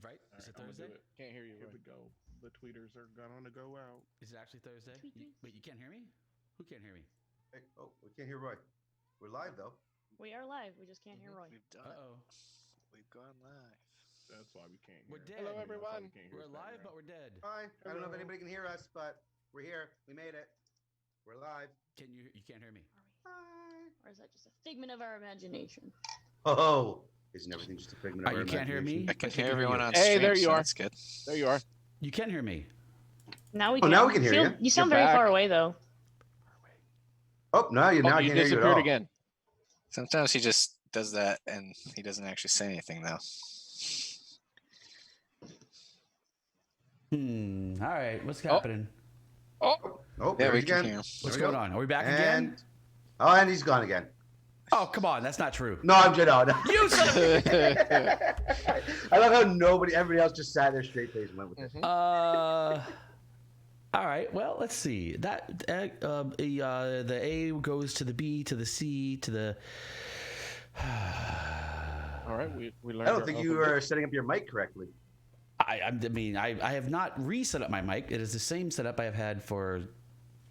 Right? All Is right, it I'm gonna do Thursday? it. Can't hear you, Here Roy. we go. The tweeters are gonna go out. Is it actually Thursday? Tweet, tweet. Wait, you can't hear me? Who can't hear me? Hey, oh, we can't hear Roy. We're live though. We are live. We just can't hear Roy. We've done Uh it. oh. We've gone live. That's why we can't We're hear. dead. Hello, That's why everyone. we can't hear We're his alive, but background. we're dead. Hi. I don't know if Hello. anybody can hear us, but we're here. We made it. We're live. Can you? You can't hear me. Are we? Hi. Or is that just a figment of our imagination? Oh, isn't everything just a figment of Oh, our you can't hear imagination? me? I can I can hear hear everyone you. on Hey, stream, there you so are. that's good. There you are. You can hear me. Now we Oh, can. now we can hear you. You sound You're very back. far away, though. Oh, no, you Oh, now you can't hear you at disappeared all. again. Sometimes he just does that and he doesn't actually say anything though. All right. What's happening? Oh, Oh, Yeah, there we he is can again. hear him. What's we going go. on? Are we back again? And and he's gone again. Oh, come on. That's not true. No, I'm just no. You son of I love how everybody else just sat there straight face and went with it. All right. Well, let's see. That the A goes to the B to the C to the. all right. We learned. I don't our think you alphabet. were setting up your mic correctly. I mean, I have not reset up my mic. It is the same setup I have had for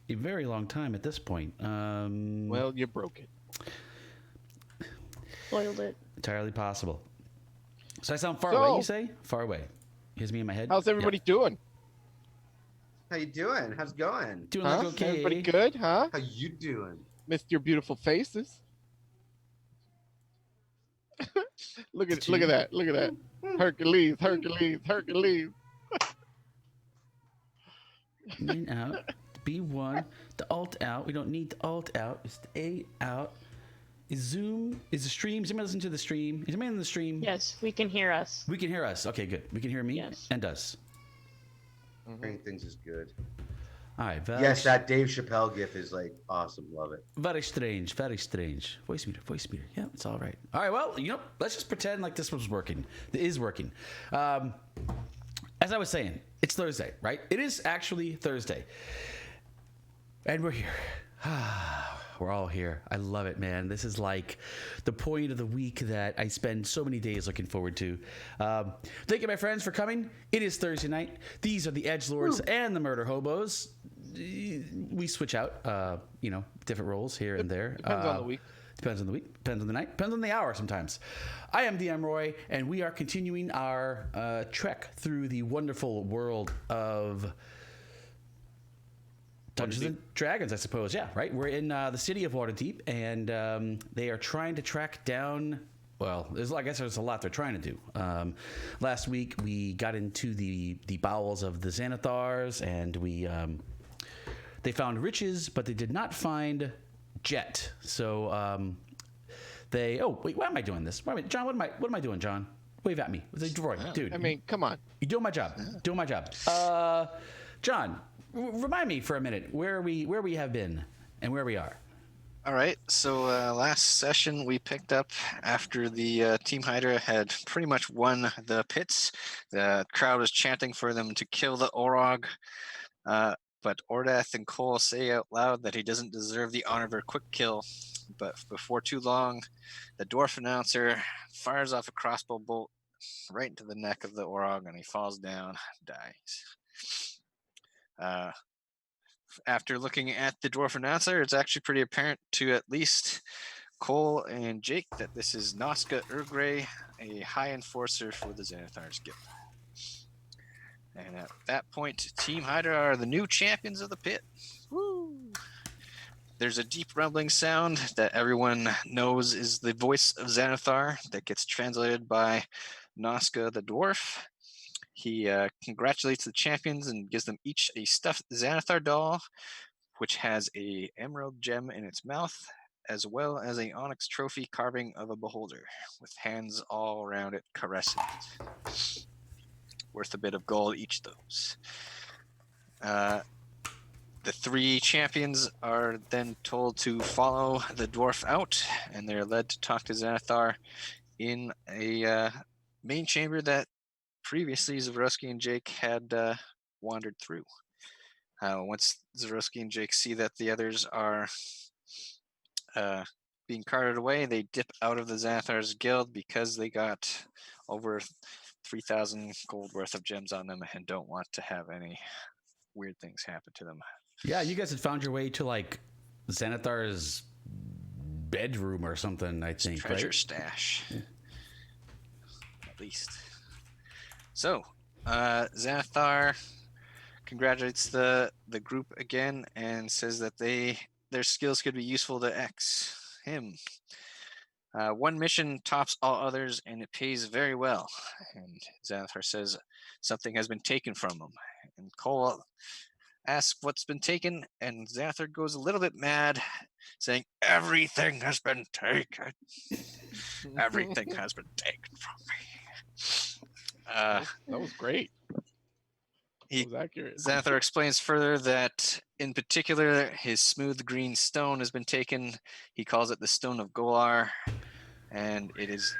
a very long time at this point. Well, you broke it. Spoiled it. Entirely possible. So I sound far So- away, you say? Far away. Here's me in my head. How's everybody doing? How you doing? How's it going? Doing Huh? like okay. Everybody good? Huh? How you doing? Missed your beautiful faces. Look at that! Look at that! Hercules! Hercules! Hercules! In out. B1. The alt out. We don't need the alt out. It's the A out. Is Zoom? Is the stream? Is anybody listening to the stream? Is anybody in the stream? Yes, we can hear us. We can hear us. Okay, good. We can hear me Yes. and us. Hearing things is good. All right. Very Yes, that Dave Chappelle gif is like awesome. Love it. Very strange. Very strange. Voice meter. Voice meter. Yeah, it's all right. All right. Well, let's just pretend like this was working. It is working. As I was saying, it's Thursday, right? It is actually Thursday. And we're here. We're all here. I love it, man. This is like the point of the week that I spend so many days looking forward to. Thank you, my friends, for coming. It is Thursday night. These are the Edgelords and the Murder Hobos. We switch out, different roles here and there. Depends on the week. Depends on the week, depends on the night, depends on the hour sometimes. I am DM Roy, and we are continuing our trek through the wonderful world of Dungeons and Dragons, I suppose. Yeah, right? We're in the city of Waterdeep, and they are trying to track down... Well, I guess there's a lot they're trying to do. Last week, we got into the bowels of the Xanathars, and they found riches, but they did not find Jet. So Oh, wait, why am I doing this? John, what am I doing, John? Wave at me. Roy, dude. I mean, come on. You're doing my job. Doing my job. John, remind me for a minute where we have been and where we are. All right. So last session we picked up after the Team Hydra had pretty much won the pits. The crowd was chanting for them to kill the Orog. But Ordath and Cole say out loud that he doesn't deserve the honor of a quick kill. But before too long, the dwarf announcer fires off a crossbow bolt right into the neck of the Orog, and he falls down, dies. After looking at the dwarf announcer, it's actually pretty apparent to at least Cole and Jake that this is Noska Urgrey, a high enforcer for the Xanathars Guild. And at that point, Team Hydra are the new champions of the pit. Woo! There's a deep rumbling sound that everyone knows is the voice of Xanathar that gets translated by Noska the dwarf. He congratulates the champions and gives them each a stuffed Xanathar doll, which has a emerald gem in its mouth, as well as a onyx trophy carving of a beholder, with hands all around it caressing it. Worth a bit of gold each of those. The three champions are then told to follow the dwarf out, and they're led to talk to Xanathar in a main chamber that previously Zavroski and Jake had wandered through. Once Zavroski and Jake see that the others are being carted away, they dip out of the Xanathar's guild because they got over 3,000 gold worth of gems on them and don't want to have any weird things happen to them. Yeah, you guys had found your way to like Xanathar's bedroom or something, I think. Treasure right? stash. At least. So, Xanathar congratulates the group again and says that their skills could be useful to him. One mission tops all others, and it pays very well. And Xanathar says something has been taken from him. And Cole asks what's been taken, and Xanathar goes a little bit mad, saying, "Everything has been taken. Everything has been taken from me." That was great. That was accurate. Xanathar explains further that, in particular, his smooth green stone has been taken. He calls it the Stone of Golar, and it is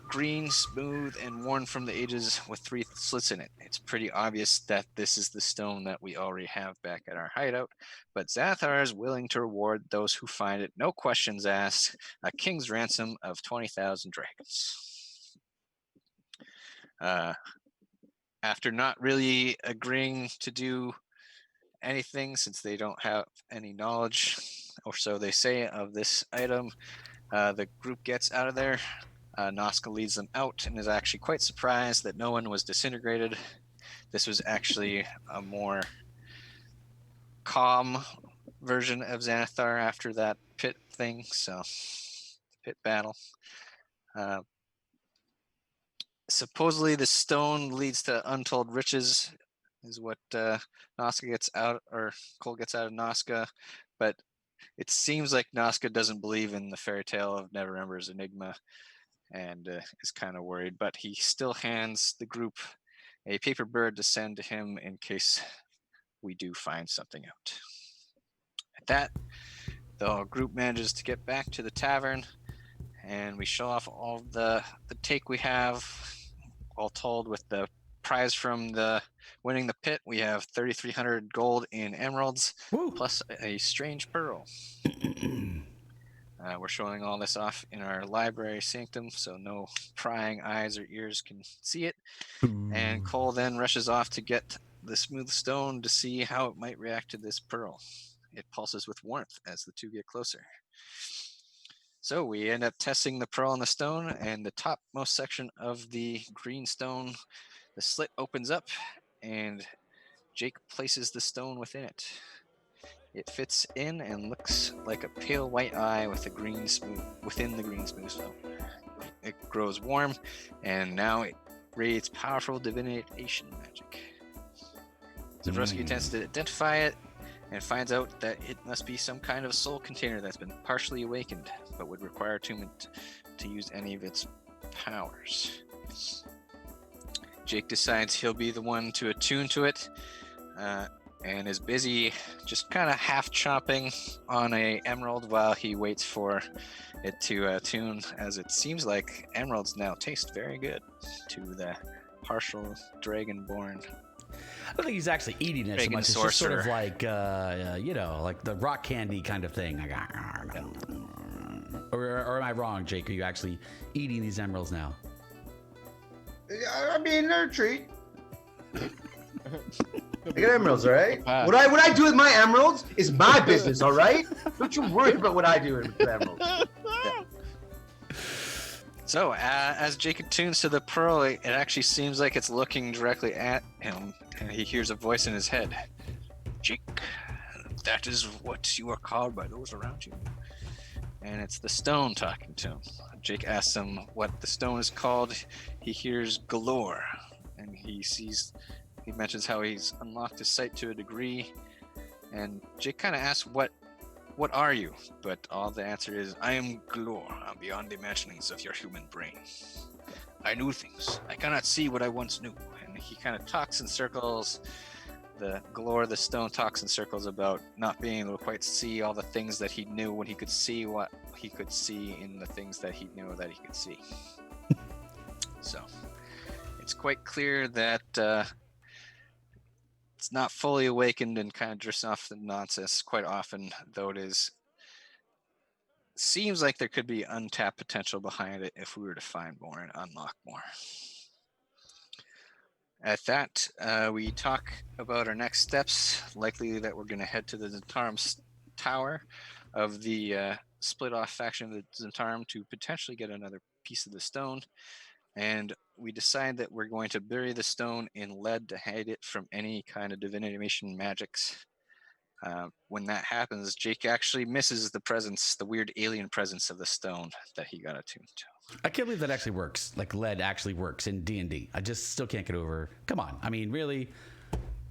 green, smooth, and worn from the ages with 3 slits in it. It's pretty obvious that this is the stone that we already have back at our hideout, but Xanathar is willing to reward those who find it, no questions asked, a king's ransom of 20,000 dragons. After not really agreeing to do anything, since they don't have any knowledge, or so they say, of this item, the group gets out of there. Nazca leads them out and is actually quite surprised that no one was disintegrated. This was actually a more calm version of Xanathar after that pit thing, so pit battle. Supposedly the stone leads to untold riches, is what Nazca gets out, or Cole gets out of Nazca, but it seems like Nazca doesn't believe in the fairy tale of Neverember's enigma and is kind of worried, but he still hands the group a paper bird to send to him in case we do find something out. At that, the group manages to get back to the tavern, and we show off all the take we have, all told with the prize from the winning the pit. We have 3,300 gold in emeralds, Woo. plus a strange pearl. We're showing all this off in our library sanctum, so no prying eyes or ears can see it. And Cole then rushes off to get the smooth stone to see how it might react to this pearl. It pulses with warmth as the two get closer. So we end up testing the pearl on the stone, and the topmost section of the green stone, the slit opens up, and Jake places the stone within it. It fits in and looks like a pale white eye with within the green smooth stone. It grows warm, and now it radiates powerful divination magic. Zavroski attempts to identify it and finds out that it must be some kind of soul container that's been partially awakened, but would require attunement to use any of its powers. Jake decides he'll be the one to attune to it, and is busy just kind of half chopping on a emerald while he waits for it to attune, as it seems like emeralds now taste very good to the partial dragonborn. I don't think he's actually eating it so much. It's just sort of like, like the rock candy kind of thing. Or am I wrong, Jake? Are you actually eating these emeralds now? I mean, they're a treat. I get emeralds, all right? What I do with my emeralds is my business, all right? Don't you worry about what I do with emeralds. So, as Jake attunes to the pearl, it actually seems like it's looking directly at him, and he hears a voice in his head. Jake, that is what you are called by those around you. And it's the stone talking to him. Jake asks him what the stone is called. He hears galore, and he mentions how he's unlocked his sight to a degree. And Jake kind of asks, what are you? But all the answer is, I am galore. I'm beyond the imaginings of your human brain. I knew things. I cannot see what I once knew. And he kind of talks in circles. The galore, the stone, talks in circles about not being able to quite see all the things that he knew when he could see what he could see in the things that he knew that he could see. So it's quite clear that it's not fully awakened and kind of drifts off the nonsense quite often, though seems like there could be untapped potential behind it if we were to find more and unlock more. At that, we talk about our next steps. Likely that we're going to head to the Zentarum tower of the split off faction of the Zentarum to potentially get another piece of the stone. And we decide that we're going to bury the stone in lead to hide it from any kind of divination magics. When that happens, Jake actually misses the weird alien presence of the stone that he got attuned to. I can't believe that actually works. Like lead actually works in D&D. I just still can't get over. Come on. I mean, really?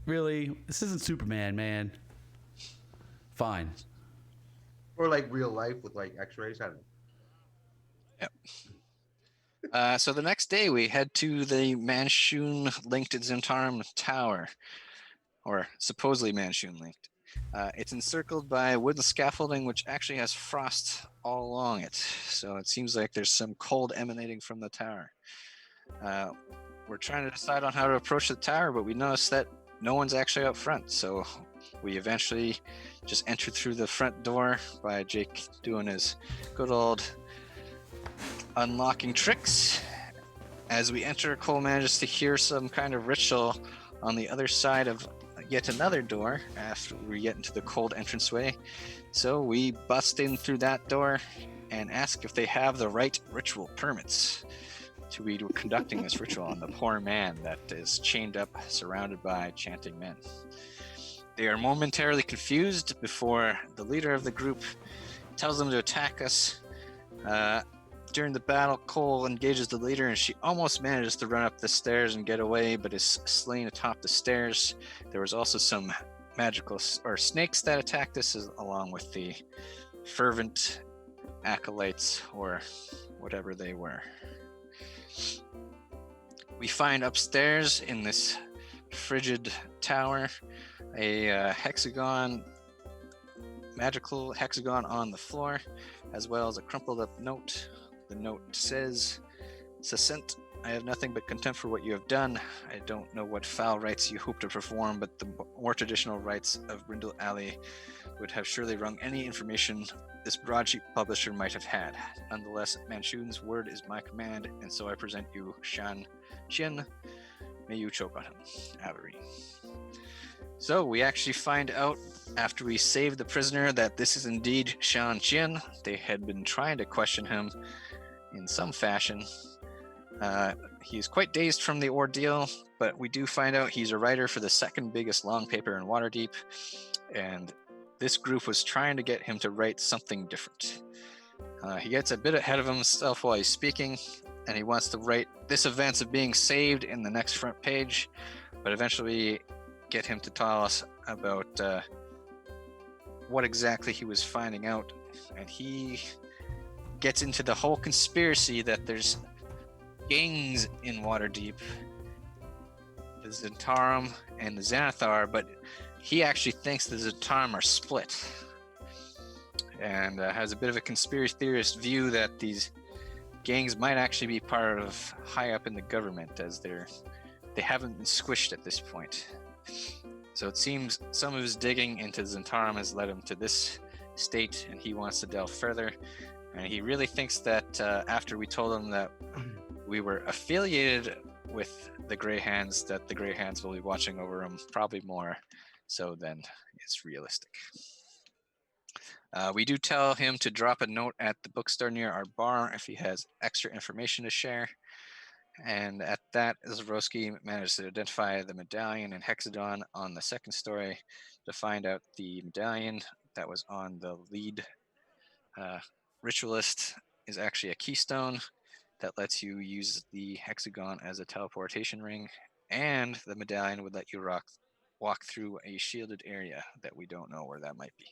This isn't Superman, man. Fine. Or like real life with like X-rays. I don't know. Yep. So the next day we head to the Manchun-linked Zentarum Tower, or supposedly Manchun-linked. It's encircled by wooden scaffolding, which actually has frost all along it. So it seems like there's some cold emanating from the tower. We're trying to decide on how to approach the tower, but we notice that no one's actually out front. So we eventually just enter through the front door by Jake doing his good old unlocking tricks. As we enter, Cole manages to hear some kind of ritual on the other side of yet another door after we get into the cold entranceway. So we bust in through that door and ask if they have the right ritual permits to be conducting this ritual on the poor man that is chained up, surrounded by chanting men. They are momentarily confused before the leader of the group tells them to attack us. During the battle, Cole engages the leader and she almost manages to run up the stairs and get away, but is slain atop the stairs. There was also some magical snakes that attacked us, along with the fervent acolytes or whatever they were. We find upstairs in this frigid tower a magical hexagon on the floor, as well as a crumpled up note. The note says, "Succinct, I have nothing but contempt for what you have done. I don't know what foul rites you hope to perform, but the more traditional rites of Brindle Alley would have surely wrung any information this broadsheet publisher might have had. Nonetheless, Manchun's word is my command, and so I present you Shan Qian. May you choke on him. Avery." So we actually find out after we save the prisoner that this is indeed Shan Qian. They had been trying to question him in some fashion. He's quite dazed from the ordeal, but we do find out he's a writer for the second biggest long paper in Waterdeep, and this group was trying to get him to write something different. He gets a bit ahead of himself while he's speaking, and he wants to write this events of being saved in the next front page, but eventually get him to tell us about what exactly he was finding out, and he gets into the whole conspiracy that there's gangs in Waterdeep, the Zentarum and the Xanathar, but he actually thinks the Zentarum are split, and has a bit of a conspiracy theorist view that these gangs might actually be part of high up in the government, as they haven't been squished at this point. So it seems some of his digging into Zentarum has led him to this state, and he wants to delve further. And he really thinks that after we told him that we were affiliated with the Grey Hands, that the Grey Hands will be watching over him, probably more so than is realistic. We do tell him to drop a note at the bookstore near our bar if he has extra information to share. And at that, Zavroski managed to identify the medallion and hexagon on the second story to find out the medallion that was on the lead ritualist is actually a keystone that lets you use the hexagon as a teleportation ring, and the medallion would let you walk through a shielded area that we don't know where that might be.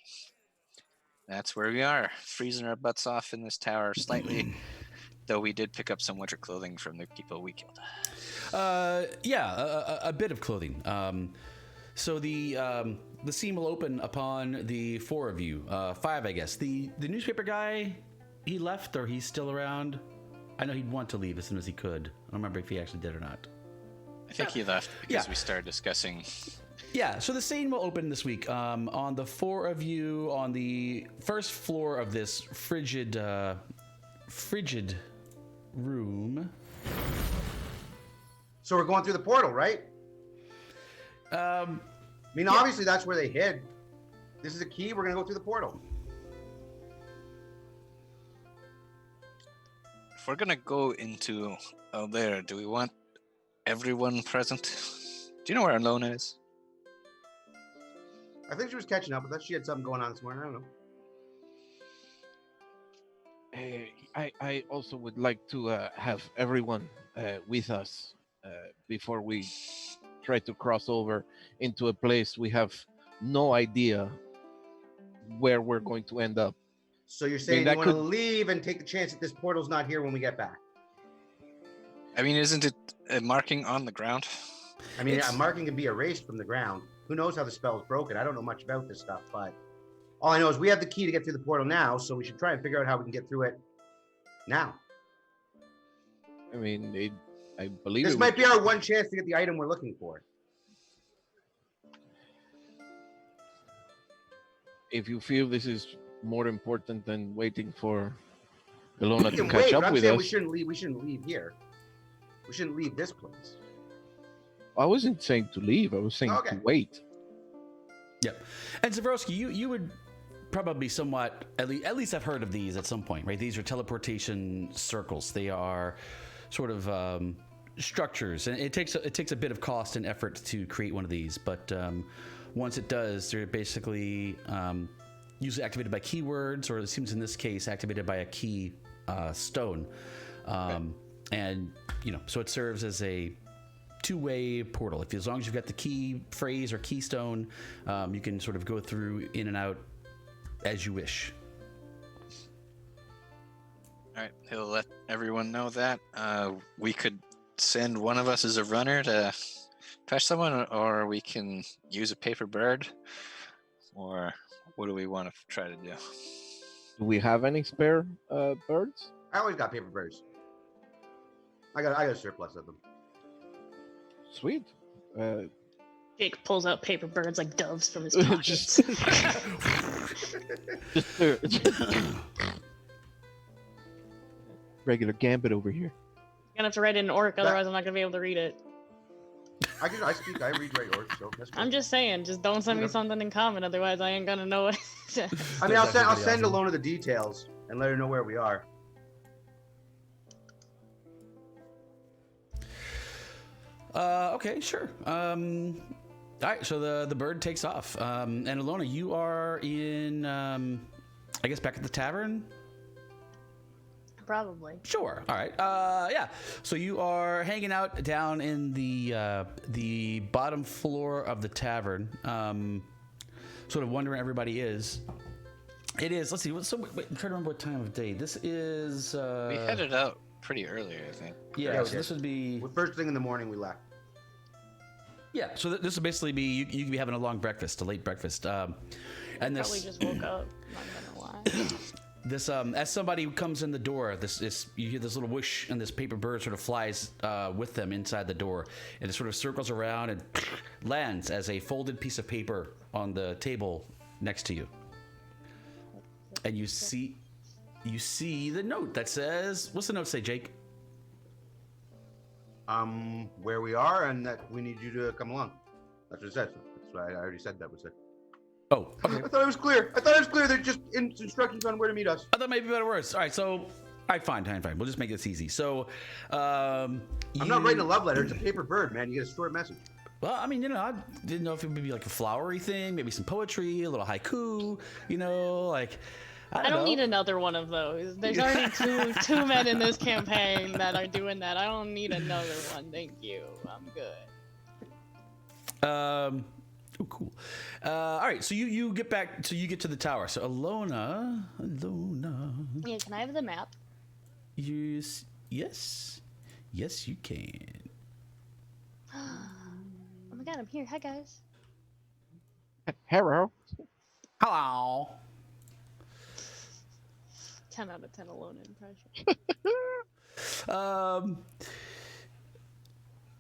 That's where we are, freezing our butts off in this tower slightly, though we did pick up some winter clothing from the people we killed. A bit of clothing. So the scene will open upon the four of you, five, I guess. The newspaper guy, he left, or he's still around? I know he'd want to leave as soon as he could. I don't remember if he actually did or not. I think he left because we started discussing. Yeah, so the scene will open this week on the four of you on the first floor of this frigid room. So we're going through the portal, right? I mean, obviously that's where they hid. This is a key. We're gonna go through the portal. If we're gonna go into there, do we want everyone present? Do you know where Elona is? I think she was catching up. I thought she had something going on this morning. I don't know. I also would like to have everyone with us before we try to cross over into a place we have no idea where we're going to end up. So you're saying that you want to could- leave and take the chance that this portal's not here when we get back? I mean, isn't it a marking on the ground? I mean, a marking can be erased from the ground. Who knows how the spell is broken? I don't know much about this stuff, but all I know is we have the key to get through the portal now, so we should try and figure out how we can get through it now. I mean, I believe This it might would- be our one chance to get the item we're looking for. if you feel this is more important than waiting for Elona We to can catch wait, up but I'm with saying us. we shouldn't leave. We shouldn't leave here. We shouldn't leave this place. I wasn't saying to leave. I was saying Okay. to wait. Yep. And Zavroski, you would probably somewhat at least have heard of these at some point, right? These are teleportation circles. They are sort of structures, and it takes a bit of cost and effort to create one of these. But once it does, they're basically usually activated by keywords, or it seems in this case activated by a key stone. And so it serves as a two-way portal. As long as you've got the key phrase or keystone, you can sort of go through in and out as you wish. All right, he'll let everyone know that. We could send one of us as a runner to fetch someone, or we can use a paper bird. Or what do we want to try to do? Do we have any spare birds? I always got paper birds. I got a surplus of them. Sweet. Jake pulls out paper birds like doves from his Just- pockets. Regular gambit over here. You're gonna have to write it in orc, otherwise I'm not gonna be able to read it. I read right orc, so that's I'm fine. just saying, just don't send me Okay. something in common, otherwise I ain't gonna know what it says. I mean, I'll That's send pretty awesome. Elona the details and let her know where we are. Okay, sure. All right, so the bird takes off. And Elona, you are in, I guess, back at the tavern? Probably. Sure. All right. Yeah. So you are hanging out down in the bottom floor of the tavern, sort of wondering where everybody is. It is. Let's see. So wait, I'm trying to remember what time of day. This is. We headed out pretty early, I think. Yeah. Yeah, we So did. this would be. First thing in the morning, we left. Yeah. So this would basically be you could be having a long breakfast, a late breakfast, and Probably this. just woke up, not gonna lie. This as somebody comes in the door, this you hear this little whoosh, and this paper bird sort of flies with them inside the door, and it sort of circles around and lands as a folded piece of paper on the table next to you. And you see the note that says, what's the note say, Jake? Where we are, and that we need you to come along. That's what it says. That's why I already said that was it. Oh, okay. I thought it was clear. They're just instructions on where to meet us. I thought maybe better words. All right, so all right, fine. We'll just make this easy. So, I'm not writing a love letter. It's a paper bird, man. You get a short message. Well, I mean, I didn't know if it would be like a flowery thing, maybe some poetry, a little haiku, like I know. don't need another one of those. There's already two men in this campaign that are doing that. I don't need another one. Thank you. I'm good. Oh, cool. All right, so you get back. So you get to the tower. So Elona. Yeah, can I have the map? Yes, you can. Oh my god, I'm here. Hi guys. Hello. Hello. 10 out of 10 Elona impression.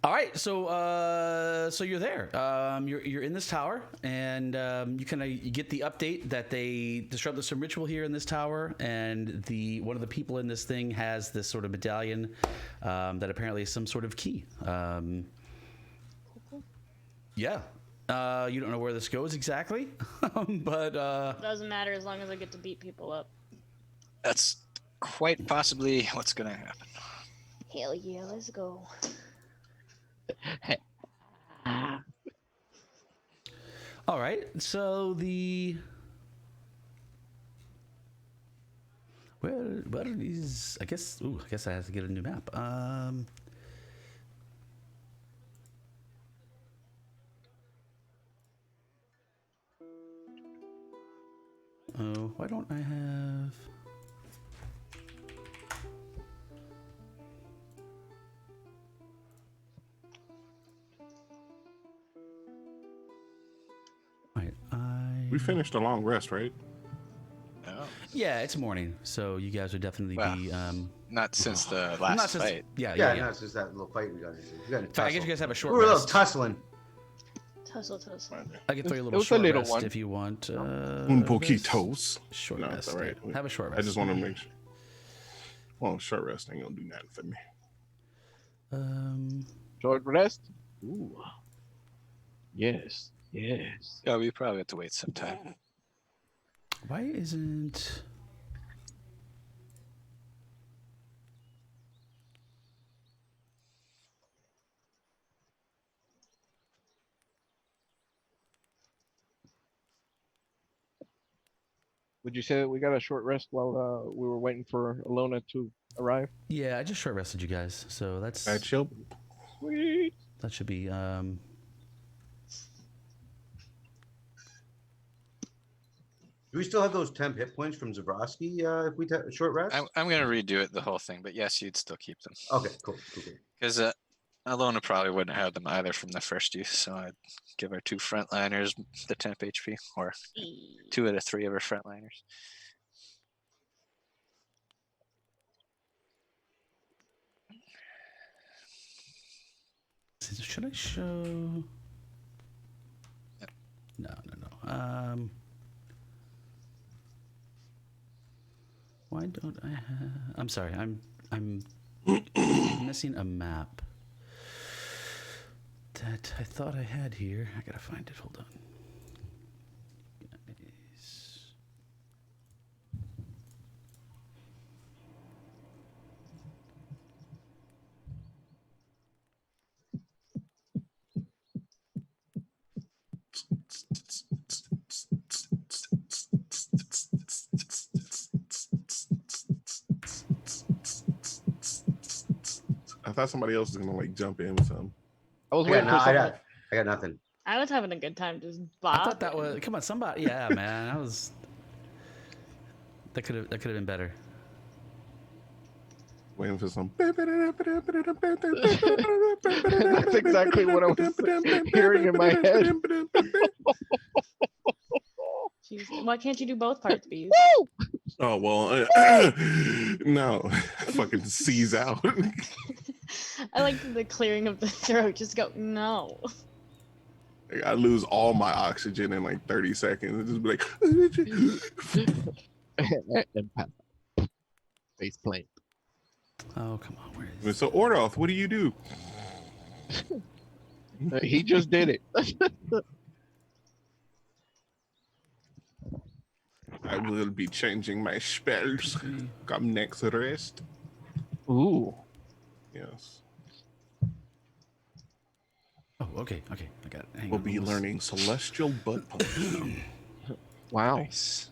All right, so you're there. You're in this tower, and you get the update that they disrupted some ritual here in this tower, and one of the people in this thing has this sort of medallion that apparently is some sort of key. Yeah, you don't know where this goes exactly, but Doesn't matter as long as I get to beat people up. That's quite possibly what's gonna happen. Hell yeah, let's go. all right. So where are these? I guess I have to get a new map. Oh, why don't I have? Right, We finished a long rest, right? No, Yeah, it's morning, so you guys would definitely Well, be. not since the not last since- fight. Yeah. No, it's just that little fight we got into. We got into In fact, I guess you guys have a we short were a little rest. tussling. Tussle. I can throw you a It little was a short little rest one. if you want. Un poquitos. Short No, rest. it's all right. yeah. Have a short rest. I just want to make sure. Well, short rest ain't gonna do nothing for me. Short rest. Ooh. Yes. Yeah, we probably have to wait some time. Why isn't? Would you say that we got a short rest while we were waiting for Elona to arrive? Yeah, I just short rested you guys, so that's I chill. Sweet. that should be. Do we still have those temp hit points from Zavroski if we short rest? I'm gonna redo it the whole thing, but yes, you'd still keep them Okay, cool. because Elona probably wouldn't have them either from the first use. So I'd give our 2 frontliners the temp HP, or 2 out of 3 of our frontliners. Should I show? Yep. No. Why don't I have? I'm sorry. I'm missing a map that I thought I had here. I gotta find it. Hold on. I thought somebody else was gonna like jump in with something. I was I waiting for got, something. I got nothing. I was having a good time just I bopping. thought that was. Come on, somebody. Yeah, man. That could have been better. Waiting for some. That's exactly what I was hearing in my head. Jeez, why can't you do both parts, Bees? Oh well, no, fucking seize out. I like the clearing of the throat. Just go, no. I lose all my oxygen in like 30 seconds. Just be like, Face plant. Oh, come on. Where is? so Ordoth, what do you do? He just did it. I will be changing my spells. Come next rest. Ooh. Yes. Oh, okay. I got it. Hang We'll on, be almost. learning celestial butt punch. Wow. Nice.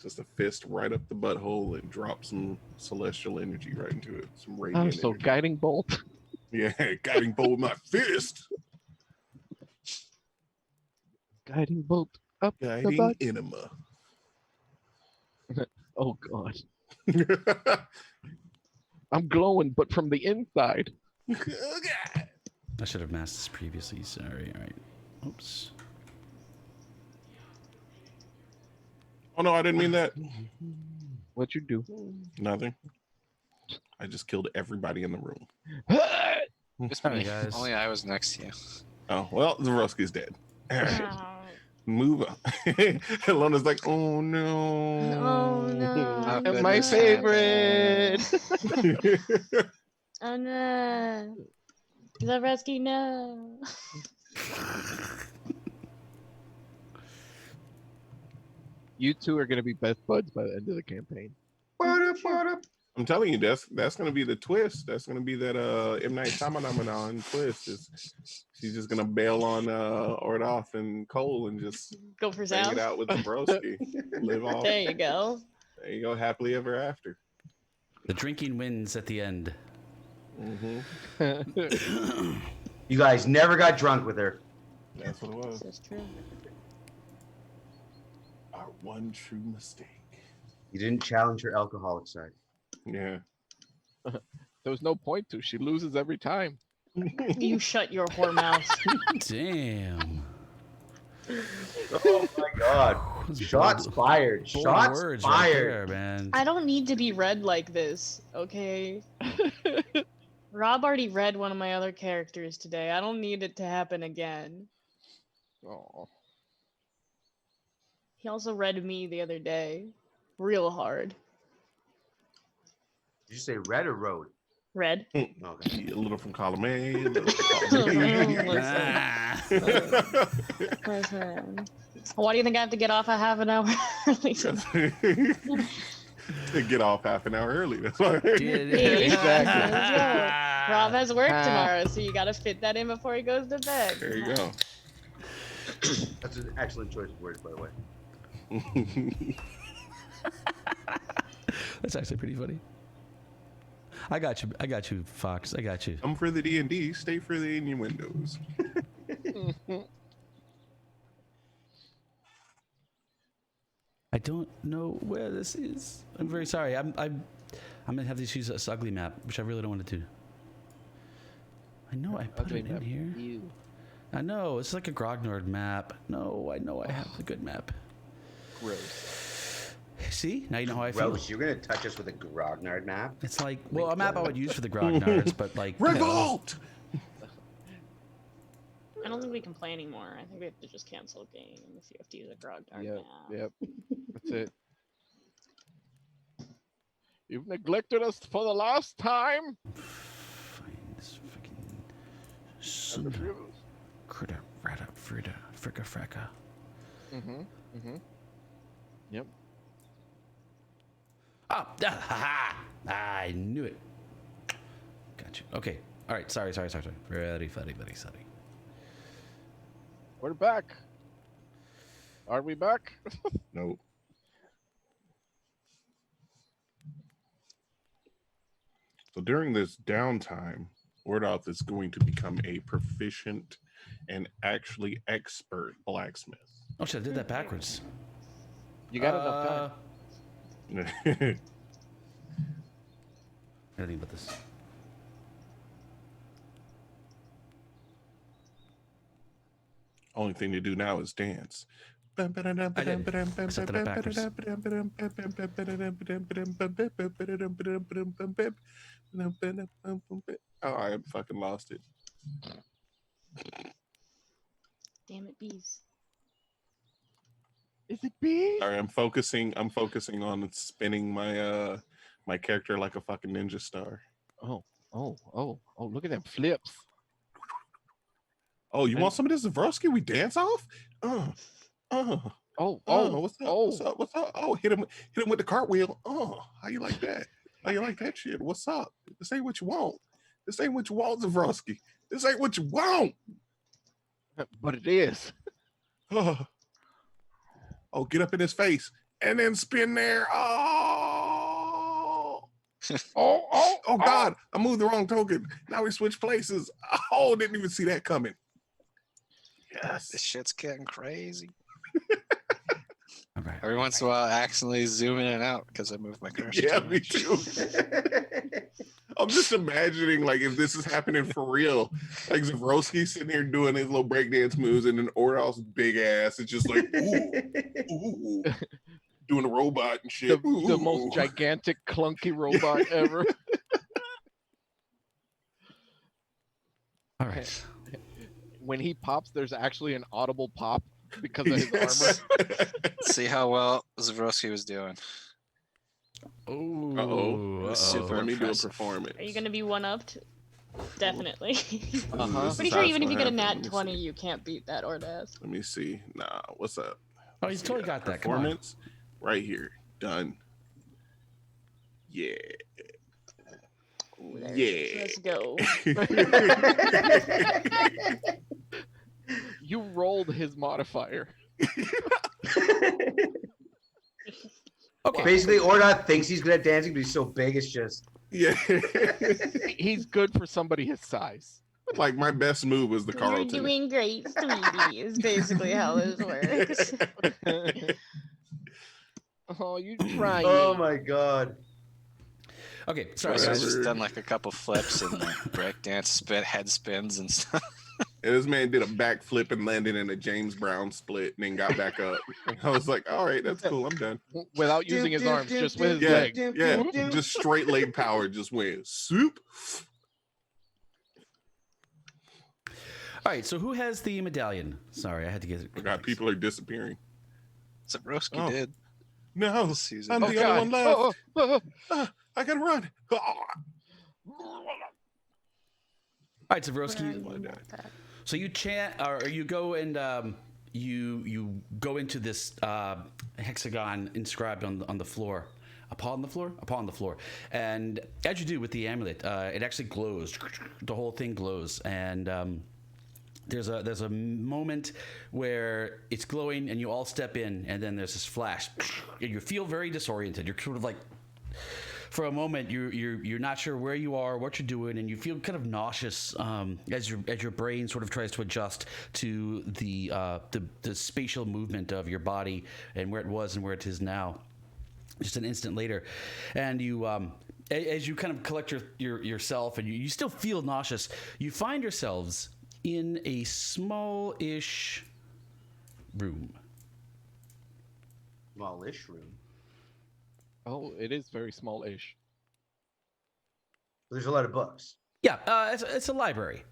Just a fist right up the butthole and drop some celestial energy right into it. Some Oh, radiant so energy. guiding bolt. Yeah, guiding bolt with my fist. Guiding bolt up the Guiding butt. enema. Oh god. I'm glowing, but from the inside. I should have masked this previously. Sorry. All right. Oops. Oh no, I didn't mean that. What you do? Nothing. I just killed everybody in the room. Just Sorry, me. guys. Only I was next to you. Oh, well, Zavroski's dead. All right, Oh, move on. Elona's like, oh no. oh no. Not My goodness. favorite. Oh no. Zavroski, no. You two are gonna be best buds by the end of the campaign. What up, what up? I'm telling you, that's gonna be the twist. That's gonna be that M. Night Shyamalan twist. She's just gonna bail on Ordoff and Cole and just Go for bang Zav. it out with Zabroski. Live off. There you go. There you go, happily ever after. The drinking wins at the end. Mm-hmm. You guys never got drunk with her. That's what it was. This is true. Our one true mistake. You didn't challenge her alcoholic side. Yeah. There was no point to. She loses every time. You shut your whore mouth. Damn. Oh my god. Shots fired. Bold Shots words right fired. there, man. I don't need to be read like this, okay? Rob already read one of my other characters today. I don't need it to happen again. Oh. He also read me the other day. Real hard. Did you say red or road? Read. Okay. A little from column A, a little from column B. Ah. Listen. Why do you think I have to get off a half an hour early? To get off half an hour early. That's why. Exactly. Rob has work tomorrow, so you gotta fit that in before he goes to bed. There you go. That's an excellent choice of words, by the way. That's actually pretty funny. I got you, Fox. I got you. Come for the D&D, stay for the innuendos. I don't know where this is. I'm very sorry. I'm gonna have to use this ugly map, which I really don't want to do. I know I put it in here. You. I know it's like a Grognard map. No, I know I have a good map. Gross. See, now you know how I feel. Rose, you're gonna touch us with a Grognard map? It's like, well, a map I would use for the Grognards, but like, you know. Revolt! I don't think we can play anymore. I think we have to just cancel a game if you have to use a Grognard Yep. now. Yep. That's it. You've neglected us for the last time. Find this fucking son of a critter, rata, frida, fricka, fracka. Yep. Ah, ha, I knew it. Gotcha. Okay. All right. Sorry. Very funny. We're back. Are we back? Nope. So during this downtime, Ordoth is going to become a proficient and actually expert blacksmith. Oh shit! I did that backwards. You got enough time. I don't think about this. Only thing to do now is dance. I set that backwards. Oh, I fucking lost it. Damn it, bees. Is it B? Sorry, I'm focusing on spinning my my character like a fucking ninja star. Oh, look at them flips. Oh, you want some of this Zavroski? We dance off? What's up? Oh, hit him with the cartwheel. Oh, how you like that? How you like that shit? What's up? This ain't what you want. This ain't what you want, Zavroski. This ain't what you want. But it is. Oh, get up in his face and then spin there. Oh, oh God! I moved the wrong token. Now we switch places. Oh, didn't even see that coming. Yes. This shit's getting crazy. All right. Every once in a while, I accidentally zoom in and out because I moved my cursor. Yeah, too me much. too. I'm just imagining like if this is happening for real, like Zavroski sitting here doing his little breakdance moves, and then Ordoff's big ass is just like ooh, doing a robot and shit. The most gigantic, clunky robot ever. All right. When he pops, there's actually an audible pop because of his armor. See how well Zavroski was doing. Oh. Uh-oh. Super Let me do a impressive. performance. Are you gonna be one-upped? Definitely. Uh-huh. This Pretty is sure how even it's if you get a gonna happen. nat 20, you can't beat that Ordas. Let me see. Nah, what's up? Oh, he's totally got that. Come on. Performance right here. Done. Yeah. Yeah. Let's go. You rolled his modifier. Okay. Basically, Orda thinks he's good at dancing, but he's so big, it's just. Yeah. He's good for somebody his size. Like my best move was the You're Carlton. doing great, 3D is basically how this works. Oh, you trying? Oh my god. Okay. Sorry, He's guys. just done like a couple flips and like breakdance head spins and stuff. And this man did a backflip and landed in a James Brown split and then got back up. I was like, all right, that's cool. I'm done. Without using his arms, just with his Yeah, legs. yeah. Just straight leg power just went swoop. All right. So who has the medallion? Sorry, I had to get it. Oh God, people are disappearing. Zavroski Oh. did No, this season. I'm the God. only one left. Oh, oh, oh. I gotta run. All right, Zavroski. Where are you at that? So you chant, or you go and you go into this hexagon inscribed on the floor. Upon the floor? Upon the floor. And as you do with the amulet, it actually glows. The whole thing glows. And there's a moment where it's glowing and you all step in, and then there's this flash. And you feel very disoriented. You're sort of like, for a moment, you're not sure where you are, what you're doing, and you feel kind of nauseous as your brain sort of tries to adjust to the spatial movement of your body and where it was and where it is now. Just an instant later, and you as you kind of collect yourself and you still feel nauseous, you find yourselves in a small-ish room. Smallish room. Oh, it is very small-ish. There's a lot of books. Yeah, it's a library.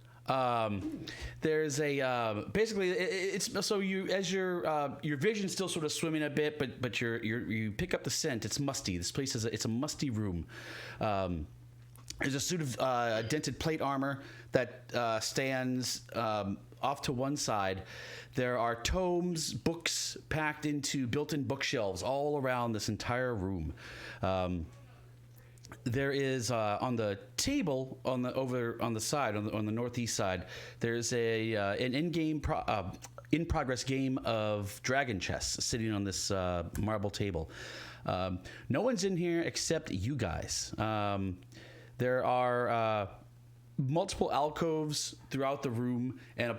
There's a basically it's so you as your vision's still sort of swimming a bit, but you pick up the scent. It's musty. This place it's a musty room. There's a suit of dented plate armor that stands off to one side. There are tomes, books packed into built-in bookshelves all around this entire room. There is on the table on the side on the northeast side. There's an in progress game of dragon chess sitting on this marble table. No one's in here except you guys. There are multiple alcoves throughout the room, and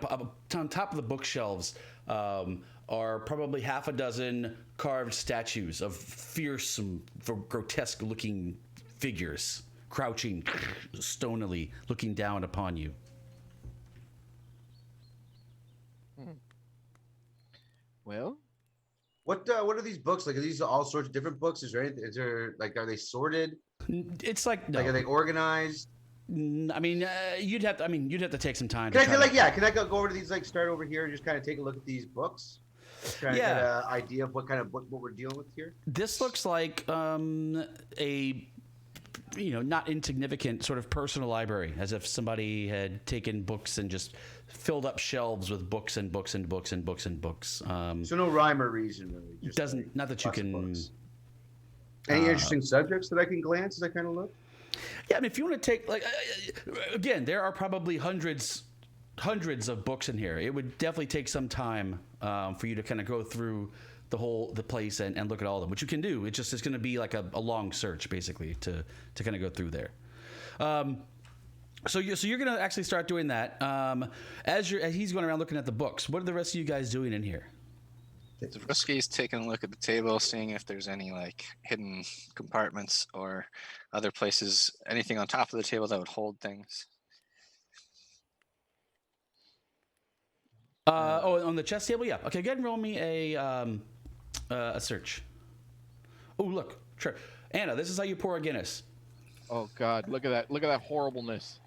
on top of the bookshelves are probably half a dozen carved statues of fearsome, grotesque-looking figures crouching stonily, looking down upon you. Well, What are these books like? Are these all sorts of different books? Is there like, are they sorted? It's like no. Like, are they organized? I mean, you'd have to take some time. Can I try feel to- like, yeah? Can I go over to these, like, start over here and just kind of take a look at these books? Try to get Yeah. an idea of what kind of what we're dealing with here. This looks like a not insignificant sort of personal library, as if somebody had taken books and just filled up shelves with books and books and books and books and books. So no rhyme or reason, really. Just Doesn't like, not that you lots of can. books. Any interesting subjects that I can glance as I kind of look? Yeah, I mean, if you want to take again, there are probably hundreds of books in here. It would definitely take some time for you to kind of go through the place and look at all of them, which you can do. It's going to be like a long search basically to kind of go through there. So you're going to actually start doing that as he's going around looking at the books. What are the rest of you guys doing in here? Zavroski's taking a look at the table, seeing if there's any like hidden compartments or other places, anything on top of the table that would hold things. On the chess table, yeah. Okay, go ahead and roll me a search. Oh, look, sure. Anna, this is how you pour a Guinness. oh God, look at that! Look at that horribleness.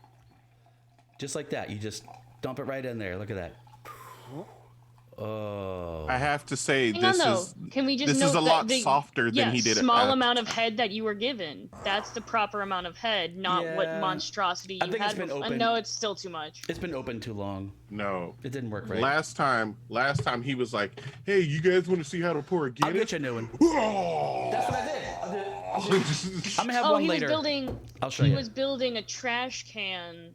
Just like that. You just dump it right in there. Look at that. Oh. I have to say, Hang on, this though. is Can we just this note is a that lot the softer than he did. small at amount of head that you were given? That's the proper amount of head, not what Yeah. monstrosity I you think it's had. been before. open. No, it's still too much. It's been open too long. No. It didn't work right. Last time he was like, "Hey, you guys want to see how to pour a I'll Guinness?" get you a new one. Oh! That's what I did. I'm gonna have Oh, one he later. was building. I'll show He you. was building a trash can,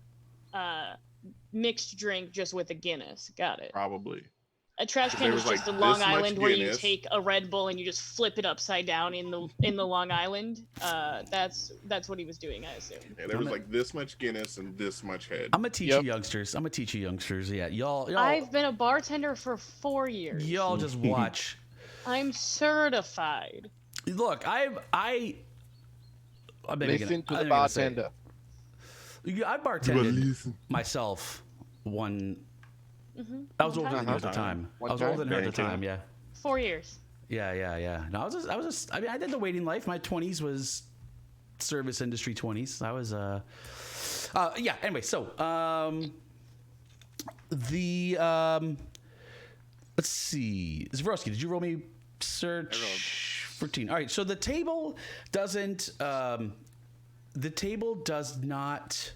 mixed drink just with a Guinness. Got it. Probably. A trash There can was, is just like, a Long this much Island where you Guinness. take a Red Bull and you just flip it upside down in the Long Island. That's what he was doing, I assume. Yeah, there was like this much Guinness and this much head. I'm gonna teach Yep. you youngsters. I'm gonna teach you youngsters. Yeah, y'all I've been a bartender for 4 years. y'all just watch. I'm certified. Look, I'm maybe Listen to I'm the gonna say it. bartender. I bartended myself one. I was older than her at the time. One I was older than her at the time? time. Yeah. 4 years. Yeah. No, I mean, I did the waiting life. My 20s was service industry 20s. I was yeah. Anyway, so let's see. Zavroski, did you roll me search 14? All right. So the table doesn't. The table does not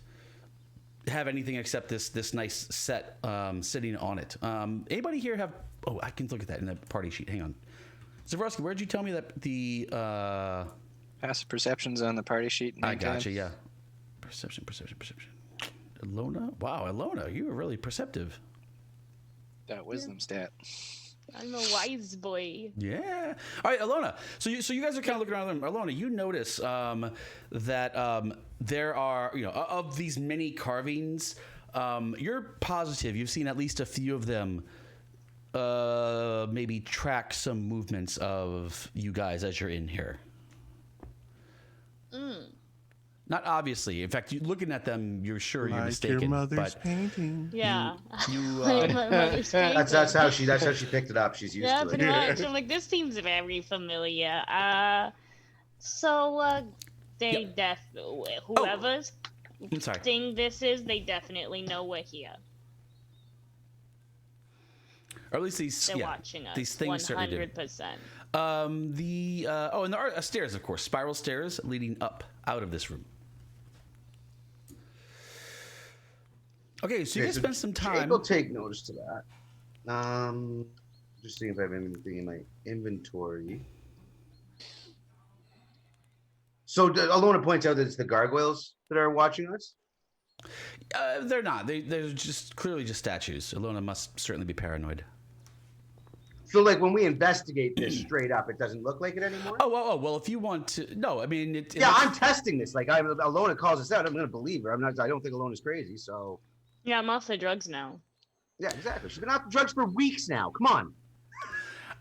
have anything except this nice set sitting on it. Anybody here have? Oh, I can look at that in the party sheet. Hang on. Zavroski, where'd you tell me that the? Passive perceptions on the party sheet. I meantime. gotcha. Yeah. Perception. Elona. Wow, Elona, you were really perceptive. That wisdom stat. I'm a wise boy. Yeah. All right, Elona. So you guys are kind of looking around. Elona, you notice that there are, of these many carvings, you're positive you've seen at least a few of them. Maybe track some movements of you guys as you're in here. Not obviously. In fact, you looking at them, you're sure you're mistaken. Your mother's but painting. Yeah. you My mother's That's how painting. she picked it up. She's used Yeah, to pretty it. much. I'm like, this seems very familiar. So they whoever's I'm sorry. thing this is, they definitely know we're here. Or at least these. They're yeah, watching us. these things certainly do. 100%. And there are stairs, of course, spiral stairs leading up out of this room. Okay, so you guys spend some time. Jake will take notice to that. Just seeing if I have anything in my inventory. So Elona points out that it's the gargoyles that are watching us. They're not. They're just clearly just statues. Elona must certainly be paranoid. So like when we investigate this straight up, it doesn't look like it anymore. Oh, well, if you want to, no, I mean, it Yeah, looks- I'm testing this. Like Elona calls us out. I'm going to believe her. I don't think Elona's crazy. So Yeah, I'm off the drugs now. yeah, exactly. She's been off the drugs for weeks now. Come on.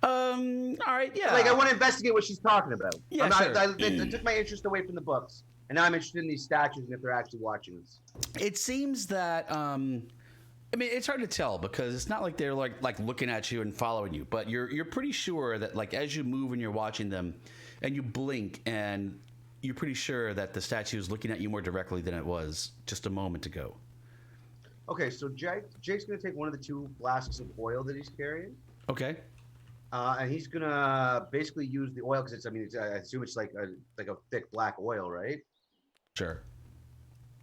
All right, yeah. Like I want to investigate what she's talking about. Yeah, sure. It took my interest away from the books, and now I'm interested in these statues and if they're actually watching us. It seems that I mean, it's hard to tell because it's not like they're like looking at you and following you, but you're pretty sure that like as you move and you're watching them, and you blink and you're pretty sure that the statue is looking at you more directly than it was just a moment ago. Okay, so Jake's gonna take one of the 2 flasks of oil that he's carrying, Okay. and he's gonna basically use the oil because I assume it's like a thick black oil, right? Sure.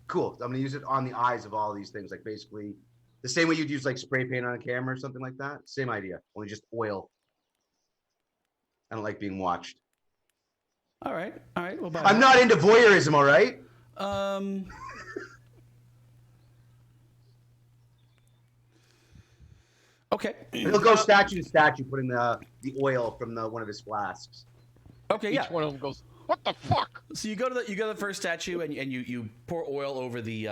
Cool. I'm gonna use it on the eyes of all these things, like basically the same way you'd use like spray paint on a camera or something like that. Same idea, only just oil. I don't like being watched. All right. Well, bye. I'm not into voyeurism, all right? Okay. He'll go statue to statue, putting the oil from one of his flasks. Okay. Yeah. Each one of them goes, "What the fuck?" So you go to the first statue and you pour oil over the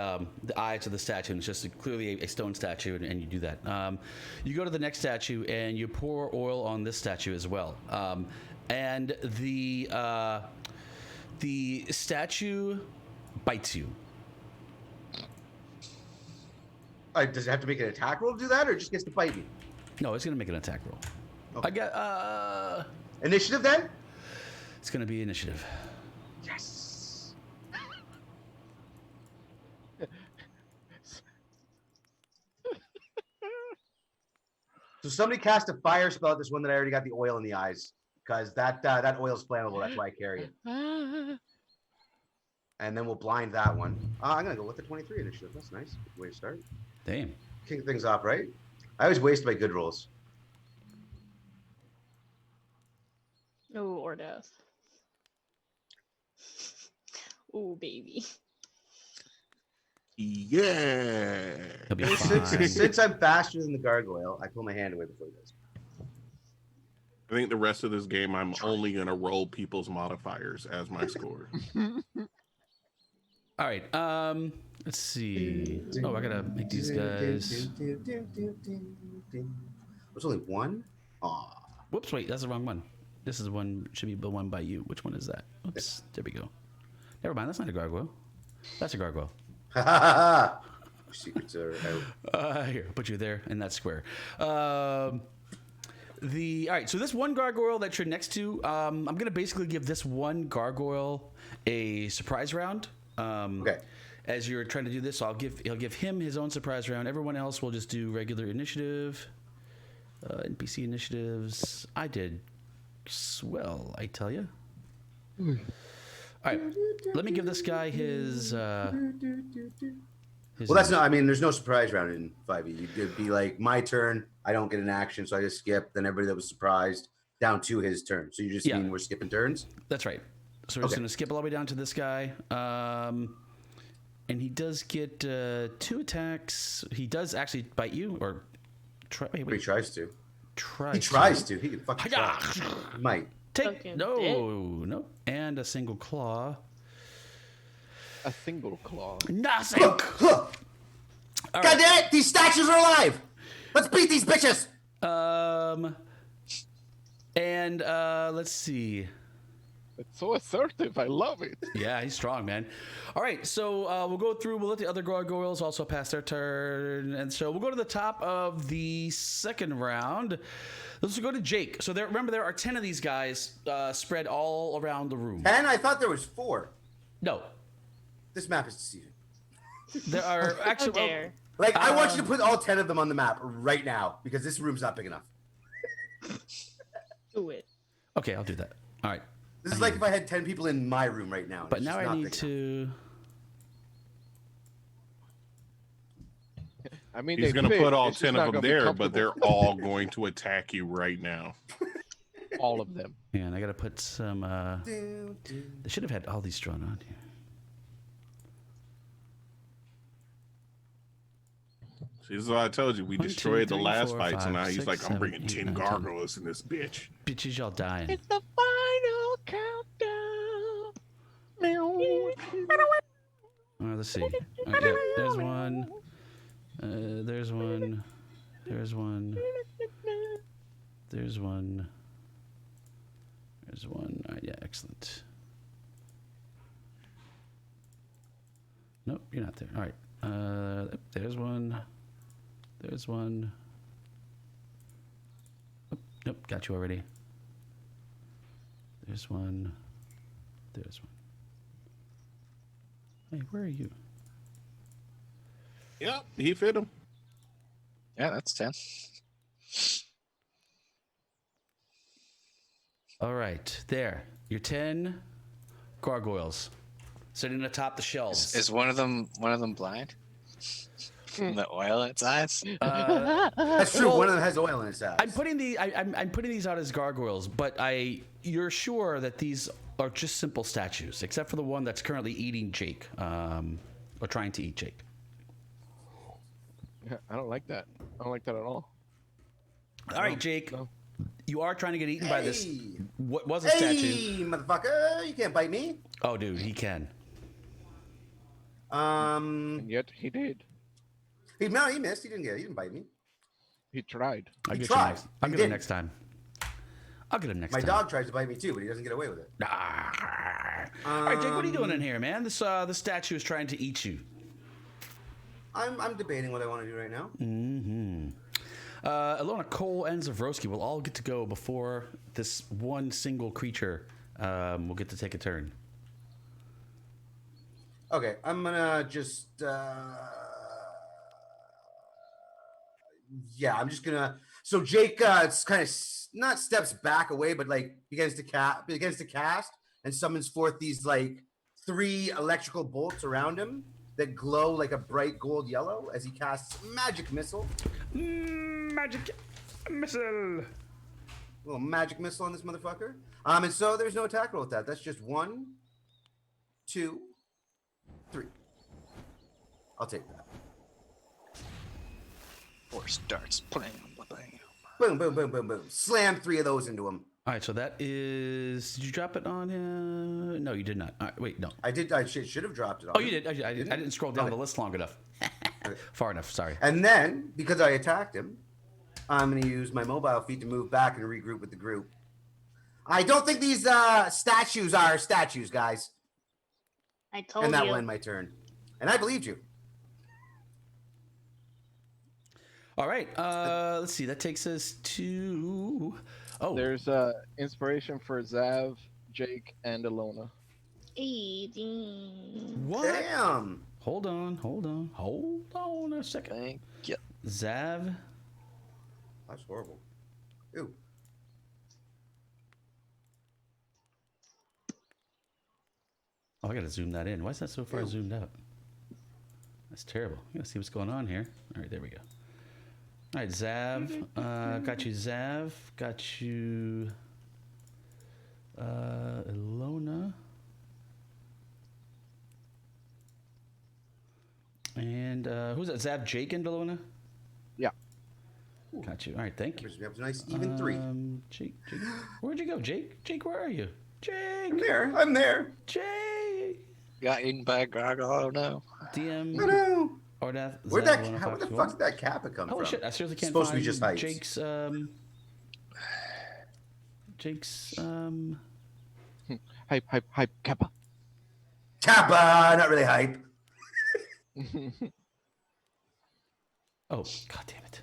eyes of the statue, and it's just clearly a stone statue, and you do that. You go to the next statue and you pour oil on this statue as well, and the statue bites you. Does it have to make an attack roll to do that, or it just gets to bite me? No, it's gonna make an attack roll. Okay. I get Initiative then? it's gonna be initiative. Yes. So somebody cast a fire spell at this one that I already got the oil in the eyes. Because that oil's flammable. That's why I carry it. And then we'll blind that one. I'm going to go with the 23 initiative. That's nice. Good way to start. Damn. Kick things off, right? I always waste my good rolls. Ooh, or death. Ooh, baby. Yeah. He'll be Since, fine. since I'm faster than the gargoyle, I pull my hand away before he does. I think the rest of this game, I'm only gonna roll people's modifiers as my score. All right. Let's see. Oh, I gotta make these guys. There's only one? Aw. Whoops! Wait, that's the wrong one. This is one. Should be the one by you. Which one is that? Oops. There we go. Never mind. That's not a gargoyle. That's a gargoyle. Ha ha ha! Secrets are out. Here, I'll put you there in that square. All right. So this one gargoyle that you're next to, I'm gonna basically give this one gargoyle a surprise round. Okay. As you're trying to do this, he'll give him his own surprise round. Everyone else will just do regular initiative, NPC initiatives. I did swell, I tell you. All right, let me give this guy his. Well, that's not. I mean, there's no surprise round in 5e. It'd be like my turn. I don't get an action, so I just skip. Then everybody that was surprised down to his turn. So you just mean we're skipping turns? That's right. So we're just gonna skip all the way down to this guy. And he does get 2 attacks. He does actually bite you, or try. Wait. He tries to. He tries to. He can fucking try. He might. Take Fucking no, and a single claw. A single claw. Nothing. God damn it! These statues are alive. Let's beat these bitches. And let's see. It's so assertive. I love it. Yeah, he's strong, man. All right, so we'll go through. We'll let the other gargoyles also pass their turn, and so we'll go to the top of the second round. Let's go to Jake. So remember, there are 10 of these guys spread all around the room. 10? I thought there was 4. No, This map is deceiving. there are How actually. dare. Like, I want you to put all 10 of them on the map right now because this room's not big enough. Do it. Okay, I'll do that. All right, This is like if I had 10 people in my room right now. but It's now just I not need big enough. to. I mean, He's they gonna fit. put all It's just 10 not of them gonna be there, but they're comfortable. all going to attack you right now. all of them. And I gotta put some. They should have had all these drawn on here. See, this is what I told you. We 1, 2, destroyed the 3, last 4, fight, so 5, now he's 6, like, I'm 7, bringing 8, 10 9, 10. gargoyles in this bitch. Bitches, y'all dying. It's the final countdown. Let's see. Yeah, there's one. There's one. There's one. There's one. There's one. All right, yeah, excellent. Nope, you're not there. All right. There's one. There's one. Nope, got you already. There's one. There's one. Hey, where are you? Yep, he fit him. Yeah, that's 10. All right, there. Your 10 gargoyles sitting atop the shelves. Is one of them blind? From the oil in its eyes? That's true. Well, One of them has oil in its ass. I'm putting I'm putting these out as gargoyles, but you're sure that these are just simple statues, except for the one that's currently eating Jake, or trying to eat Jake. Yeah, I don't like that. I don't like that at all. All right, Jake. No. You are trying to get eaten by this. Hey! What was a statue? Hey, motherfucker! You can't bite me. Oh, dude, he can. And yet he did. He missed. He didn't bite me. He tried. I'll He get tried. you next. I'll He get him didn't. next time. I'll get him next My time. dog tries to bite me too, but he doesn't get away with it. All right, Jake, what are you doing in here, man? This the statue is trying to eat you. I'm debating what I want to do right now. Mm-hmm. Elona, Cole, and Zavroski will all get to go before this one single creature will get to take a turn. Okay, I'm gonna just Yeah, I'm just gonna. So Jake, it's kind of not steps back away, but like begins to cast, and summons forth these like 3 electrical bolts around him that glow like a bright gold yellow as he casts magic missile. Magic missile. Little magic missile on this motherfucker. And so there's no attack roll with that. That's just 1, 2, 3. I'll take that. Force darts. Blam, blam. Boom, boom, boom, boom, boom. Slam 3 of those into him. All right, so that is. Did you drop it on him? No, you did not. All right, wait, no. I did. I should have dropped it on Oh, you him. did. I didn't scroll down Okay. the list long enough. Far enough. Sorry. And then, because I attacked him, I'm going to use my mobile feat to move back and regroup with the group. I don't think these statues are statues, guys. I told And that you. will end my turn. And I believed you. All right. Let's see. That takes us to. Oh, There's inspiration for Zav, Jake, and Elona. 18. what? Damn. Hold on a second. Thank you. Zav. That's horrible. Ew. Oh, I gotta zoom that in. Why is that so far Ew. zoomed out? That's terrible. I gotta see what's going on here. All right, there we go. All right, Zav. Got you, Zav. Got you, Elona. And who's that? Zav, Jake, and Elona? Yeah. Got you. All right, thank you. Brings me up to nice even 3. Jake. Where'd you go, Jake? Jake, where are you? Jake. I'm there. Jake. Got eaten by a gargoyle. Oh no. DM. No, no. Or that. Where the fuck did that kappa come Holy from? shit! I seriously can't Supposed to find be just heights. Jake's Hype, Kappa. Kappa, not really hype. Oh, god damn it!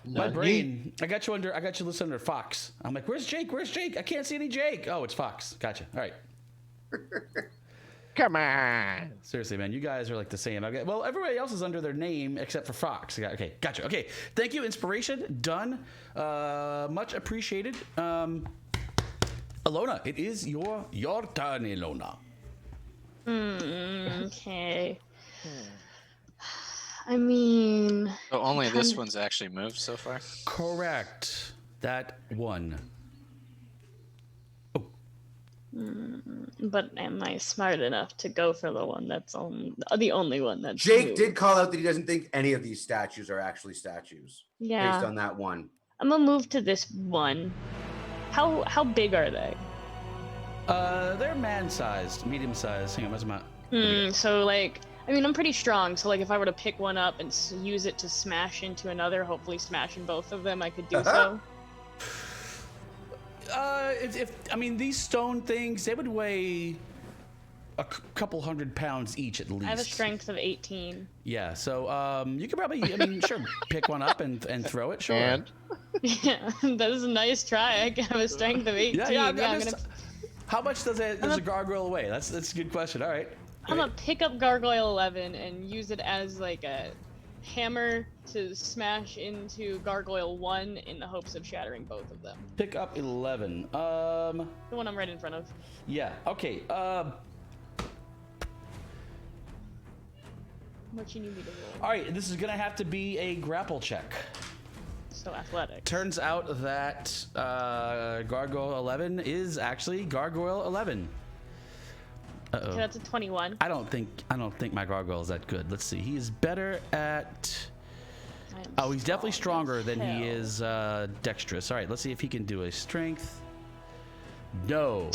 My brain. I got you listed under Fox. I'm like, where's Jake? Where's Jake? I can't see any Jake. Oh, it's Fox. Gotcha. All right. Come on. Seriously, man, you guys are like the same. Okay, well, everybody else is under their name except for Fox. Okay, gotcha. Okay, thank you. Inspiration done. Much appreciated. Elona, it is your turn, Elona. Okay. I mean, So only this one's actually moved so far. Correct. That one. but am I smart enough to go for the one that's the only one that's Jake moved? did call out that he doesn't think any of these statues are actually statues. Yeah. Based on that one. I'm gonna move to this one. How big are they? They're man-sized, medium-sized. Hang on, what's my? So like, I mean, I'm pretty strong. So like, if I were to pick one up and use it to smash into another, hopefully smashing both of them, I could do so. If I mean these stone things, they would weigh a couple 100 pounds each at least. I have a strength of 18. Yeah, so you could probably, I mean, sure, pick one up and throw it. Sure. And Yeah, that is a nice try. I have a strength of 18. I'm just- How much does a gargoyle weigh? That's a good question. All right. I'm gonna pick up Gargoyle 11 and use it as like a hammer to smash into Gargoyle 1 in the hopes of shattering both of them. Pick up 11. The one I'm right in front of. Yeah. Okay. What you need me to roll? All right. This is gonna have to be a grapple check. So athletic. Turns out that Gargoyle 11 is actually Gargoyle 11. Okay, that's a 21. I don't think my gargoyle is that good. Let's see. He's better at. Oh, he's definitely stronger than he is dexterous. All right, let's see if he can do a strength. No.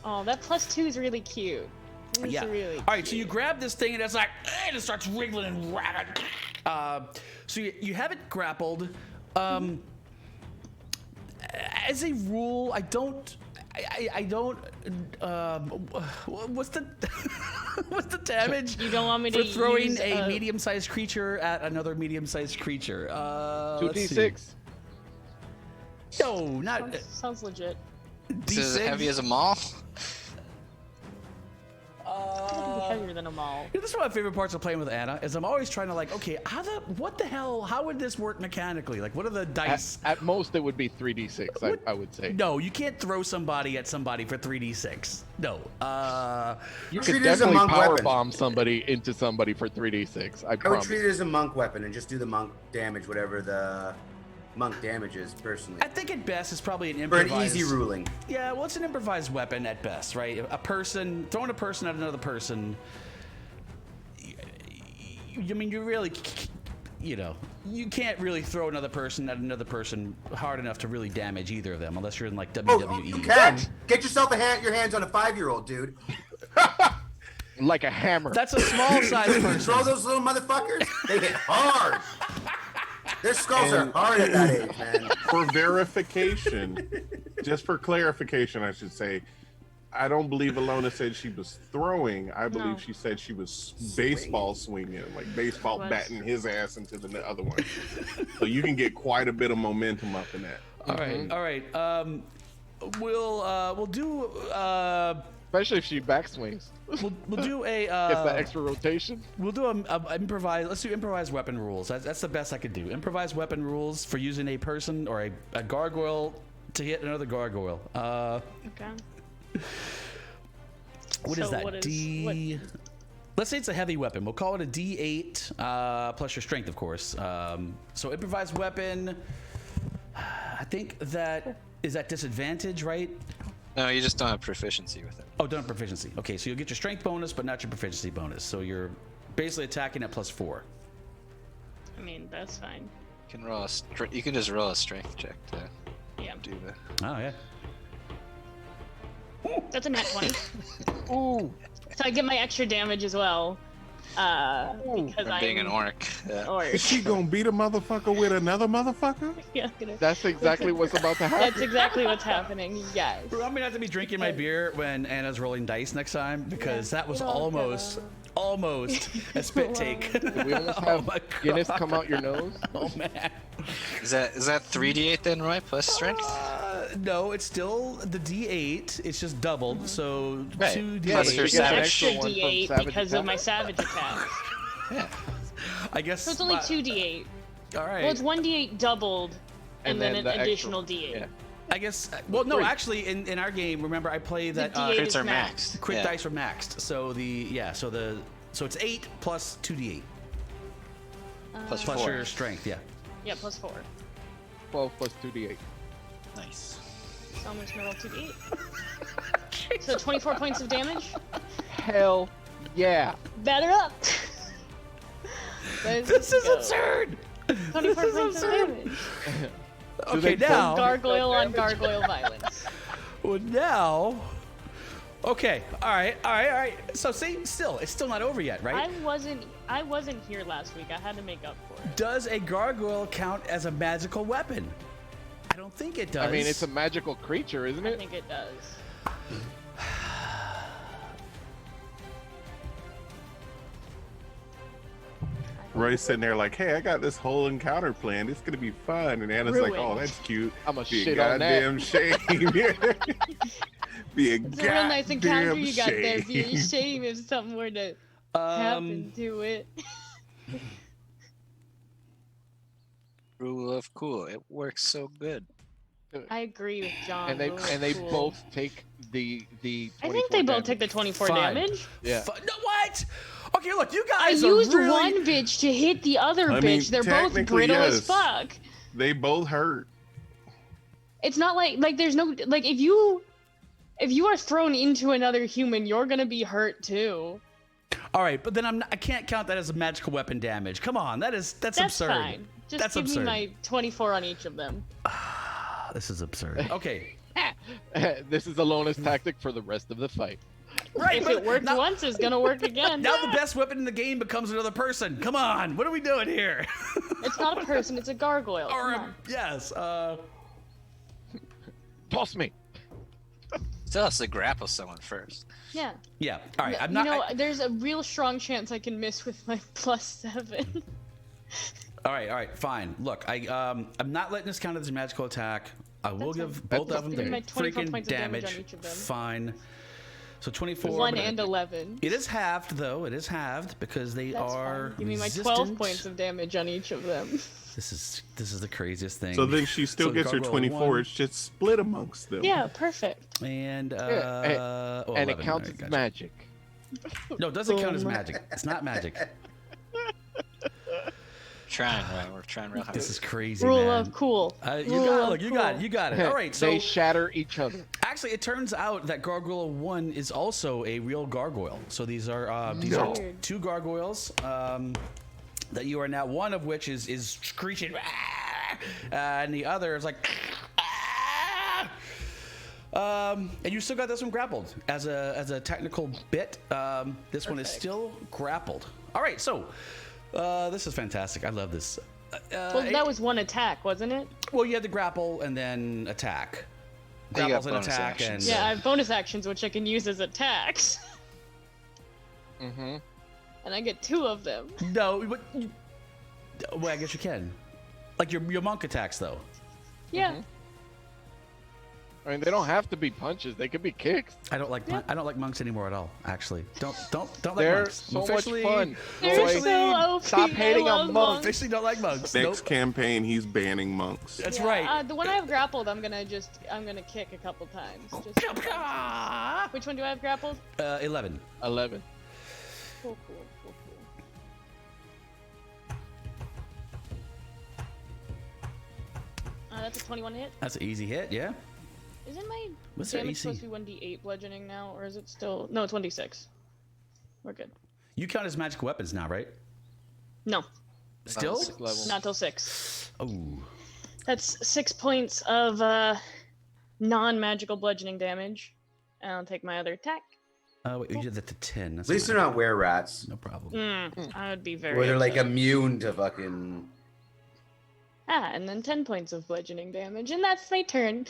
Oh, that +2 is really cute. It's Yeah. really All right, so you grab this thing and it's like, and it starts wriggling and rattling. So you have it grappled. As a rule, I don't. What's the what's the damage? You don't want me for to throwing use a medium-sized creature at another medium-sized creature? 2d6. No, not Sounds legit. Is it as D6. heavy as a mall? It's gonna be heavier than them all. This is one of my favorite parts of playing with Anna is I'm always trying to like, okay, what the hell? How would this work mechanically? Like, what are the dice? At most, it would be 3d6. I would say. No, you can't throw somebody at somebody for 3d6. No. You treat could it as a definitely monk power weapon. bomb somebody into somebody for 3d6. I I would promise. treat it as a monk weapon and just do the monk damage, whatever the monk damage is, personally. I think at best it's probably an For improvised. an easy ruling. Yeah, well, it's an improvised weapon at best, right? Throwing a person at another person. I mean, you really, you can't really throw another person at another person hard enough to really damage either of them, unless you're in like WWE. Oh, you can. Get yourself your hands on a 5-year-old, dude. Like a hammer. That's a small size Throw person. those little motherfuckers. They hit hard. Their skulls are hard at that age, man. For verification, just for clarification, I should say, I don't believe Elona said she was throwing. I believe No. she said she was baseball swinging, like baseball Was. batting his ass into the other one. So you can get quite a bit of momentum up in that. All right. We'll do Especially if she backswings. we'll do a Gets that extra rotation. we'll do a improvise. Let's do improvised weapon rules. That's the best I could do. Improvised weapon rules for using a person or a gargoyle to hit another gargoyle. Okay. What is So that? what is- D. Let's say it's a heavy weapon. We'll call it a D8 plus your strength, of course. So improvised weapon. I think that is at disadvantage, right? No, you just don't have proficiency with it. Oh, don't have proficiency. Okay, so you'll get your strength bonus, but not your proficiency bonus. So you're basically attacking at +4. I mean, that's fine. You can just roll a strength check to Yeah. do the. Oh yeah. That's a nat 20. Ooh. So I get my extra damage as well. Because From being an orc. Yeah. Orc. Is she gonna beat a motherfucker with another motherfucker? Yeah, gonna- That's exactly what's about to happen. That's exactly what's happening. Yes. I'm gonna have to be drinking my beer when Anna's rolling dice next time because that was you don't almost a spit take. Did we almost Oh have my Guinness God. come out your nose? Oh man. Is that 3d8 then, Roy, plus strength? No, it's still the D8. It's just doubled, so Right. 2D8. Plus your You get an savage. extra Extra one from D8 savage because attack. of my savage attack. Yeah. I guess. So it's only 2d8. All right. Well, it's 1d8 doubled, and then an the extra- additional d8. Yeah. I guess. Well, no, Three. actually, in our game, remember I play that D8 Crits is are maxed. maxed. crit Yeah. dice are maxed. So it's 8 plus 2D8 Plus plus 4. your strength. Yeah. Yeah, plus 4. 12 plus 2d8. Nice. So I'm just gonna roll 2d8. So 24 points of damage. Hell yeah. Batter up. This is absurd. 24 This is points absurd. of damage. Okay, they both now. Gargoyle on gargoyle violence. Well, now. Okay. All right. So see, it's still not over yet, right? I wasn't here last week. I had to make up for it. Does a gargoyle count as a magical weapon? I don't think it does. I mean, it's a magical creature, isn't I it? think it does. Roy's sitting there like, hey, I got this whole encounter planned. It's gonna be fun. And Anna's like, oh, Ruined. that's cute. I'ma Be a shit on that. goddamn shame. Be a It's a real nice encounter goddamn you got there. It'd be a shame. shame if something were to happen to it. Rule of cool. It works so good. I agree with John. And they really cool. both take the I think they 24 both take the damage. 24 Fine. damage. Yeah. No, what? Okay, look, you I guys used are really. one bitch to hit the other I bitch. mean, They're both technically, brittle as yes. fuck. They both hurt. It's not like there's no like if you are thrown into another human, you're gonna be hurt too. All right, but then I can't count that as a magical weapon damage. Come on, that's That's absurd. fine. Just That's give absurd. me my 24 on each of them. This is absurd. Okay. This is Elona's tactic for the rest of the fight. Right, If but it worked now, once, it's gonna work again. now the best weapon in the game becomes another person. Come on, what are we doing here? It's not a person, it's a gargoyle. or Come on. yes. Toss me. Still has to grapple someone first. Yeah. Yeah. All right. I'm you not. know, there's a real strong chance I can miss with my +7. All right. Fine. Look, I'm not letting this count as a magical attack. I will That's give fine. both of them Give me the my 24 freaking points of damage on damage. each of them. Fine. So 24. 1 and 11. It is halved, though. It is halved because they That's are fine. Give me my resistant. 12 points of damage on each of them. This is the craziest thing. So then she still So gets her gargoyle 24. one. It's just split amongst them. Yeah, perfect. And Yeah, oh, and 11. it counts All right, as gotcha. magic. No, it doesn't count as magic. It's not magic. We're trying real hard. This is crazy, Rule man. of cool. You Rule got it. of Look, you cool. got it. You got it. All right. So They shatter each other. actually, it turns out that Gargoyle 1 is also a real gargoyle. So these are Weird. 2 gargoyles that you are now, one of which is screeching, and the other is like. And you still got this one grappled as a technical bit. This one is Perfect. still grappled. All right, so this is fantastic. I love this. Well, that was one attack, wasn't it? Well, you had the grapple and then attack. You got Grapples and bonus attack, actions. and Yeah, I have bonus actions which I can use as attacks, Mm-hmm. and I get 2 of them. no, but well, I guess you can. Like your monk attacks, though. Yeah. I mean, they don't have to be punches. They could be kicks. I don't like I don't like monks anymore at all. Actually, don't like They're monks. so much Officially- fun. They're Boy, so OP. stop hating I on love monks. Officially don't like monks. Next Nope. campaign, he's banning monks. That's Yeah, right. the one I have grappled, I'm gonna kick a couple times. Just Which one do I have grappled? 11. 11. Cool. That's a 21 hit. That's an easy hit. Yeah. Isn't my What's their damage AC? supposed to be 1d8 bludgeoning now, or is it still? No, it's 1d6. We're good. You count as magical weapons now, right? No, Still? Sixth level. not till 6. Oh. That's 6 points of non-magical bludgeoning damage. And I'll take my other attack. Wait, you did that to 10. That's At least they're not were rats, no problem. I would be very. where they're like upset. immune to fucking. And then 10 points of bludgeoning damage, and that's my turn.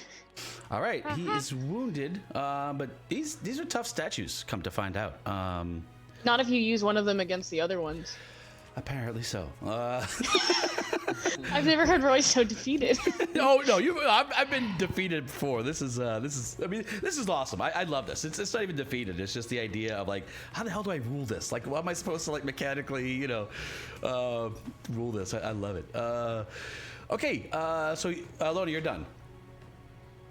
All right, he is wounded, but these are tough statues. Come to find out. Not if you use one of them against the other ones. Apparently so. I've never heard Roy so defeated. No, I've been defeated before. This is awesome. I love this. It's not even defeated. It's just the idea of like, how the hell do I rule this? Like, what am I supposed to like mechanically, rule this? I love it. Okay, so Elona, you're done.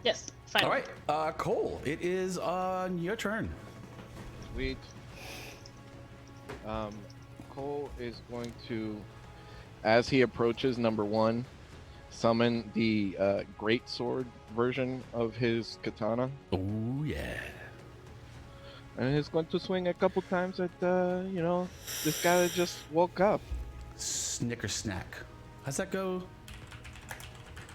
Yes, fine. All right, Cole, it is on your turn. Sweet. Cole is going to, as he approaches number 1, summon the great sword version of his katana, Oh yeah. and he's going to swing a couple times at this guy that just woke up. Snicker snack. How's that go?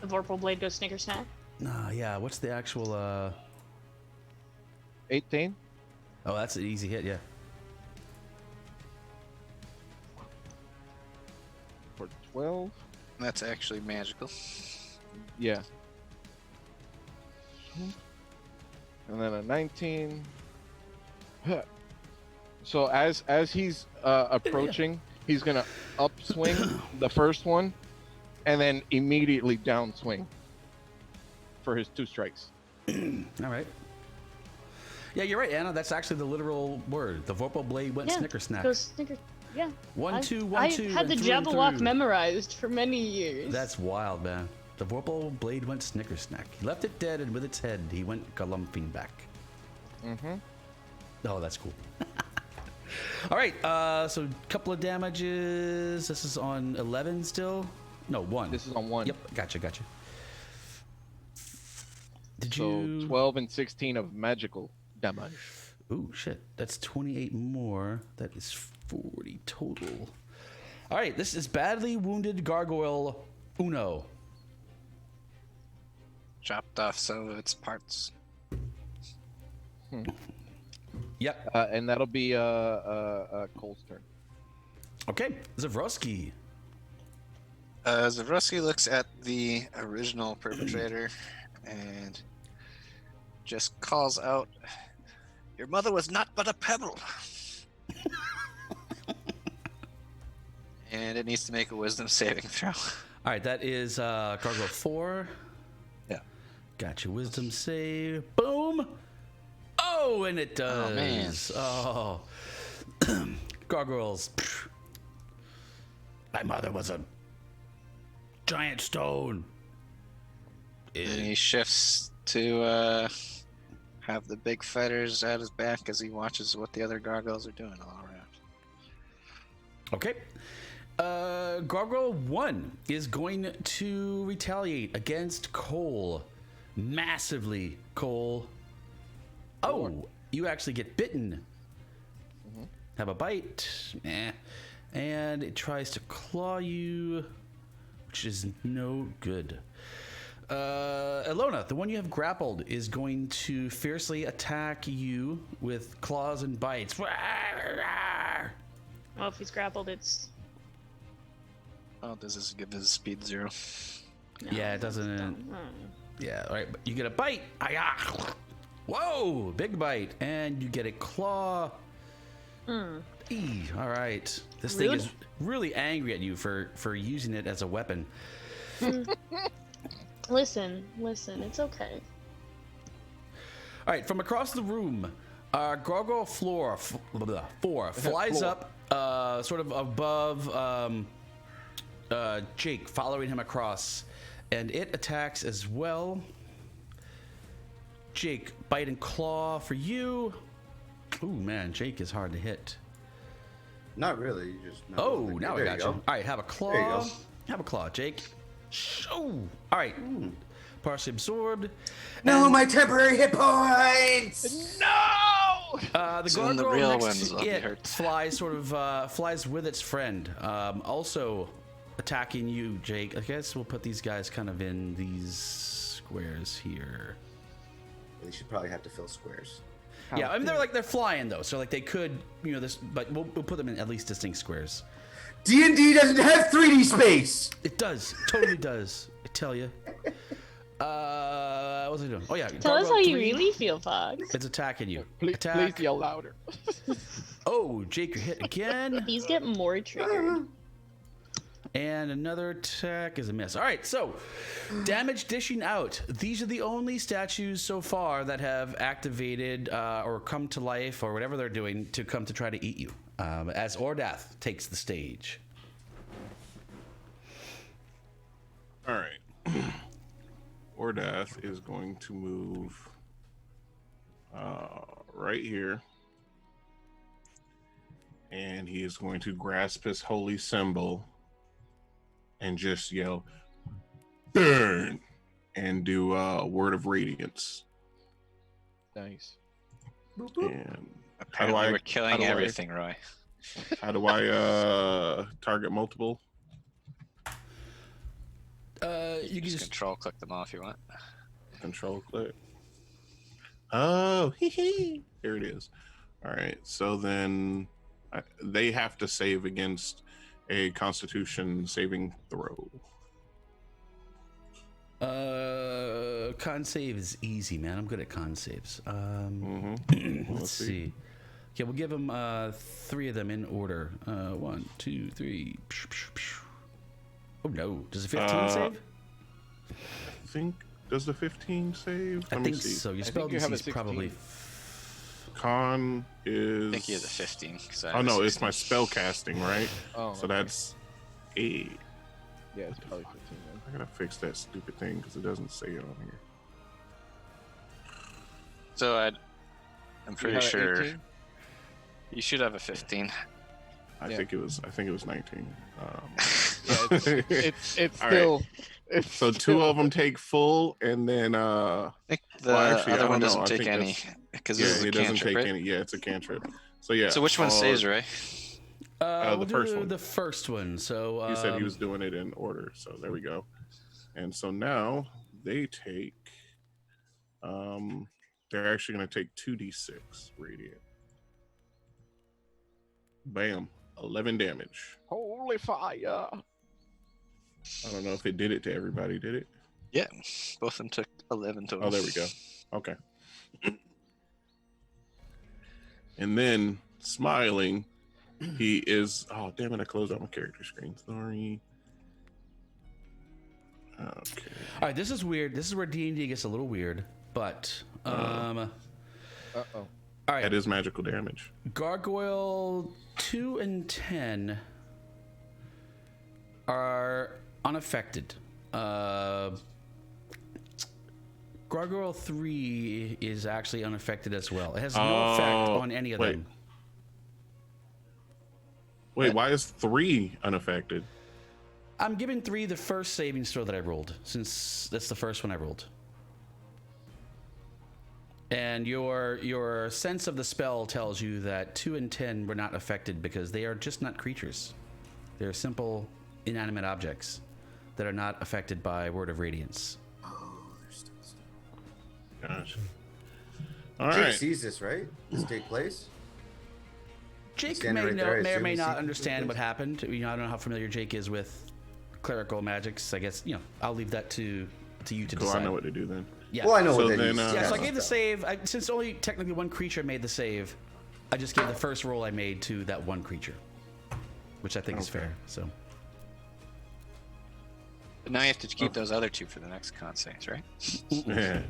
The Vorpal Blade goes Snicker Snack. Yeah. What's the actual? 18. Oh, that's an easy hit. Yeah. For 12. That's actually magical. Yeah. And then a 19. So as he's approaching, he's gonna upswing the first one, and then immediately downswing for his 2 strikes. All right. Yeah, you're right, Anna. That's actually the literal word. The Vorpal Blade went Snicker snack. Goes Snicker. Yeah. 1, 2, 1, I 2. had the and through and Jabberwock through. memorized for many years. That's wild, man. The Vorpal Blade went Snicker snack. He left it dead, and with its head, he went galumphing back. Mm-hmm. Oh, that's cool. All right, so a couple of damages. This is on 11 still? No, 1. This is on 1. Yep, gotcha. Did So you... 12 and 16 of magical damage. Ooh, shit. That's 28 more. That is 40 total. All right, this is badly wounded gargoyle Uno. Chopped off some of its parts. Yep. And that'll be Cole's turn. Okay, Zavroski. Zavroski looks at the original perpetrator and just calls out, "Your mother was not but a pebble." And it needs to make a wisdom saving throw. All right, that is gargoyle 4. Yeah. Gotcha. Wisdom save. Boom. Oh, Oh, and it does. Oh, Oh. Gargoyles. My mother was a giant stone. And he shifts to have the big feathers at his back as he watches what the other gargoyles are doing all around. Okay. Gargoyle 1 is going to retaliate against Cole. Massively, Cole. Oh, you actually get bitten. Have a bite. And it tries to claw you, which is no good. Elona, the one you have grappled, is going to fiercely attack you with claws and bites. Well, if he's grappled, it's. Oh, does this give his speed 0? No, Yeah, it doesn't. Yeah, all right. But you get a bite. Whoa, big bite, and you get a claw. All right. This thing is really angry at you for using it as a weapon. Listen, it's okay. All right, from across the room, Gargoyle 4 flies up, sort of above Jake, following him across, and it attacks as well. Jake, bite and claw for you. Ooh, man, Jake is hard to hit. Not really. You just. Now I got you. All right, have a claw. There you go. Have a claw, Jake. All right. Partially absorbed. No, my temporary hit points. No! The Soon the gargoyle real next ones to will be it hurt. flies with its friend. Also attacking you, Jake. I guess we'll put these guys kind of in these squares here. They should probably have to fill squares. Yeah, I mean they're flying though, so like they could, this, but we'll put them in at least distinct squares. D&D doesn't have 3D space. It does, totally does. I tell you. What was I doing? Oh yeah. Tell us Gargoyle how you 3, really feel, Fox. It's attacking you. Please Attack. yell louder. Oh, Jake, you're hit again. These get more triggered. And another attack is a miss. All right, so damage dishing out. These are the only statues so far that have activated or come to life or whatever they're doing to come to try to eat you. As Ordath takes the stage. All right. Ordath is going to move right here. And he is going to grasp his holy symbol and just yell, burn, and do Word of Radiance. Nice. And Apparently we're killing everything, Roy. How do I target multiple? You can Just just control click them off if you want. Control click. Oh, hee. Here it is. All right. So then they have to save against a Constitution saving throw. con save is easy, man. I'm good at con saves. Let's see. Okay, we'll give him 3 of them in order. 1, 2, 3. Oh no! Does a 15 save? I think. Does the 15 save? I think so. Your spell you have DC a is probably. Con is. I think you have the 15. Oh no, it's my spell casting, right? Oh, so okay. that's 8. Yeah, it's probably 15 then. I gotta fix that stupid thing because it doesn't say it on here. So I'm pretty sure 18? you should have a 15. I Yeah. think it was 19. Yeah, it's All still. right. It's So 2 still- of them take full, and then I think the well, actually, I other don't one know. doesn't I take think any that's- because yeah, this is a it doesn't cantrip, take right? any. Yeah, it's a cantrip. So yeah. So which one stays, Ray? We'll the do first one. the first one. So He said he was doing it in order, so there we go. And so now they take. They're actually going to take 2d6 radiant. Bam, 11 damage. Holy fire! I don't know if it did it to everybody. Did it? Yeah, both of them took 11 total. Oh, there we go. Okay. And then smiling, he is. Oh, damn it! I closed out my character screen. Sorry. Okay. All right, this is weird. This is where D&D gets a little weird, but Uh-oh. All right. That is magical damage. Gargoyle 2 and 10 are unaffected. Gargoyle 3 is actually unaffected as well. It has no effect on any of them. Wait, why is 3 unaffected? I'm giving 3 the first saving throw that I rolled, since that's the first one I rolled. And your sense of the spell tells you that 2 and 10 were not affected because they are just not creatures. They're simple, inanimate objects that are not affected by Word of Radiance. Gosh. All Jake right. sees this, right? This take place. Jake Standing may, right know, there, I may or assume may he not sees understand this. what happened. I don't know how familiar Jake is with clerical magics. I guess I'll leave that to you to Cool, decide. I know what to do then. Yeah. Well, I know So what they then, use. Yeah, so I Yeah. gave the save. Since only technically one creature made the save, I just gave the first roll I made to that one creature, which I think is Okay. fair. So But now you have to keep those other 2 for the next con saves, right? Yeah.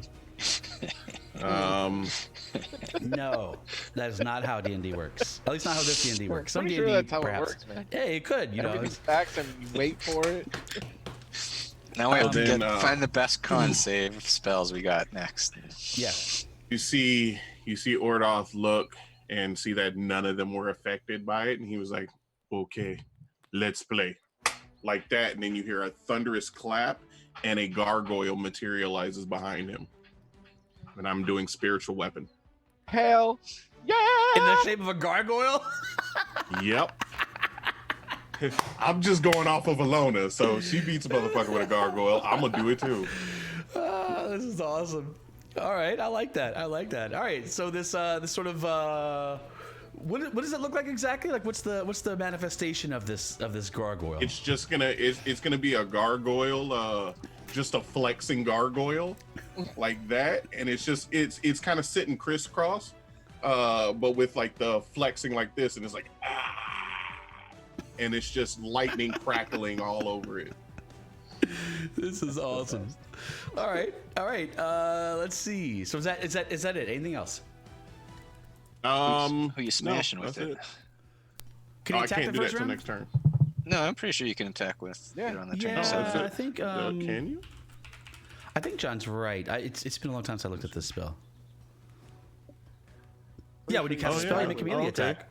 no, that is not how D&D works. At least not how this D&D works. Some Pretty D&D sure that's how perhaps. it works, man. Yeah, it could. Everything stacks and you wait for it. Now we have to then, find the best con save spells we got next. Yeah. You see Ordoth look and see that none of them were affected by it, and he was like, "Okay, let's play," like that. And then you hear a thunderous clap, and a gargoyle materializes behind him. And I'm doing spiritual weapon. Hell yeah! In the shape of a gargoyle. Yep. I'm just going off of Elona, so if she beats a motherfucker with a gargoyle, I'm gonna do it too. This is awesome. All right, I like that. All right, so this sort of what does it look like exactly? Like what's the manifestation of this gargoyle? It's just it's gonna be a gargoyle, just a flexing gargoyle, like that, and it's kind of sitting crisscross, but with like the flexing like this, and it's like and it's just lightning crackling all over it. This is awesome. All right. Let's see. So is that it? Anything else? Who you smashing no, with that's it? Can Oh, you I attack can't the do that first till round? next turn. No, I'm pretty sure you can attack with Yeah. it on the turn. Yeah, yourself. I think Can you? I think John's right. It's been a long time since I looked at this spell. Yeah, when you cast a spell, you make a melee attack.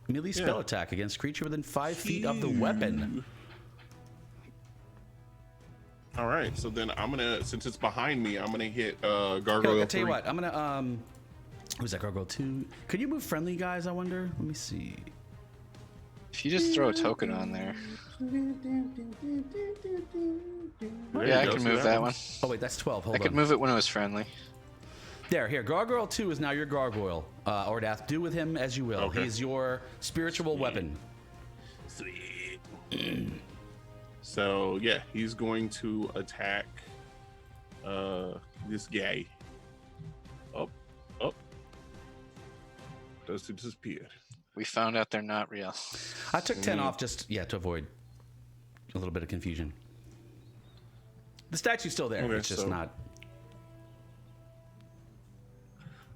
Melee spell attack against creature within 5 feet of the weapon. All right, so then I'm gonna, since it's behind me, I'm gonna hit Here, gargoyle. I'll tell you 3. what. I'm gonna who's that gargoyle 2? Could you move friendly guys? I wonder. Let me see. If you just throw a token on there. There Yeah, you I go, can see move that one. Oh wait, that's 12. Hold I on. could move it when it was friendly. Here. Gargoyle 2 is now your gargoyle. Ordath, do with him as you will. Okay. He's your spiritual weapon. Sweet. So yeah, he's going to attack this guy. Up. Does it disappear? We found out they're not real. I took 10 off just to avoid a little bit of confusion. The statue's still there. Okay, It's just so- not.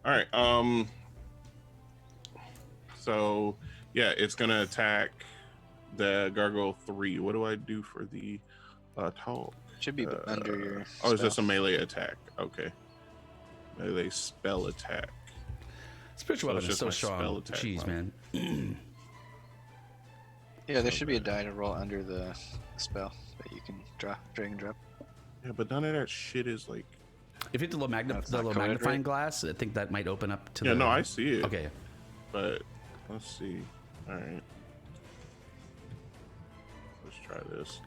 All right. So yeah, it's gonna attack the gargoyle 3. What do I do for the talk? Should be under your. Oh, it's spell. just a melee attack. Okay. Melee spell attack. Spiritual So weapon it's is just so my spell strong. attack, Jeez, wow. man. Yeah, there should be a die to roll under the spell that you can drag and drop. Yeah, but none of that shit is like. If you hit the low, That's the not low coded, magnifying right? glass, I think that might open up to Yeah, the... no, I see it. Okay. But let's see. All right. Let's try this.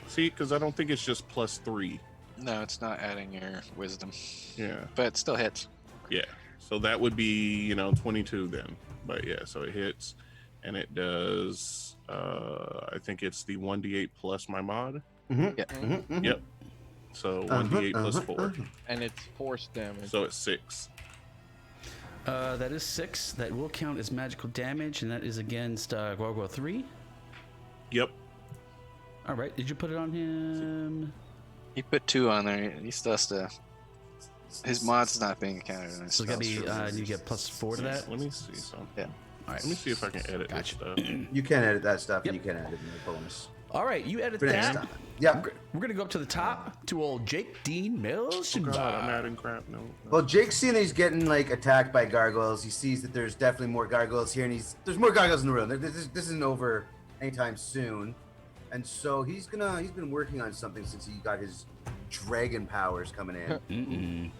See, because I don't think it's just +3. No, it's not adding your wisdom, Yeah. but it still hits. Yeah. So that would be, 22 then. But yeah, so it hits and it does, I think it's the 1d8 plus my mod. Mm-hmm. Yeah. Yep. So 1d8 plus 4. And it's force damage. So it's 6. That is 6. That will count as magical damage, and that is against Gargoyle 3. Yep. All right. Did you put it on him? He put 2 on there. He still has to His mod's not being counted on his So it's gotta be. spells for You get +4 to that. Let me see something. Yeah. All right. Let me see if I can edit this Gotcha. stuff. You can edit that stuff, Yep. and you can edit the bonus All right. You edit for next that. time. Yeah. We're gonna go up to the top to old Jake Dean Mills. Oh God, I'm adding crap. No. Well, Jake's seeing that he's getting like attacked by gargoyles. He sees that there's definitely more gargoyles here, and there's more gargoyles in the room. This isn't over anytime soon, and so he's been working on something since he got his dragon powers coming in,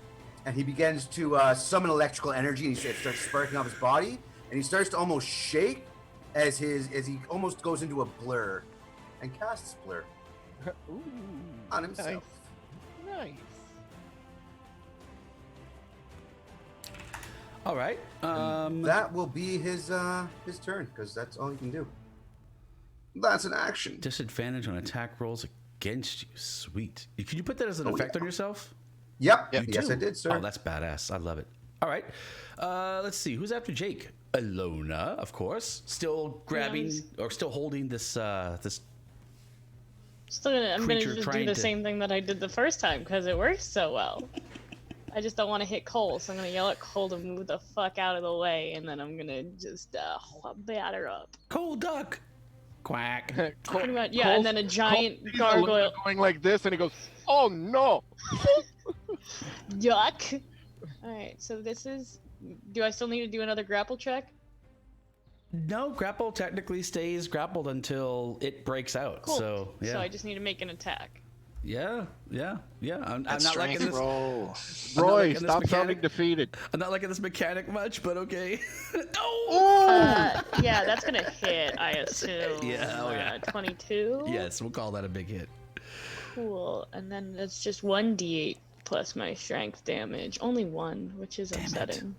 and he begins to summon electrical energy, and he starts sparking off his body, and he starts to almost shake as he almost goes into a blur, and casts blur Ooh, on himself. nice. All right. That will be his turn because that's all he can do. That's an action. Disadvantage on attack rolls against you. Sweet. Can you put that as an effect on yourself? Yep. Yep. Yes, do? I did, sir. Oh, that's badass. I love it. All right. Let's see. Who's after Jake? Elona, of course. Still grabbing or still holding this this. I'm gonna Creature just do trying the to- same thing that I did the first time because it works so well. I just don't want to hit Cole, so I'm gonna yell at Cole to move the fuck out of the way, and then I'm gonna just batter up. Cold duck. Quack. Pretty much, yeah. And then a giant Cole's gargoyle. going like this, and he goes, "Oh no!" Yuck. All right, so this is. Do I still need to do another grapple check? No, grapple technically stays grappled until it breaks out. Cool. So yeah, So I just need to make an attack. yeah. I'm That not liking strength this. roll. I'm not Roy, liking this stop sounding mechanic. defeated. I'm not liking this mechanic much, but okay. no. Yeah, that's gonna hit, I assume. Yeah, oh yeah. 22. Yes, we'll call that a big hit. Cool. And then it's just 1d8 plus my strength damage. Only one, which is Damn it. upsetting.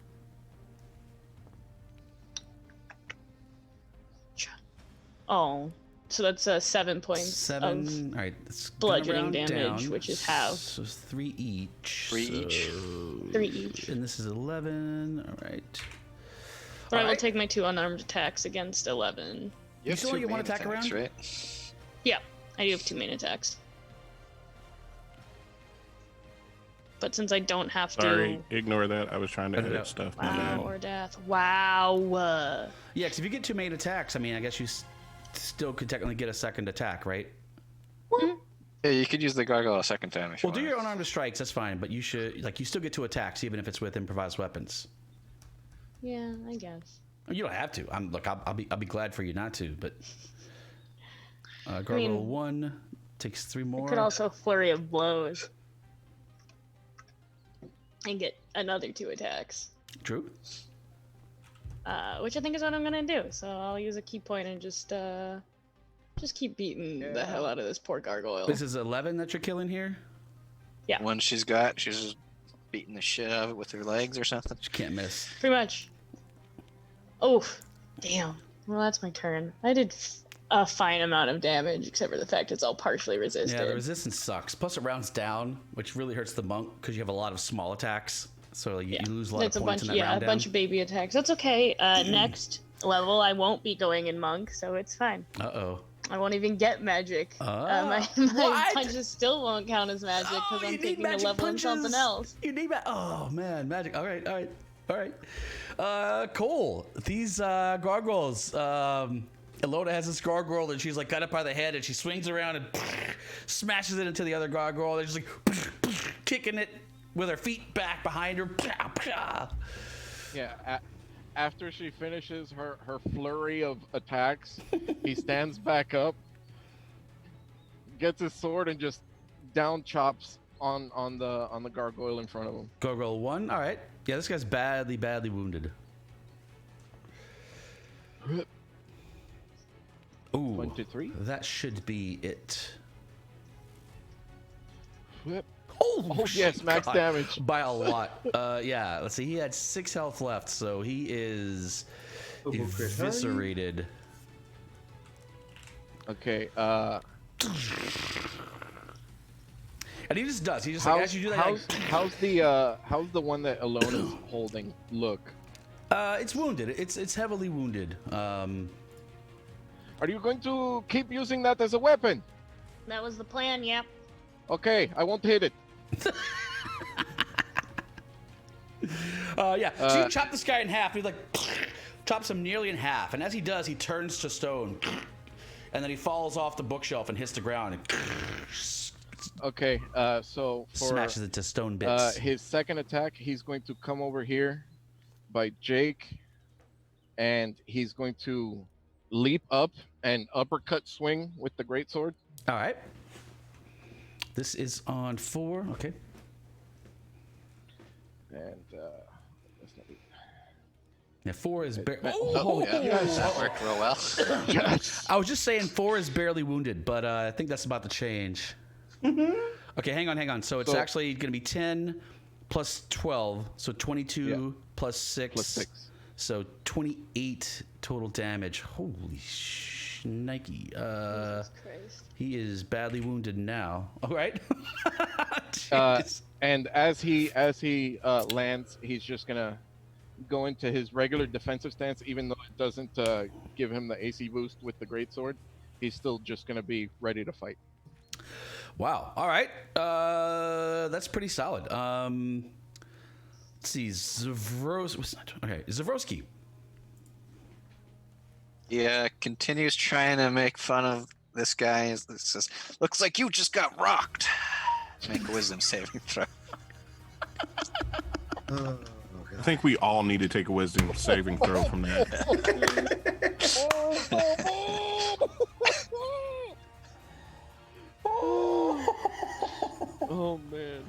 Oh, so that's 7 points of 7. All right. It's gonna bludgeoning round damage, down. which is half. So it's 3 each. 3 each. 3 each. And this is 11. All right. But I will Alright. take my 2 unarmed attacks against 11. You have still two only get one main attack attacks, around? right? Yeah, I do have 2 main attacks. But since I don't have Sorry, ignore that. I was trying to Edit edit out. stuff. to. Wow, or death. Wow. Yeah, because if you get 2 main attacks, I mean, I guess you still could technically get a second attack, right? Yeah, you could use the gargoyle a second time if you Well, do want. your unarmed strikes. That's fine, but you should you still get 2 attacks even if it's with improvised weapons. Yeah, I guess. You don't have to. I'll be glad for you not to, but gargoyle mean, 1 takes 3 more. I could also flurry of blows. And get another 2 attacks. True. Which I think is what I'm gonna do. So I'll use a key point and just keep beating the hell out of this poor gargoyle. This is 11 that you're killing here. One she's just beating the shit out of it with her legs or something. You can't miss. Pretty much. Oh, damn. Well, that's my turn. I did a fine amount of damage, except for the fact it's all partially resisted. Yeah, the resistance sucks. Plus, it rounds down, which really hurts the monk because you have a lot of small attacks. So you lose a lot That's of a points bunch, in that round a down. bunch of baby attacks. That's okay. Next level, I won't be going in monk, so it's fine. Uh-oh. I won't even get magic. My What? punches still won't count as magic because Oh, I'm you need taking the magic level in something punches. else. You need Oh, man. Magic. All right. Cole, these gargoyles. Elona has this gargoyle and she's like got it by the head and she swings around and smashes it into the other gargoyle. They're just like kicking it with her feet back behind her. Yeah. After she finishes her flurry of attacks, he stands back up, gets his sword, and just down chops on the gargoyle in front of him. Gargoyle 1. All right. Yeah, this guy's badly wounded. Ooh, 23. that should be it. Whip. Oh yes, max damage. by a lot. Yeah, let's see. He had 6 health left, so he is eviscerated. Okay. And he just does. He just like as you do that. How's the one that Elona's holding look? It's wounded. It's heavily wounded. Are you going to keep using that as a weapon? That was the plan, yep. Okay, I won't hit it. Yeah. So you chop this guy in half. He like chops him nearly in half, and as he does, he turns to stone, and then he falls off the bookshelf and hits the ground. And Okay, so for smashes it to stone bits. his second attack, he's going to come over here by Jake, and he's going to leap up and uppercut swing with the greatsword. All right. This is on 4. Okay. And that's not it. Yeah, 4 is barely. Oh, yeah. That worked real well. Yes. I was just saying 4 is barely wounded, but I think that's about to change. Okay, hang on. So it's actually going to be 10 plus 12, so 22 plus 6. Plus 6. So 28 total damage. Holy shnikey. Jesus Christ. He is badly wounded now. All right. And as he lands, he's just gonna go into his regular defensive stance, even though it doesn't give him the AC boost with the greatsword. He's still just gonna be ready to fight. Wow. All right. That's pretty solid. Let's see. Zavroski. Yeah, continues trying to make fun of this guy. It says, "Looks like you just got rocked." Make a wisdom saving throw. Oh, I think we all need to take a wisdom saving throw from that. Oh man.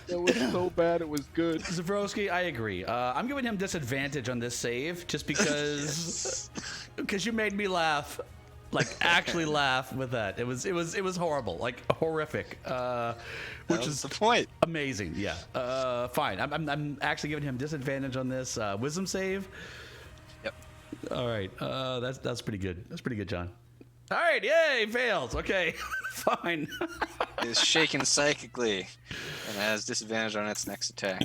That was so bad it was good. Zavroski, I agree. I'm giving him disadvantage on this save just because you made me laugh, like actually laugh with that. It was horrible, like horrific, which is the point. amazing. Yeah. Fine. I'm actually giving him disadvantage on this wisdom save. Yep. All right. That's pretty good. That's pretty good, John. All right. Yay! Fails. Okay. Fine. Is shaken psychically and has disadvantage on its next attack.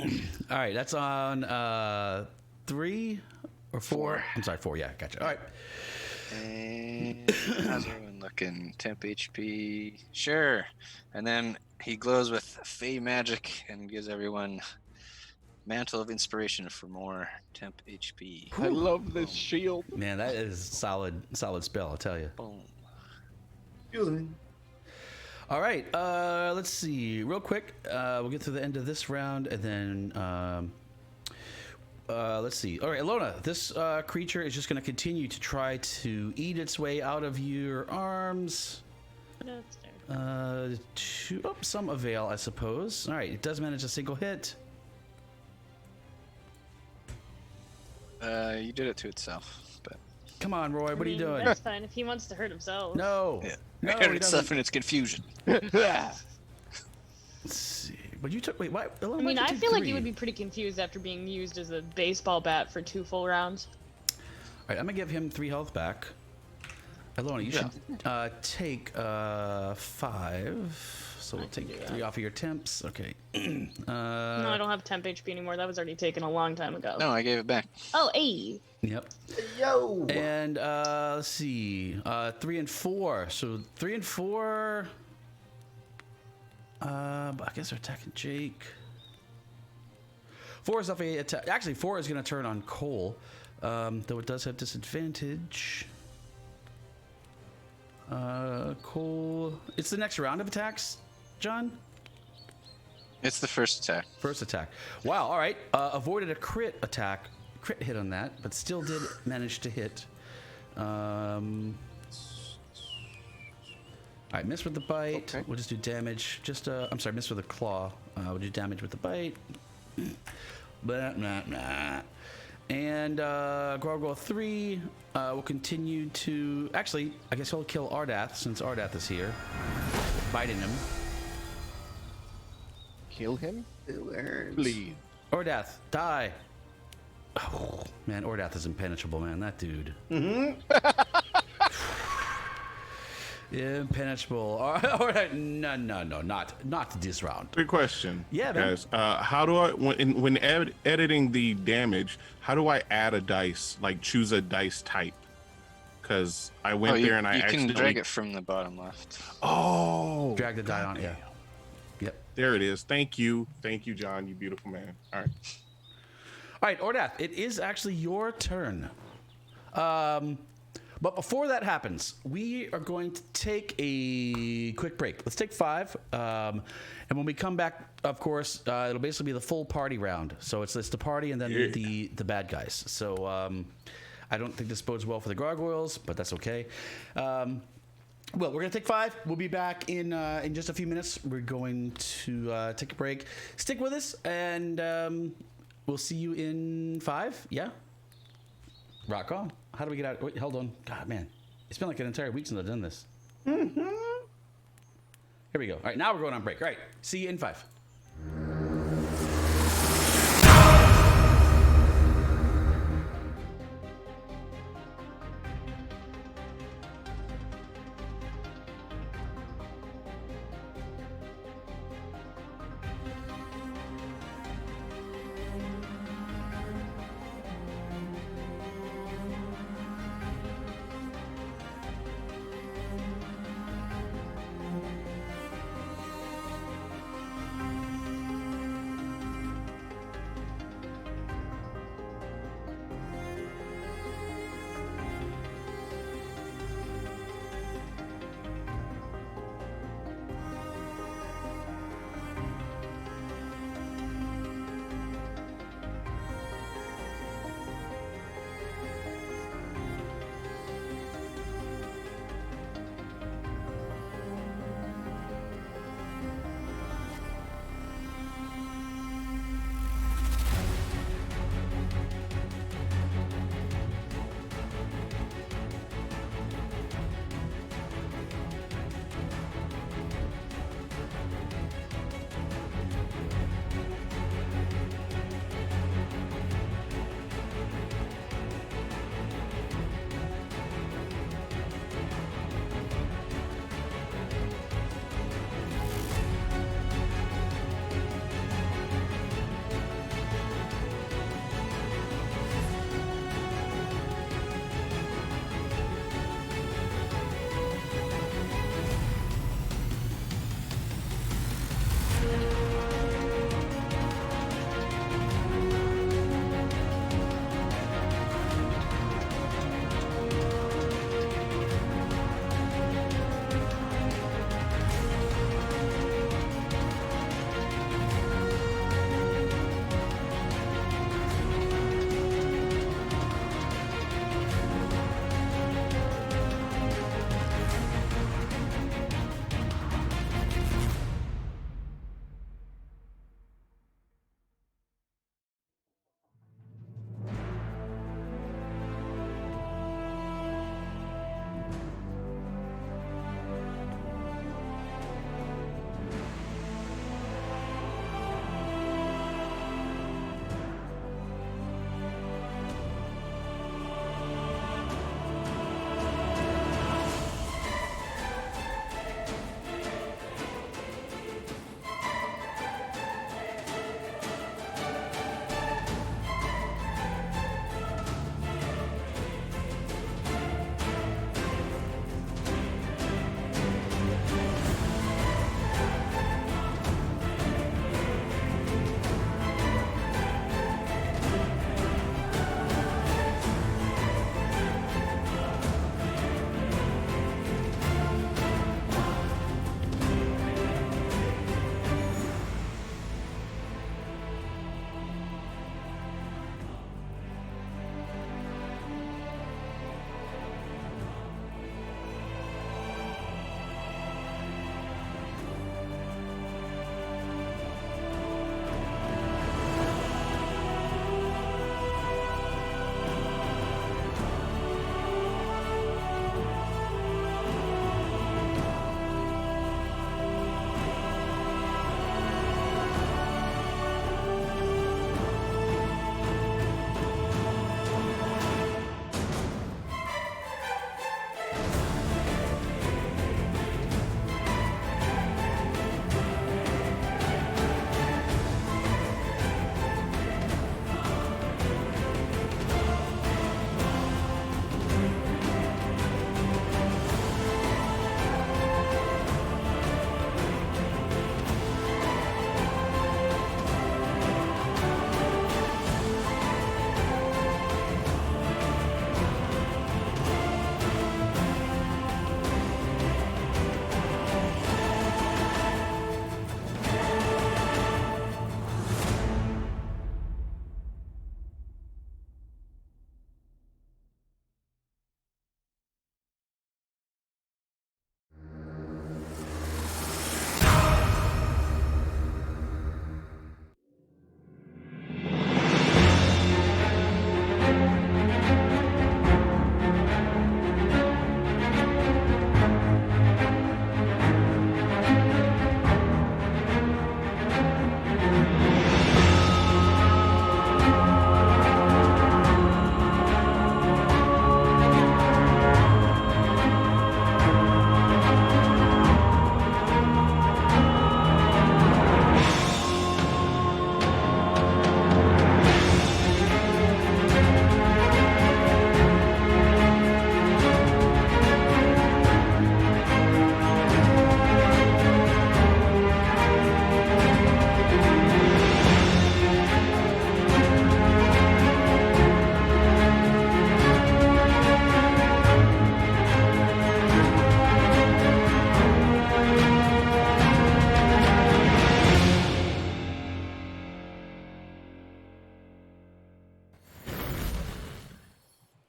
All right, that's on 3 or 4. I'm sorry, 4. Yeah, gotcha. All right. And how's everyone looking? Temp HP. Sure. And then he glows with Fey magic and gives everyone Mantle of Inspiration for more temp HP. I love this shield. Man, that is solid spell, I'll tell you. Boom. excuse me. All right, let's see. Real quick, we'll get to the end of this round, and then let's see. All right, Elona, this creature is just going to continue to try to eat its way out of your arms. That's fair. Some avail, I suppose. All right, it does manage a single hit. You did it to itself, but Come on, Roy, what are you doing? That's fine if he wants to hurt himself. No. yeah. No, Hurt he itself doesn't. in its confusion. Let's see. But you took. Wait, why? Elona, I mean, why'd I you feel take like 3? you would be pretty confused after being used as a baseball bat for 2 full rounds. All right, I'm gonna give him 3 health back. Elona, you should take 5. So we'll take 3 off of your temps. Okay. No, I don't have temp HP anymore. That was already taken a long time ago. No, I gave it back. Oh, hey. Yep. Yo. And let's see. 3 and 4. So 3 and 4. I guess they're attacking Jake. 4 is off a attack. Actually, 4 is gonna turn on Cole, though it does have disadvantage. Cole. It's the next round of attacks, John. It's the first attack. First attack. Wow. All right. Avoided a crit hit on that, but still did manage to hit. All right. Miss with the bite. Okay. We'll just do damage. I'm sorry. Miss with the claw. We'll do damage with the bite. Blah. And Gargoyle 3 will continue to. Actually, I guess he'll kill Ardath since Ardath is here, biting him. Kill him, It hurts. please. Ardath, die. Oh, man, Ardath is impenetrable, man. That dude. Impenetrable. All right. No, not this round. Good question. Yeah, man. guys. How do I when editing the damage? How do I add a dice? Like choose a dice type? Because I went there and I you can accidentally. drag it from the bottom left. Oh. Drag the die on. Yeah. Yep. There it is. Thank you, John. You beautiful man. All right. All right, Ordath, it is actually your turn. But before that happens, we are going to take a quick break. Let's take 5. And when we come back, of course, it'll basically be the full party round. So it's the party and then the bad guys. So I don't think this bodes well for the gargoyles, but that's okay. Well, we're going to take 5. We'll be back in just a few minutes. We're going to take a break. Stick with us, and we'll see you in 5. Yeah? Rock on. How do we get out? Wait, hold on. God, man. It's been like an entire week since I've done this. Mm-hmm. Here we go. All right, now we're going on break. All right, see you in 5.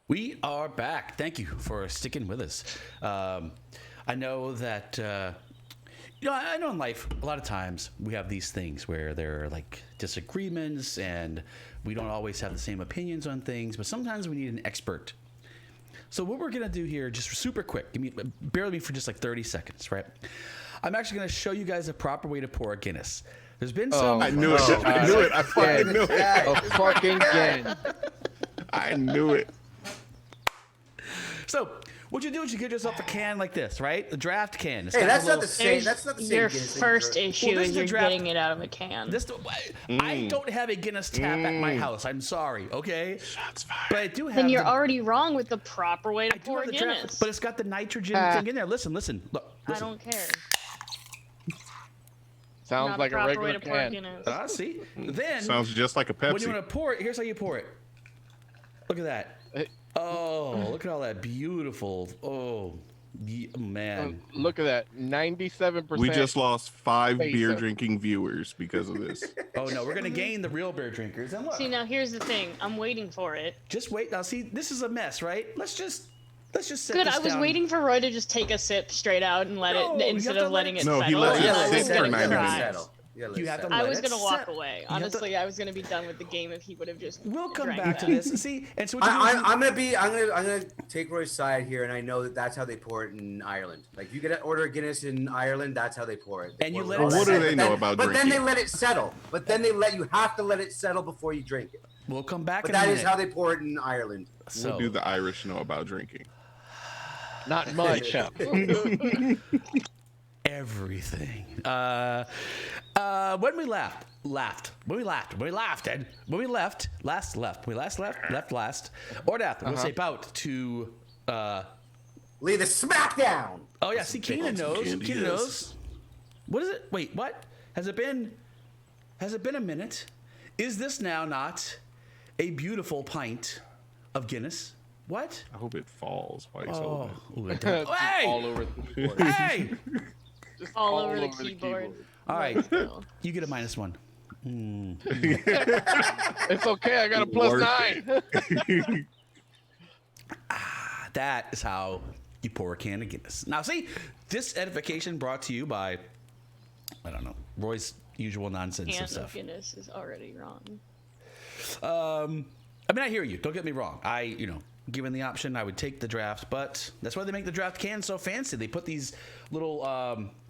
We are back. Thank you for sticking with us. I know that, I know in life, a lot of times we have these things where there are like disagreements and we don't always have the same opinions on things, but sometimes we need an expert. So what we're going to do here, just super quick, bear with me for just like 30 seconds, right? I'm actually going to show you guys a proper way to pour a Guinness. There's been some... I knew it. I knew it. I fucking knew it. Fucking again. I knew it. So, what you do is you get yourself a can like this, right? The draft can. It's Hey, got that's a not little- the same. That's not the same. Your Guinness first thing. issue Well, this is is the you're draft- getting it out of a can. I don't have a Guinness tap at my house. I'm sorry, okay? Shots fired. But I do have Then you're the, already wrong with the proper way to I do pour have a the draft, Guinness. but it's got the nitrogen thing in there. Listen. Look, I listen. don't care. Sounds Not like a a proper way regular to pour a can. Guinness. See? Then, Sounds just like a when you Pepsi. want to pour it, here's how you pour it. Look at that. Hey. Oh, look at all that beautiful. Oh, man. Look at that. 97%. We just lost 5 Face beer up. drinking viewers because of this. Oh, no, we're going to gain the real beer drinkers. And look, See, now here's the thing. I'm waiting for it. just wait. Now, see, this is a mess, right? Let's just set Good, this I was down. waiting for Roy to just take a sip straight out and let No, it you instead have to of let letting it- it No, he settle. let and it I was sit for gonna 9 cry. minutes. You have to I let was it gonna walk set. away. You have to- Honestly, I was gonna be done with the game if he would have just. We'll come drank back to that. this. See, and so what you do is you- I'm gonna take Roy's side here, and I know that that's how they pour it in Ireland. Like you get an order of Guinness in Ireland, that's how they pour it. They And pour you with let all it that What do set, they but know then- about But then drinking? they let it settle. But then you have to let it settle before you drink it. we'll come back But in a that minute. is how they pour it in Ireland. So, What do the Irish know about drinking? Not much. everything. When we left, or death. We'll say bout to. Lead the smackdown. Oh yeah, see, Keenan knows. candy, Keenan yes. knows. What is it? Wait, what? Has it been a minute? Is this now not a beautiful pint of Guinness? What? I hope it falls while he's Oh, holding ooh, I don't- hey! All over the keyboard. Hey! Just All over the keyboard. All right, No. you get a -1. It's okay. I got a plus Worth 9. it. That is how you pour a can of Guinness. Now, see, this edification brought to you by, I don't know, Roy's usual nonsense Can and of stuff. Guinness is already wrong. I mean, I hear you. Don't get me wrong. Given the option, I would take the draft, but that's why they make the draft can so fancy. They put these little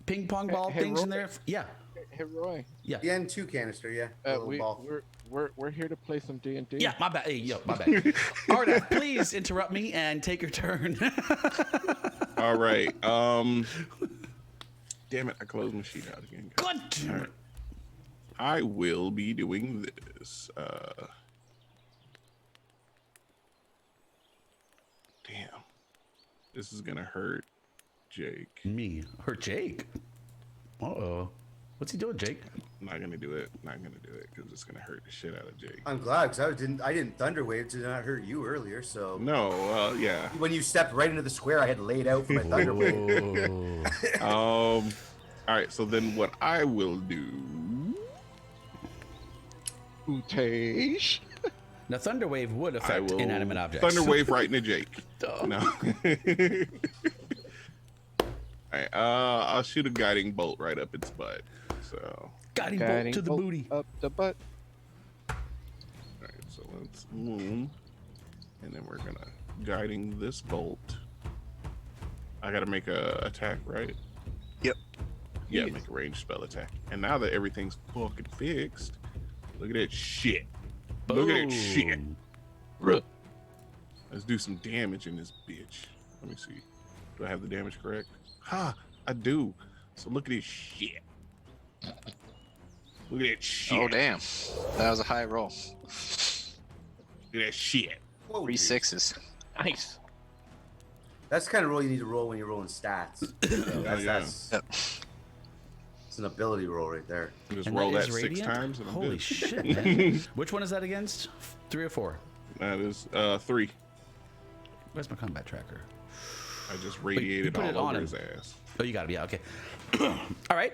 ping pong ball Hey, things in Roy. there. Yeah, Hey Roy, yeah. The N2 canister, yeah. The little ball. we're here to play some D&D. Yeah, my bad. Hey, yo, my bad. Arda, please interrupt me and take your turn. All right. Damn it! I closed my sheet out again. God damn it. I will be doing this. Damn. This is gonna hurt Jake. Me or Jake? Uh-oh. What's he doing, Jake? I'm not gonna do it. Not gonna do it because it's gonna hurt the shit out of Jake. I'm glad because I didn't Thunderwave to not hurt you earlier. So No. Yeah. when you stepped right into the square, I had laid out for my Thunderwave. Oh. All right. So then, what I will do? Ootage. Now, Thunderwave would I affect will inanimate objects. Thunderwave right into Jake. Duh. No. All right. I'll shoot a guiding bolt right up its butt. So. Guiding bolt to the bolt booty. Up the butt. All right. So let's move, and then we're gonna guiding this bolt. I gotta make a attack, right? Yep. Yeah, make a ranged spell attack. And now that everything's fucking fixed, look at that shit. Look at that shit. Boom. Let's do some damage in this bitch. Let me see. Do I have the damage correct? Ha! I do. So look at this shit. Look at that shit. Oh damn, that was a high roll. Look at that shit. Whoa, 3 dude. 6s. Nice. That's the kind of roll you need to roll when you're rolling stats. So that's, yeah. that's Yep. it's an ability roll right there. Just And roll that that is 6 radiant? times and I'm Holy good. shit, man. Which one is that against? 3 or 4? That is 3. Where's my combat tracker? I just you radiated put it all on over him. his ass. Oh, you got it. Yeah, okay. All right.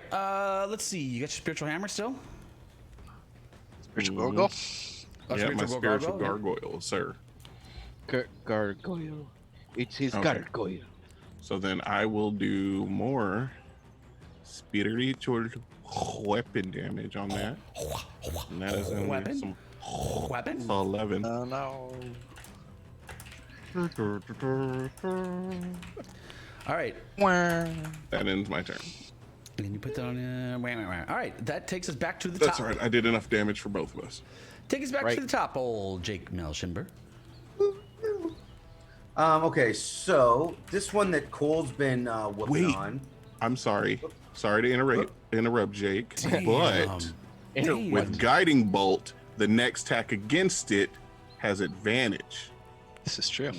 Let's see. You got your spiritual hammer still? Spiritual Gorgle. Oh, Yeah, my spiritual gargoyle? gargoyle, sir. Gargoyle. It's his Okay. gargoyle. So then I will do more spiritual weapon damage on that. And that is going to Weapon? be some Weapon? 11. Oh no. All right. That ends my turn. And you put that on. All right. That takes us back to the That's top. all right. I did enough damage for both of us. Take us back Right. to the top, old Jake Melshimber. Okay, so this one that Cole's been whooping Wait. on. I'm sorry. Sorry to interrupt Jake. But Damn. with Guiding Bolt, the next attack against it has advantage. This is true.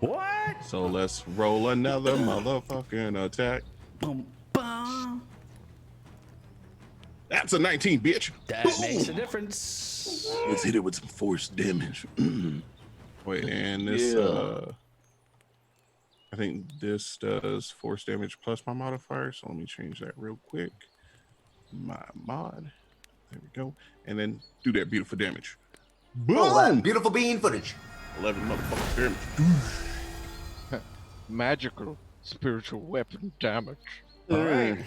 What? So let's roll another motherfucking attack. Boom, boom. That's a 19, bitch. That makes a difference. Let's hit it with some force damage. Wait, and this, I think this does force damage plus my modifier. So let me change that real quick. My mod. There we go. And then do that beautiful damage. Boom! Oh, that beautiful bean footage. 11 motherfucking damage. Magical spiritual weapon damage. All right.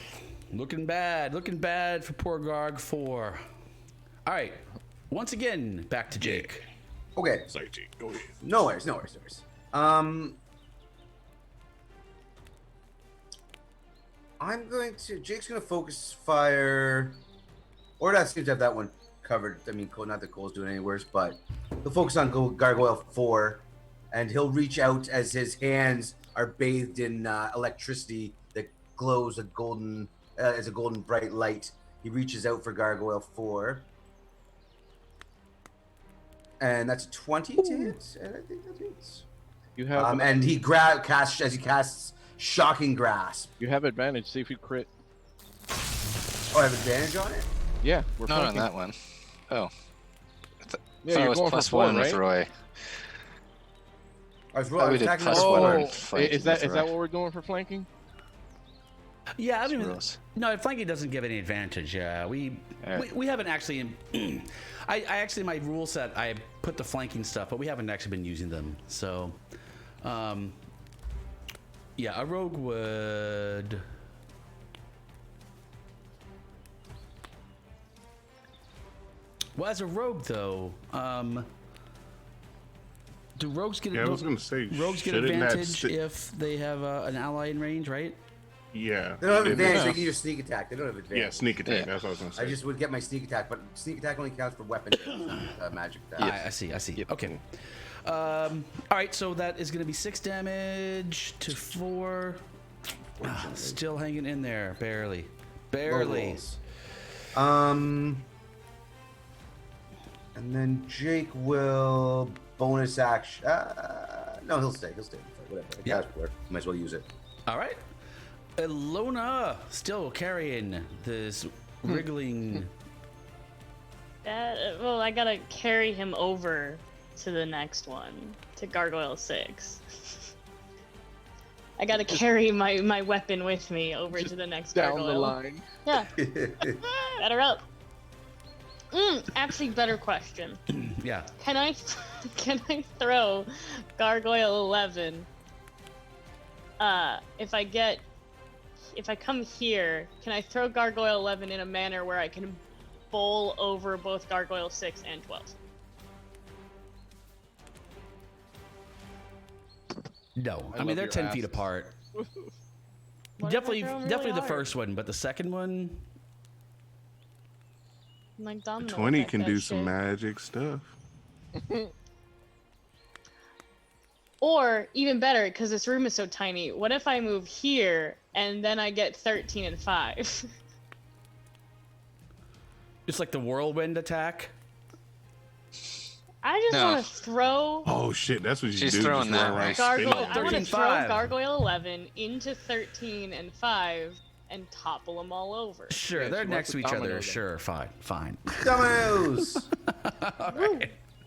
Looking bad for poor Garg 4. All right. Once again, back to Jake. Okay, Sorry, Jake. Go ahead. no worries. Jake's gonna focus fire, or that seems to have that one covered. I mean, not that Cole's doing any worse, but he'll focus on Gargoyle 4, and he'll reach out as his hands are bathed in electricity that glows a golden bright light. He reaches out for Gargoyle 4. And that's 20 to hit, and I think that hits. You have And he casts Shocking Grasp. you have advantage. See if you crit. Oh, I have advantage on it? Yeah, we're Not on flanking. that one. Oh. Yeah, Thought it you're was going plus for 4, one with right? Roy. I was Oh, we did attacking plus with one four. on Oh, flanking is that with what Roy. we're doing for flanking? Yeah, I mean, Gross. no, flanking doesn't give any advantage. Yeah, we haven't actually. I actually my rule set I put the flanking stuff, but we haven't actually been using them. So, yeah, a rogue would. Well, as a rogue though, do rogues get? Yeah, I was gonna say, rogues get shouldn't that advantage if they have an ally in range, right? Yeah. They don't have it advantage, is. they can use sneak attack. They don't have advantage. Yeah, sneak attack. Yeah. That's what I was gonna say. I just would get my sneak attack, but sneak attack only counts for weapon magic attack. I see. Yep. Okay. All right, so that is going to be 6 damage to 4. Still hanging in there, barely. Barely. And then Jake will bonus action. No, he'll stay. He'll stay. Whatever. Yeah. Might as well use it. All right. Elona still carrying this wriggling. Well, I gotta carry him over to the next one, to Gargoyle 6. I gotta carry my weapon with me over to the next Down gargoyle. the line. Yeah. Better up. Actually, better question. Yeah. Can I throw Gargoyle 11? If I come here, can I throw Gargoyle 11 in a manner where I can bowl over both Gargoyle 6 and 12? No. I love mean, they're your 10 feet asks. apart. What if I Definitely, throw 'em really definitely the hard? first one, but the second one. Like domino 20 effect can that do some shit. magic stuff. Or even better, because this room is so tiny, what if I move here and then I get 13 and 5? It's like the whirlwind attack. I just No. want to throw Oh shit, that's what you She's do. throwing just run that around way. Gargoyle. spinning. I want to 13, throw 5. Gargoyle 11 into 13 and 5 and topple them all over. Sure, Yeah, they're so next what's to the each domino other. then? Sure, fine. Dominoes! Woo.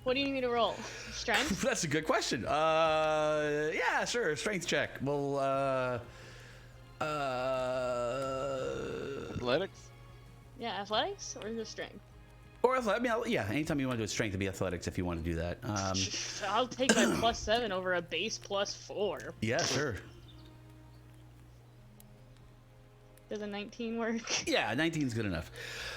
What do you need me to roll? Strength? That's a good question. Yeah, sure. Strength check. Well, Athletics? Yeah, athletics or just strength? Or I mean, yeah, anytime you want to do a strength, it'd be athletics if you want to do that. I'll take my +7 over a base +4. Yeah, sure. Does a 19 work? Yeah, 19's good enough.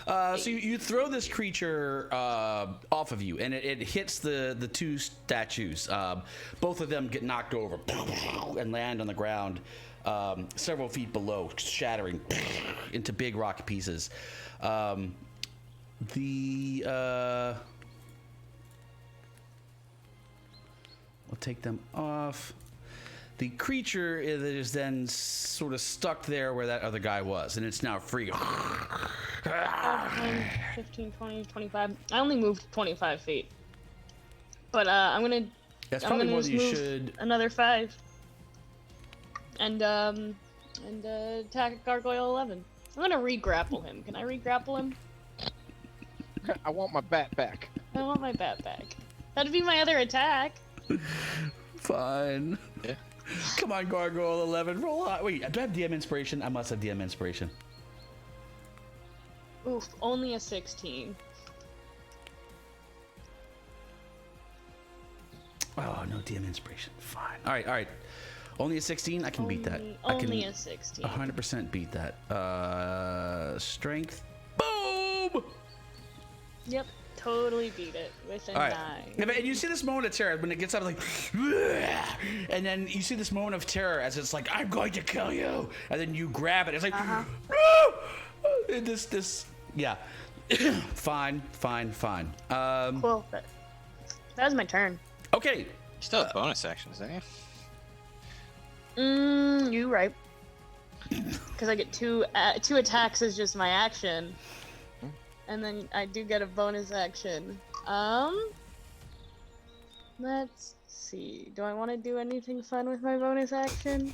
So you throw this creature off of you, and it hits the two statues. Both of them get knocked over and land on the ground several feet below, shattering into big rock pieces. We'll take them off. The creature is then sort of stuck there where that other guy was, and it's now free. 15, 20, 25. I only moved 25 feet. But I'm gonna. That's I'm probably gonna more just than you move should. another 5. And attack Gargoyle 11. I'm gonna re-grapple him. Can I re-grapple him? I want my bat back. I want my bat back. That'd be my other attack. Fine. Yeah. Come on, Gargoyle 11. Roll out. Wait, do I have DM inspiration? I must have DM inspiration. Oof, only a 16. Oh, no DM inspiration. Fine. All right. Only a 16? I can beat that. Only a 16. 100% beat that. Strength. Boom! Yep, totally beat it with a All right. 9. And you see this moment of terror when it gets up, like, and then you see this moment of terror as it's like, I'm going to kill you, and then you grab it. It's like, yeah. Fine. Cool. That was my turn. Okay. You still have bonus actions, don't you? You right. Because I get two attacks as just my action. And then I do get a bonus action. Let's see. Do I want to do anything fun with my bonus action?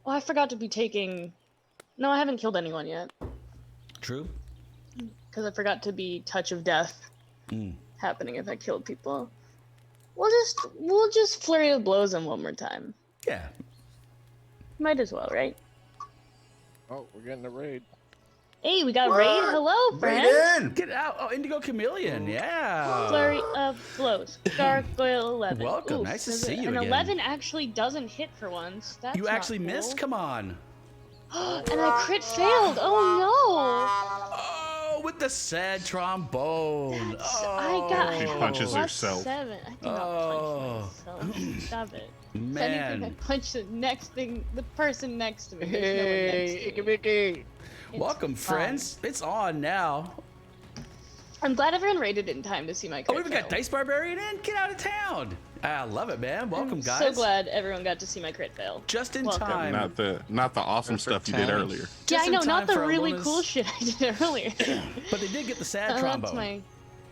Oh, I forgot to be taking... No, I haven't killed anyone yet. True. Because I forgot to be Touch of Death happening if I killed people. We'll just Flurry of Blows them one more time. Yeah. Might as well, right? Oh, we're getting a raid. Hey, we got What? Raid. Hello, friend. Raiden! Get out. Oh, Indigo Chameleon. Yeah. Flurry of Blows. Gargoyle 11. Welcome. Nice to see you and again. 11 actually doesn't hit for once. That's You not actually cool. missed? Come on. And I crit failed. Oh Oh, with the sad trombone. no. Oh. I got She punches plus herself. 7. I did not Oh. punch myself. Stop it. If anything, I Man. punch the person next to me. There's no one Hey, next to Icky me. Mickey. It's Welcome, fine. friends. It's on now. I'm glad everyone raided in time to see my Oh, crit we've got fail. Dice Barbarian in. Get out of town. I love it, man. Welcome, I'm guys. so glad everyone got to see my crit fail. Just in Welcome. time. Not the awesome stuff you did earlier. Yeah, Just I in know, time not the for really Elona's- cool shit I did earlier. But they did get the sad Oh, trombone. that's my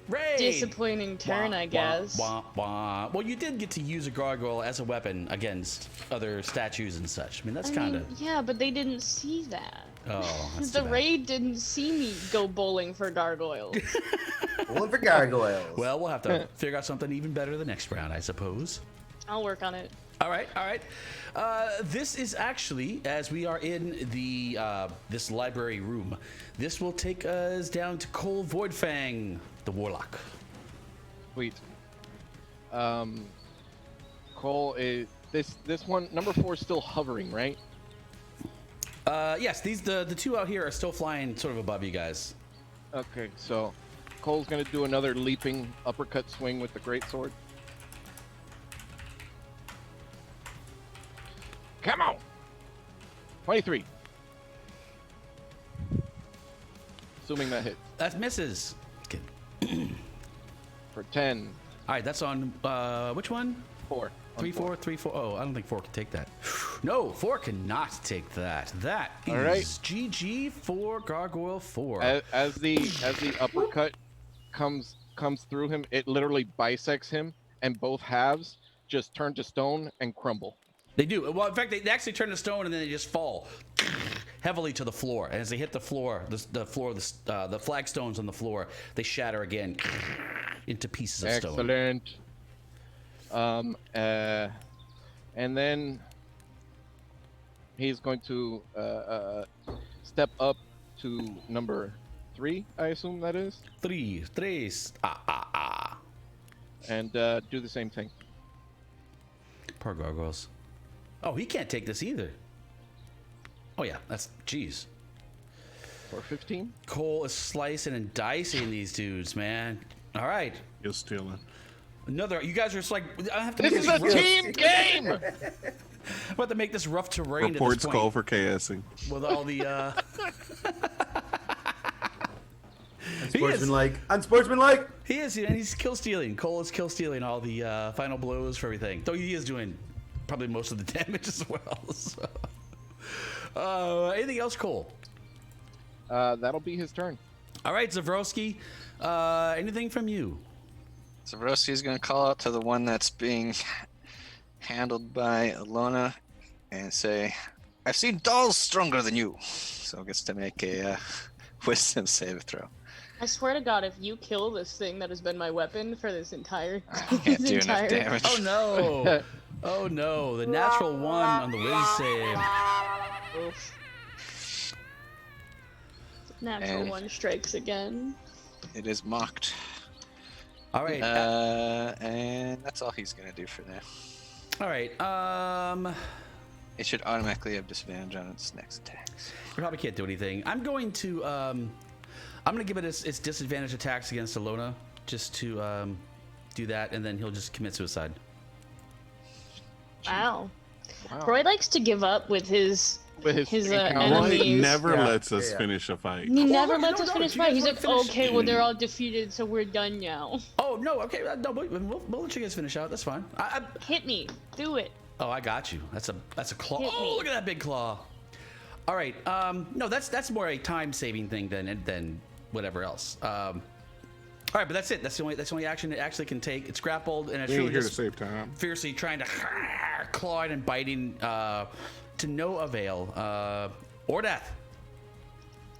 Raid. disappointing turn, Wah, I guess. Wah, wah, wah. Well, you did get to use a gargoyle as a weapon against other statues and such. I mean, that's I kind mean, of. yeah, but they didn't see that. Oh, that's The too bad. raid didn't see me go bowling for gargoyles. One for gargoyles. Well, we'll have to figure out something even better the next round, I suppose. I'll work on it. All right. This is actually, as we are in the this library room, this will take us down to Cole Voidfang, the warlock. Sweet. Cole, this one number 4 is still hovering, right? Yes, the two out here are still flying sort of above you guys. Okay, so Cole's gonna do another leaping uppercut swing with the greatsword. Come on! 23. Assuming that hits. That misses. Okay. For 10. All right, that's on which one? 4. 3, 4, 3, 4. Oh, I don't think 4 can take that. No, 4 cannot take that. That is All right. GG for Gargoyle 4. As the uppercut comes through him, it literally bisects him, and both halves just turn to stone and crumble. They do. Well, in fact, they actually turn to stone and then they just fall heavily to the floor. And as they hit the floor, the flagstones on the floor, they shatter again into pieces of stone. Excellent. And then he's going to step up to number 3, I assume that is. Tres. And do the same thing. Poor gargoyles. Oh, he can't take this either. Oh yeah, that's jeez. For 15. Cole is slicing and dicing these dudes, man. All right, You're stealing. another. You guys are just like, I have to. This make is a rough- team game! I'm about to make this rough terrain. Reports at this call point for KSing. with all the. Unsportsmanlike. Unsportsmanlike. He is, and he's kill stealing. Cole is kill stealing all the final blows for everything. Though he is doing probably most of the damage as well. So. Anything else, Cole? That'll be his turn. All right, Zavroski. Anything from you? Zavroski is going to call out to the one that's being handled by Elona and say, I've seen dolls stronger than you. So gets to make a wisdom save throw. I swear to God, if you kill this thing that has been my weapon for this entire, I can't do enough damage. Oh no! Oh no! The natural 1 on the whiz save. Oof. Natural And- 1 strikes again. It is mocked. All right. And that's all he's going to do for now. All right. It should automatically have disadvantage on its next attacks. You probably can't do anything. I'm going to give it its disadvantage attacks against Elona, just to do that, and then he'll just commit suicide. Wow. Wow. Roy likes to give up with his encounter. Roy enemies. never Yeah, lets us yeah. finish a fight. He never no, lets us no, finish you fight. guys He's wanna like, finish? okay, well they're all defeated, so we're done now. Oh no! Okay, no, we'll let you guys finish out. That's fine. Hit me. Do it. Oh, I got you. That's a claw. Hit Oh, me. look at that big claw. All right. No, that's more a time saving thing than whatever else. All right, but that's it. That's the only action it actually can take. It's grappled and it's We ain't really here to just save time. fiercely trying to clawing and biting to no avail. Or death.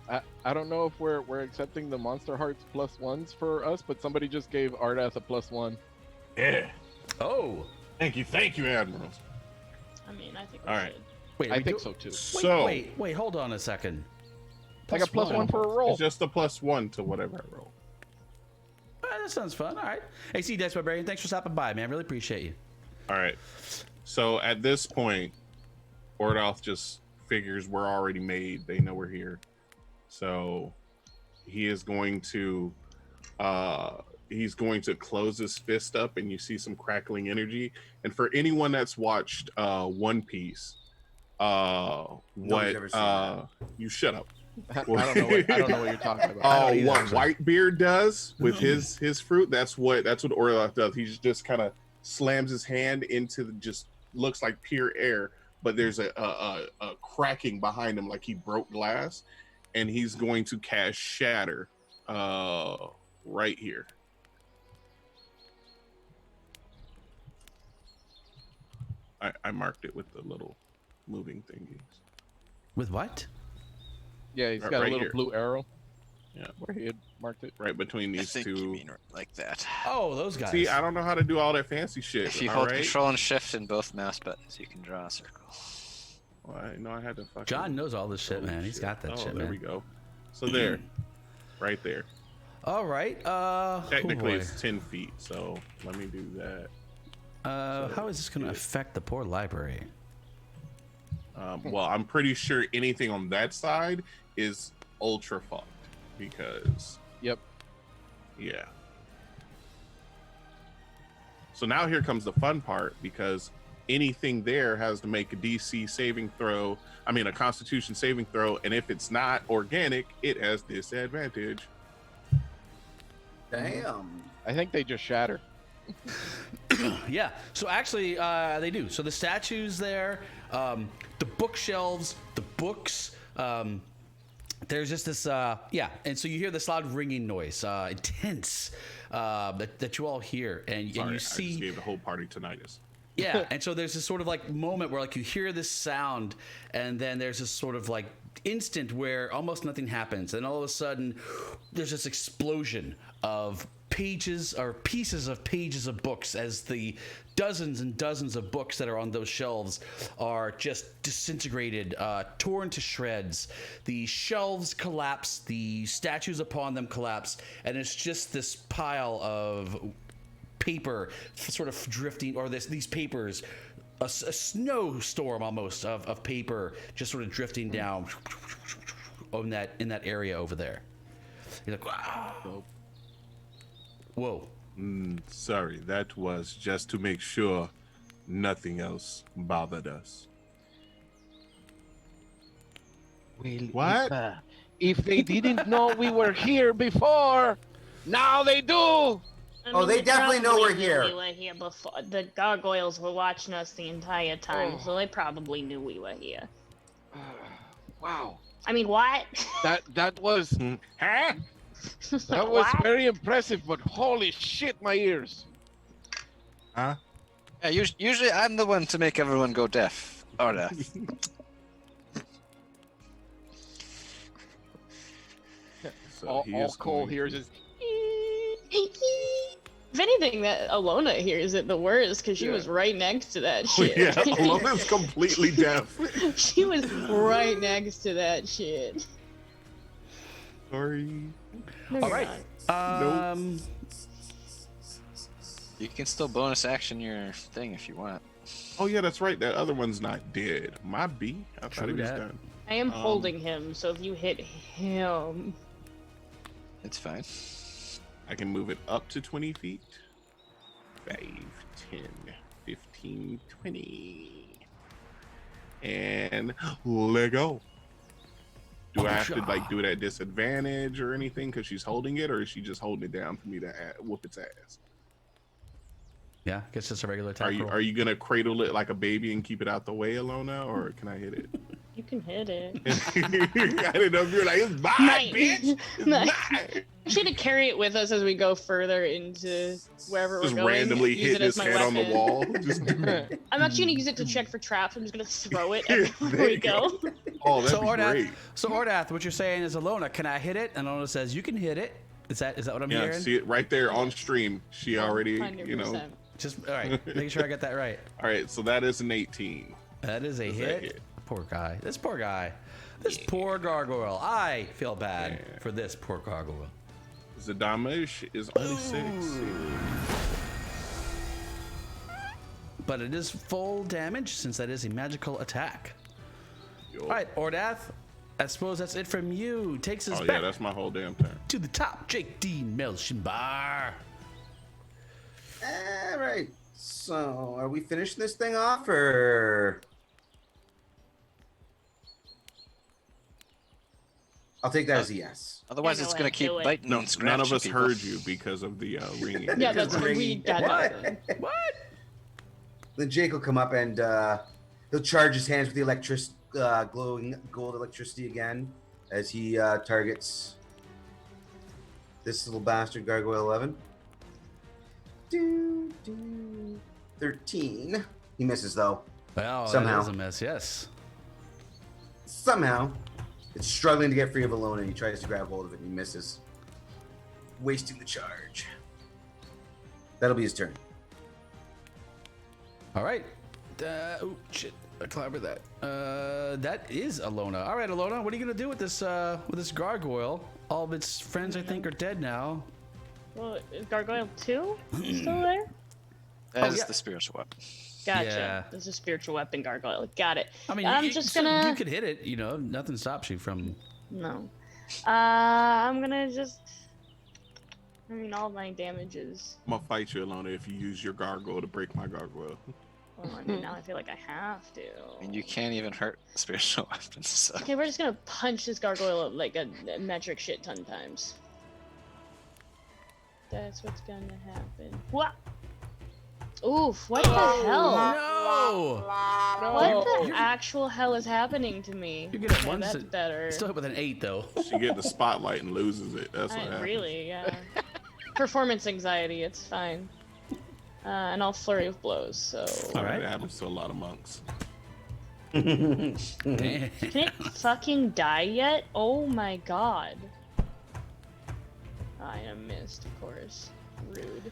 I don't know if we're accepting the Monster Hearts +1s for us, but somebody just gave Ardath a +1. Yeah. Oh. Thank you, Admiral. I mean, I think we All right. should. Wait, I we think do- so too. So Wait, hold on a second. I got +1 for a roll. it's just a +1 to whatever I roll. That sounds fun. All right. Hey, see, Dice Barbarian, thanks for stopping by, man. Really appreciate you. All right. So at this point, Ordalf just figures we're already made. They know we're here. So he is going to close his fist up, and you see some crackling energy. And for anyone that's watched One Piece, Nobody's ever seen that. you shut up. I don't know what you're talking about. I don't either, What actually. Whitebeard does with his fruit, that's what Orloff does. He just kind of slams his hand into just looks like pure air, but there's a cracking behind him like he broke glass, and he's going to cast Shatter right here. I marked it with the little moving thingies. With what? Yeah, he's Right- got right a little here. blue arrow. Yeah. Where he had marked it. Right between I these think you two. mean like that. Oh, those guys. See, I don't know how to do all that fancy shit. If you all hold right? Control and Shift in both mouse buttons, you can draw a circle. Well, I know I had to fucking... John knows all this shit, Holy man. He's shit. got that Oh, shit, there man. we go. So there, right there. All right. Technically, oh boy. it's 10 feet. So let me do that. How is this going to affect the poor library? Well, I'm pretty sure anything on that side is ultra fucked because, Yep. yeah. So now here comes the fun part, because anything there has to make a DC saving throw. I mean, a Constitution saving throw, and if it's not organic, it has disadvantage. Damn. I think they just shatter. Yeah. So actually, they do. So the statues there, the bookshelves, the books. There's just this, yeah. And so you hear this loud ringing noise, intense, that you all hear, and Sorry, you I see. just gave the whole party tinnitus. Yeah, and so there's this sort of like moment where like you hear this sound, and then there's this sort of like instant where almost nothing happens, and all of a sudden there's this explosion of pages or pieces of pages of books as the dozens and dozens of books that are on those shelves are just disintegrated, torn to shreds. The shelves collapse, the statues upon them collapse, and it's just this pile of paper sort of drifting, or these papers, a snowstorm almost of paper just sort of drifting down in that area over there. You're like, wow. Whoa. Sorry, that was just to make sure nothing else bothered us. Well, What? If they didn't know we were here before, now they do. I They definitely know we're probably knew here. We were here before. The gargoyles were watching us the entire time, so they probably knew we were here. Wow. I mean, what? That was Huh? that was What? very impressive, but holy shit, my ears. Huh? Yeah, usually I'm the one to make everyone go deaf. Or deaf. So All he is Cole going hears to- is If anything, that Elona hears it the worst because she was right next to that shit. Yeah, Elona's completely deaf. She was right next to that shit. Sorry. No, All you're right. not. You can still bonus action your thing if you want. Oh yeah, that's right. That other one's not dead. My B. I thought he True was that. done. I am holding him, so if you hit him, It's fine. I can move it up to 20 feet. 5, 10, 15, 20. And let go. Do I have to like do it at disadvantage or anything because she's holding it, or is she just holding it down for me to whoop its ass? Yeah, I guess just a regular attack roll. Are you gonna cradle it like a baby and keep it out the way, Elona, or can I hit it? you can hit it. I didn't know if you were like, it's mine, Nice. bitch. It's Nice. mine. She had to carry it with us as we go further into wherever Just we're going. randomly use hit it as his my head on the weapon. wall. Just I'm actually gonna use it to check for traps. I'm just gonna throw it There everywhere we you go. go. Oh, that'd So be great. Ordath, what you're saying is, Elona, can I hit it? And Elona says, you can hit it. Is that what I'm Yeah, hearing? see it right there on stream. She already, 100%. Just all right. Making sure I get that right. All right, so that is an 18. That is a Does that hit. hit? Poor guy. This poor guy. This poor gargoyle. I feel bad Yeah. for this poor gargoyle. The damage is only 6. But it is full damage since that is a magical attack. Yo. All right, Ordath, I suppose that's it from you. Takes us Oh yeah, back that's my whole damn turn. to the top. Jake D. Melshimber. All right. So, are we finishing this thing off, or? I'll take that as a yes. Otherwise, Yeah, it's go gonna ahead, keep do it. biting No, and scratching none of us people. heard you because of the ringing. Yeah, that's Because what we ringing- got. What? What? Then Jake will come up and he'll charge his hands with the glowing gold electricity again as he targets this little bastard, Gargoyle 11. 13. He misses though. Well, Somehow. that is a miss. Yes. Somehow, it's struggling to get free of Elona, and he tries to grab hold of it, and he misses, wasting the charge. That'll be his turn. All right. Oh shit! I clobbered that. That is Elona. All right, Elona. What are you gonna do with this gargoyle? All of its friends, I think, are dead now. Well, is Gargoyle 2 still there? That is yeah. the spiritual weapon. Gotcha. Yeah. This is a spiritual weapon gargoyle. Got it. I mean, I'm you, just so gonna. you could hit it. You know, nothing stops you from. No. I'm gonna just. I mean, all my damage I'm gonna fight you, Elona, if you use your gargoyle to break my gargoyle. Well, I mean, now I feel like I have to. And you can't even hurt spiritual weapons. So. Okay, we're just gonna punch this gargoyle like a metric shit ton times. That's what's gonna happen. What? Oof! What the hell? No! What the actual hell is happening to me? You get it Okay, once. that's better. Still hit with an 8 though. She get the spotlight and loses it. That's what Not happens. really, yeah. Performance anxiety, it's fine. And I'll flurry of blows, so. All right. That happens to a lot of monks. Damn. Can it fucking die yet? Oh my god. I am missed, of course. Rude.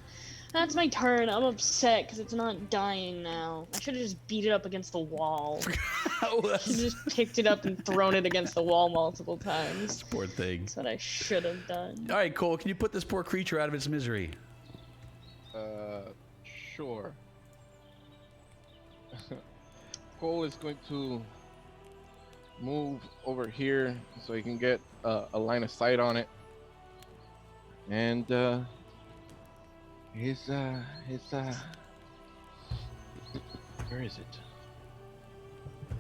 That's my turn. I'm upset because it's not dying now. I should have just beat it up against the wall. I should have just picked it up and thrown it against the wall multiple times. Poor thing. That's what I should have done. All right, Cole, can you put this poor creature out of its misery? Sure. Cole is going to move over here so he can get a line of sight on it. And his where is it?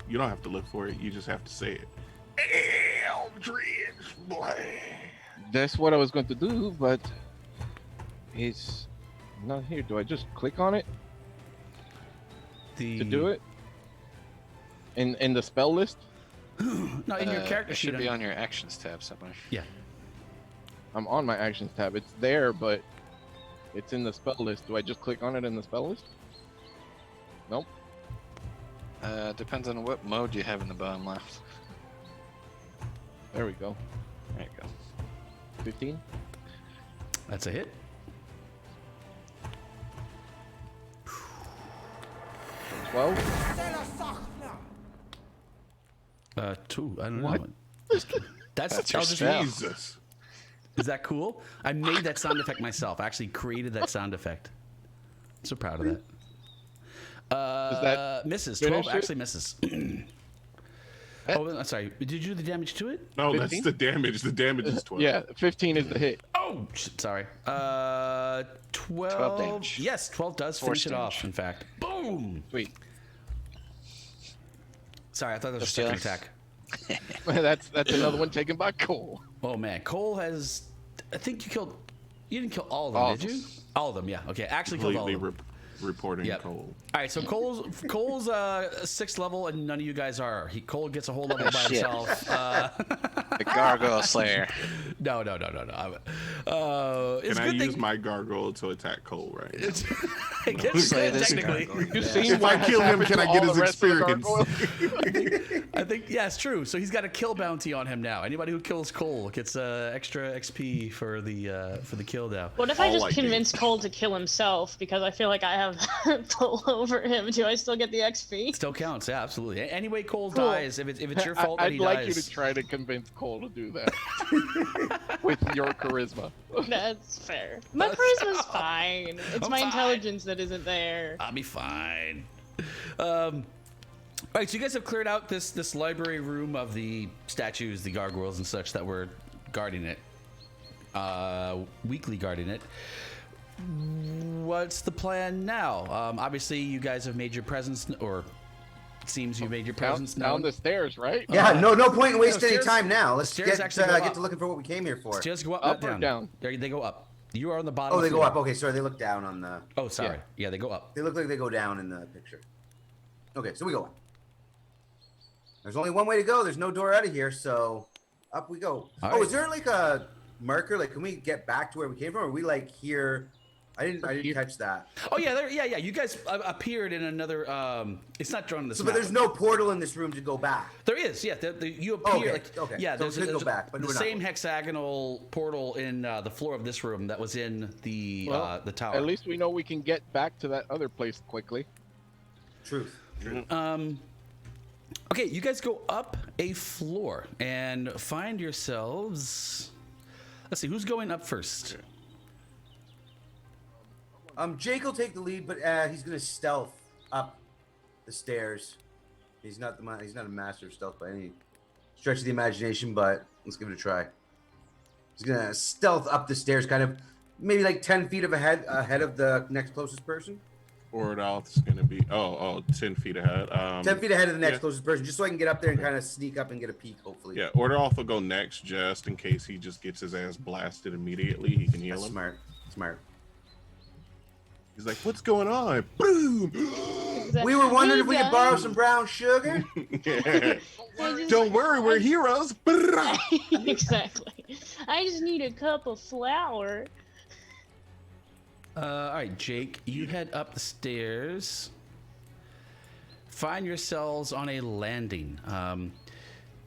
You don't have to look for it. You just have to say it. Eldritch Blade. That's what I was going to do, but he's not here. Do I just click on it to do it? In the spell list? No, in your character It sheet. should be on your actions tab somewhere. Yeah. I'm on my actions tab. It's there, but it's in the spell list. Do I just click on it in the spell list? Nope. Depends on what mode you have in the bottom left. There we go. There you go. 15. That's a hit. Well, 2. I don't What? know. That's your I'll just- spell. Jesus. Is that cool? I made that sound effect myself. I actually created that sound effect. So proud of that. that Misses. finish 12 it? actually misses. Oh, I'm sorry. Did you do the damage to it? No, 15? that's the damage. The damage is 12. yeah, 15 is the hit. Oh, shit, sorry. 12. damage. Yes, 12 does Force finish it damage. off, in fact. Boom. Sweet. Sorry, I thought that was a Just second yelling. attack. that's another one taken by Cole. Oh, man. Cole has... I think you killed... You didn't kill all of them, All of did you? them. All of them, yeah. Okay, actually killed all of Completely them. reporting Yep. Cole. All right, so Cole's 6th level, and none of you guys are. Cole gets a whole level by Shit. himself. The Gargoyle Slayer. No. It's Can I good use thing. my gargoyle to attack Cole right now? I guess Slay this technically. gargoyle. You've Yeah. seen If what I has kill him, happened can to I get all his the rest of the experience? gargoyles? I think yeah, it's true. So he's got a kill bounty on him now. Anybody who kills Cole gets extra XP for the kill now. What if I All just like convince Cole to kill himself because I feel like I have pull over him? Do I still get the XP? Still counts, yeah, absolutely. Any way Cole Cool. dies, if it's your fault that I'd he like dies. you to try to convince Cole to do that with your charisma. That's fair. My That's- charisma's fine. It's I'm my fine. intelligence that isn't there. I'll be fine. All right, so you guys have cleared out this library room of the statues, the gargoyles, and such that were guarding it, weekly guarding it. What's the plan now? Obviously, you guys have made your presence, or it seems you've made your presence Down known. the stairs, right? Yeah, no point in wasting any stairs- time now. Let's stairs get actually go up. get to looking for what we came here for. Stairs go up, Up not or down. down? They go up. You are on the bottom. Oh, they go floor. up. Okay, sorry, they look down on the. Oh, sorry. Yeah, they go up. They look like they go down in the picture. Okay, so we go up. There's only one way to go. There's no door out of here, so up we go. All Oh, right. is there like a marker? Like, can we get back to where we came from? Or are we like here? I didn't catch that. Oh yeah, yeah. You guys appeared in another. It's not drawn on this So, map. but there's no portal in this room to go back. There is, yeah. You appear Okay, like okay. yeah. So we could go back, but the we're not same going. hexagonal portal in the floor of this room that was in the tower. At least we know we can get back to that other place quickly. Truth. Okay, you guys go up a floor and find yourselves. Let's see, who's going up first? Jake will take the lead, but he's gonna stealth up the stairs. He's not a master of stealth by any stretch of the imagination, but let's give it a try. He's gonna stealth up the stairs, kind of maybe like 10 feet ahead of the next closest person. Ordalth's gonna be 10 feet ahead. 10 feet ahead of the next yeah. closest person, just so I can get up there and kind of sneak up and get a peek, hopefully. Yeah, Ordalth will go next just in case he just gets his ass blasted immediately. He can heal That's him. smart. He's like, "What's going on?" Boom. We were wondering if we Hey, could borrow guys. some brown sugar. Yeah. I just- Don't worry, we're heroes. Exactly. I just need a cup of flour. All right, Jake, you head up the stairs. Find yourselves on a landing.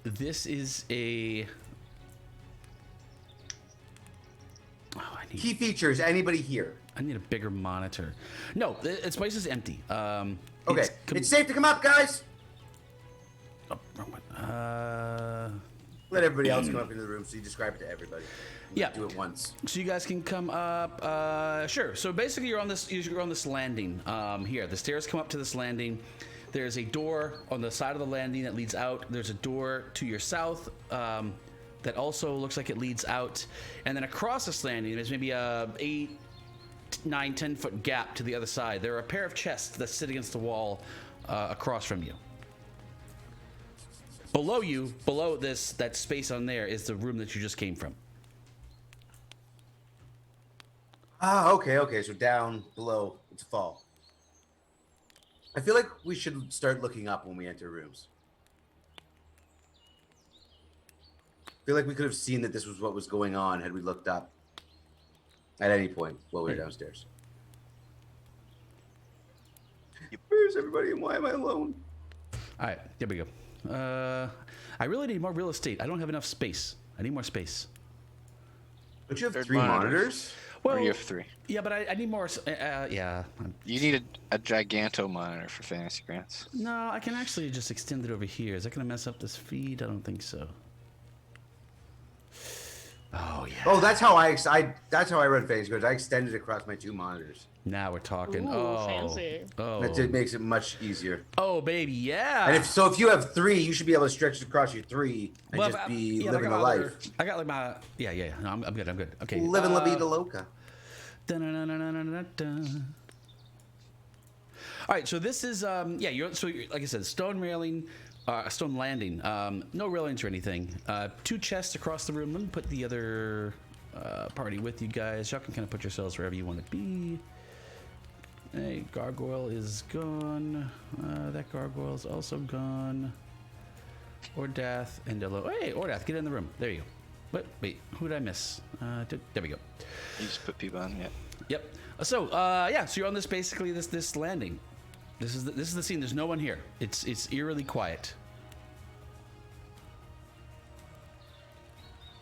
This is a Oh, Key features. Anybody here? I need a bigger monitor. No, its place is empty. Okay, it's safe to come up, guys. Oh, wrong one. Let everybody else come up into the room, so you describe it to everybody. Yeah. Do it once. So you guys can come up. Sure. So basically, you're on this landing. Here, the stairs come up to this landing. There's a door on the side of the landing that leads out. There's a door to your south that also looks like it leads out. And then across this landing, there's maybe a 8, 9, 10-foot gap to the other side. There are a pair of chests that sit against the wall across from you. Below you, below that space on there, is the room that you just came from. Ah, okay. So down below, it's a fall. I feel like we should start looking up when we enter rooms. I feel like we could have seen that this was what was going on had we looked up at any point while we were downstairs. Where's everybody and why am I alone? All right, there we go. I really need more real estate. I don't have enough space. I need more space. Don't you have Third 3 monitor. monitors? Or you have 3. Yeah, but I need more. Yeah. You need a giganto monitor for fantasy grants. No, I can actually just extend it over here. Is that going to mess up this feed? I don't think so. Oh, yeah. Oh, that's how I run fantasy cards. I extended it across my 2 monitors. Now we're talking. Ooh, Oh, fancy. Oh, That makes it much easier. Oh, baby, yeah. And if you have 3, you should be able to stretch it across your 3 and Well, just be yeah, living I the got life. I got like my yeah. No, I'm good. Okay. Living La Vida Loca. Dun-dun-dun-dun-dun-dun. All right, so this is you're like I said, stone railing, stone landing. No railings or anything. 2 chests across the room. Let me put the other party with you guys. Y'all can kind of put yourselves wherever you want to be. Hey, gargoyle is gone. That gargoyle is also gone. Ordath and Elona. Hey, Ordath, get in the room. There you go. Wait, who did I miss? There we go. You just put people on, yeah. Yep. So you're on this landing. This is the scene. There's no one here. It's eerily quiet.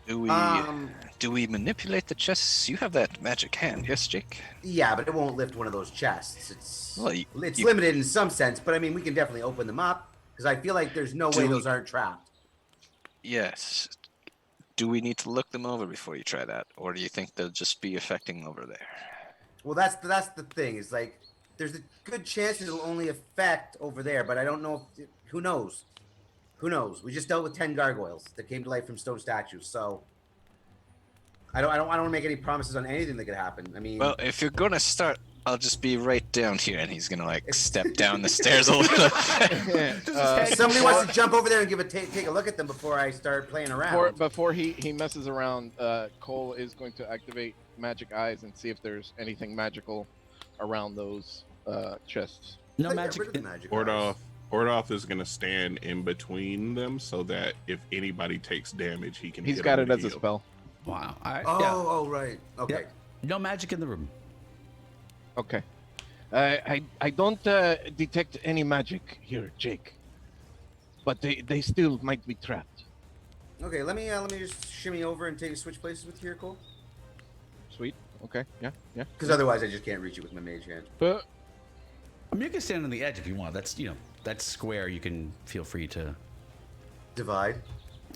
Do we manipulate the chests? You have that magic hand, yes, Jake? Yeah, but it won't lift one of those chests. It's Well, it's limited in some sense, but I mean, we can definitely open them up because I feel like there's no way those aren't trapped. Yes. Do we need to look them over before you try that, or do you think they'll just be affecting over there? Well, that's the thing. Is like there's a good chance it'll only affect over there, but I don't know. Who knows? Who knows? We just dealt with 10 gargoyles that came to life from stone statues, so I don't want to make any promises on anything that could happen. I mean, Well, if you're gonna start, I'll just be right down here, and he's gonna like step down the stairs a little bit. if somebody wants to jump over there and take a look at them before I start playing around. Before he messes around, Cole is going to activate magic eyes and see if there's anything magical around those chests. No I got magic. rid of the magic Ordoff eyes. Ordoff is gonna stand in between them so that if anybody takes damage, he can. He's hit got them it to as a heal. spell. Wow. All right. Oh, right. Okay. Yep. No magic in the room. Okay. I don't detect any magic here, Jake. But they still might be trapped. Okay, let me just shimmy over and switch places with you here, Cole. Sweet. Okay. Yeah. Because otherwise, I just can't reach it with my mage hand. But I mean, you can stand on the edge if you want. That's square. You can feel free to. Divide.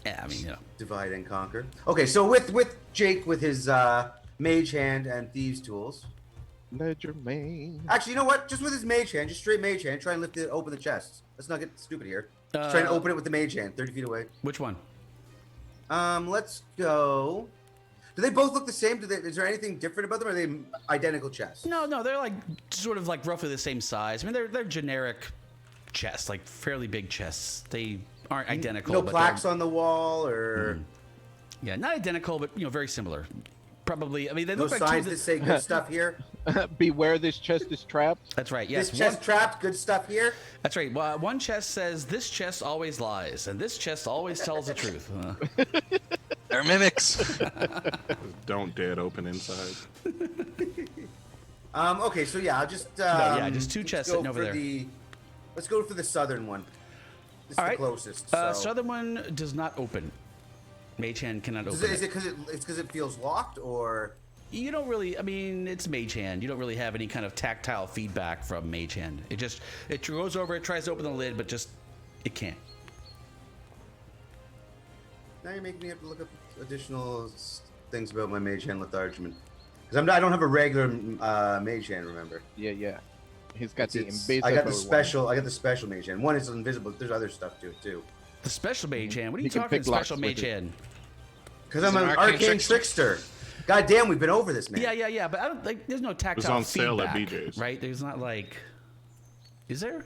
Yeah, I mean, Divide and conquer. Okay, so with Jake with his mage hand and thieves tools. Ledger main. Actually, you know what? Just with his mage hand, just straight mage hand, try and open the chests. Let's not get stupid here. Just try and open it with the mage hand, 30 feet away. Which one? Let's go. Do they both look the same? Is there anything different about them? Or are they identical chests? No, they're like sort of like roughly the same size. I mean, they're generic chests, like fairly big chests. They aren't identical. No but plaques on the wall, or yeah, not identical, but very similar. Probably. I mean, they no look like signs two. that say good stuff here. Beware, this chest is trapped. That's right. Yes. This chest trapped. Good stuff here. That's right. One chest says this chest always lies, and this chest always tells the truth. They're mimics. Don't dead open inside. Okay, so yeah, I'll just just 2 chests sitting over there. Let's go for the southern one. This is All the right. closest. So. Southern one does not open. Mage hand cannot open. Is it because it feels locked, or You don't really. I mean, it's Mage Hand. You don't really have any kind of tactile feedback from Mage Hand. It goes over. It tries to open the lid, but just it can't. Now you're making me have to look up additional things about my Mage Hand lethargement. Because I don't have a regular Mage Hand, remember? Yeah. He's got the invisible. I got the special. I got the special Mage Hand. One is invisible. But there's other stuff to it too. The special Mage Hand. What are you You can talking pick special locks Mage with it. Hand? Because I'm an arcane trickster. God damn, we've been over this, man. Yeah. But I don't like. There's no tactile It was on sale at feedback, BJ's. right? There's not like. Is there?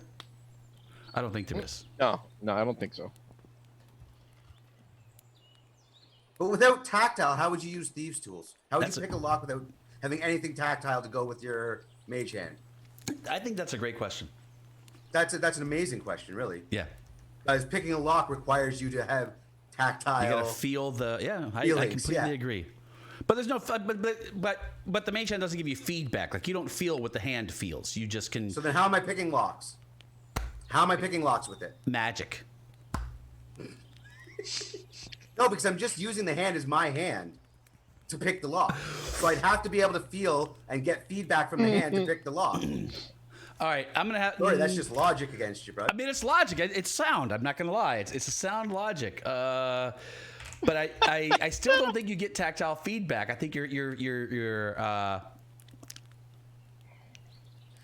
I don't think there is. No, I don't think so. But without tactile, how would you use thieves' tools? How would That's you pick a lock without having anything tactile to go with your Mage Hand? I think that's a great question. That's an amazing question, really. Yeah. Because picking a lock requires you to have tactile. You gotta feel the I feelings, completely yeah. agree. But there's no but the Mage Hand doesn't give you feedback. Like you don't feel what the hand feels. You just can So then, how am I picking locks? How am I picking locks with it? magic. No, because I'm just using the hand as my hand to pick the lock. So I'd have to be able to feel and get feedback from the hand to pick the lock. All right, I'm gonna have. Sorry, that's just logic against you, bro. I mean, it's logic. It's sound. I'm not gonna lie. It's a sound logic. But I still don't think you get tactile feedback. I think you're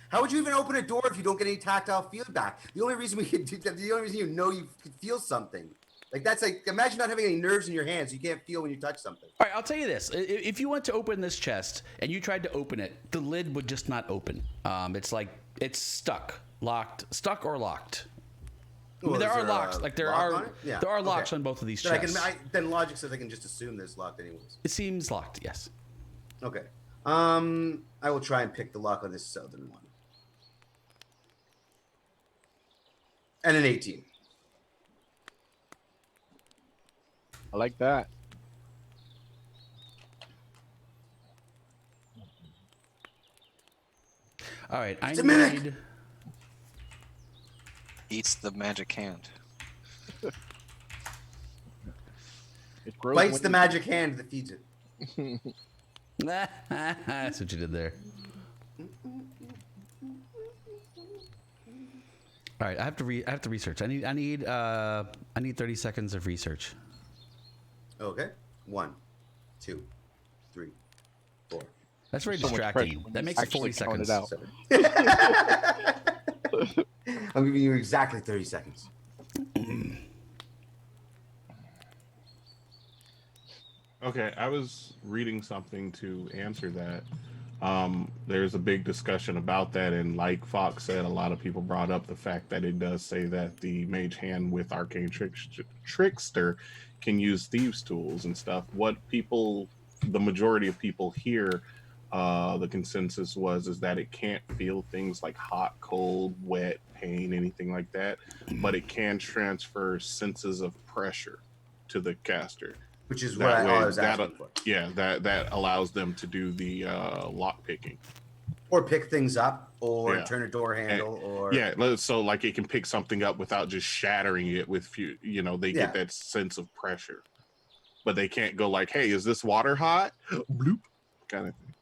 How would you even open a door if you don't get any tactile feedback? The only reason we could do that, the only reason you know you could feel something. Like that's like imagine not having any nerves in your hands. You can't feel when you touch something. All right, I'll tell you this. If you went to open this chest and you tried to open it, the lid would just not open. It's like it's stuck or locked. I mean, Well, there is are locks. Like there lock are on it? Yeah, there are locks okay. on both of these Then, chests. then logic says I can just assume that it's locked anyways. It seems locked. Yes. Okay. I will try and pick the lock on this southern one. And an 18. I like that. All right. I It's a mimic. need. Eats the magic hand. It grows Bites when the you- magic hand that feeds it. That's what you did there. All right, I have to research. I need 30 seconds of research. Okay. 1, 2, 3, 4. That's very So much distracting. pressure when That you makes it actually 40 count seconds. it out. I'm giving you exactly 30 seconds. Okay, I was reading something to answer that. There's a big discussion about that, and like Fox said, a lot of people brought up the fact that it does say that the Mage Hand with Arcane Trickster can use thieves' tools and stuff. The majority of people here, the consensus is that it can't feel things like hot, cold, wet, pain, anything like that, but it can transfer senses of pressure to the caster. Which is That what I way, was asking for. Yeah, that allows them to do the lock picking. Or pick things up, or Yeah. turn a door handle, or... Yeah, so like it can pick something up without just shattering it with they Yeah. get that sense of pressure. But they can't go like, hey, is this water hot? Bloop, kind of thing.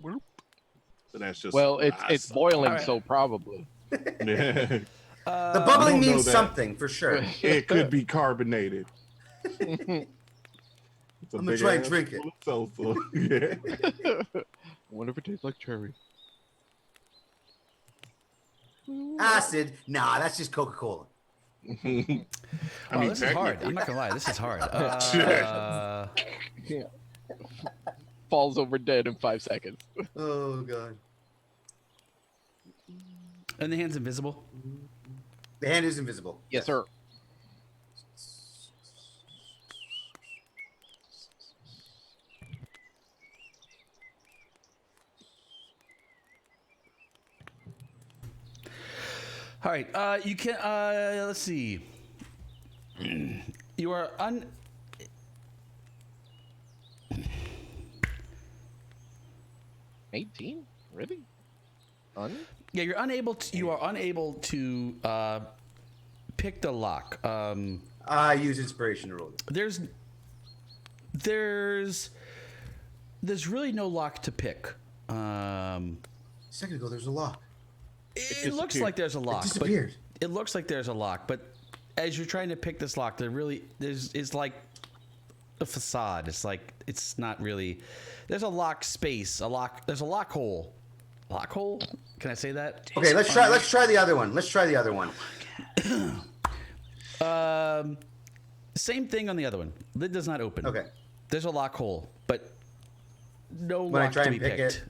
Bloop. So that's just Well, it's boiling, All right. so probably. The I bubbling don't know means that. something, for sure. It could be carbonated. It's a I'm gonna big try and ass drink it. full of salsa. Yeah. I wonder if it tastes like cherry. Acid? Nah, that's just Coca-Cola. This is hard. I'm not gonna lie. This is hard. Yeah. Falls over dead in 5 seconds. Oh, God. And the hand's invisible. The hand is invisible. Yes, sir. All right. You can. Let's see. You are 18? Really? Yeah, you're unable to. You are unable to pick the lock. I use inspiration to roll it. There's there's really no lock to pick. A second ago, there's a lock. It looks like there's a lock. It disappeared. It looks like there's a lock, but as you're trying to pick this lock, it's like a facade. It's like it's not really. There's a lock space. There's a lock hole. Lock hole? Can I say that? Okay, let's try the other one. Let's try the other one. Same thing on the other one. Lid does not open. Okay. There's a lock hole, but no When I lock try to be and pick picked. it,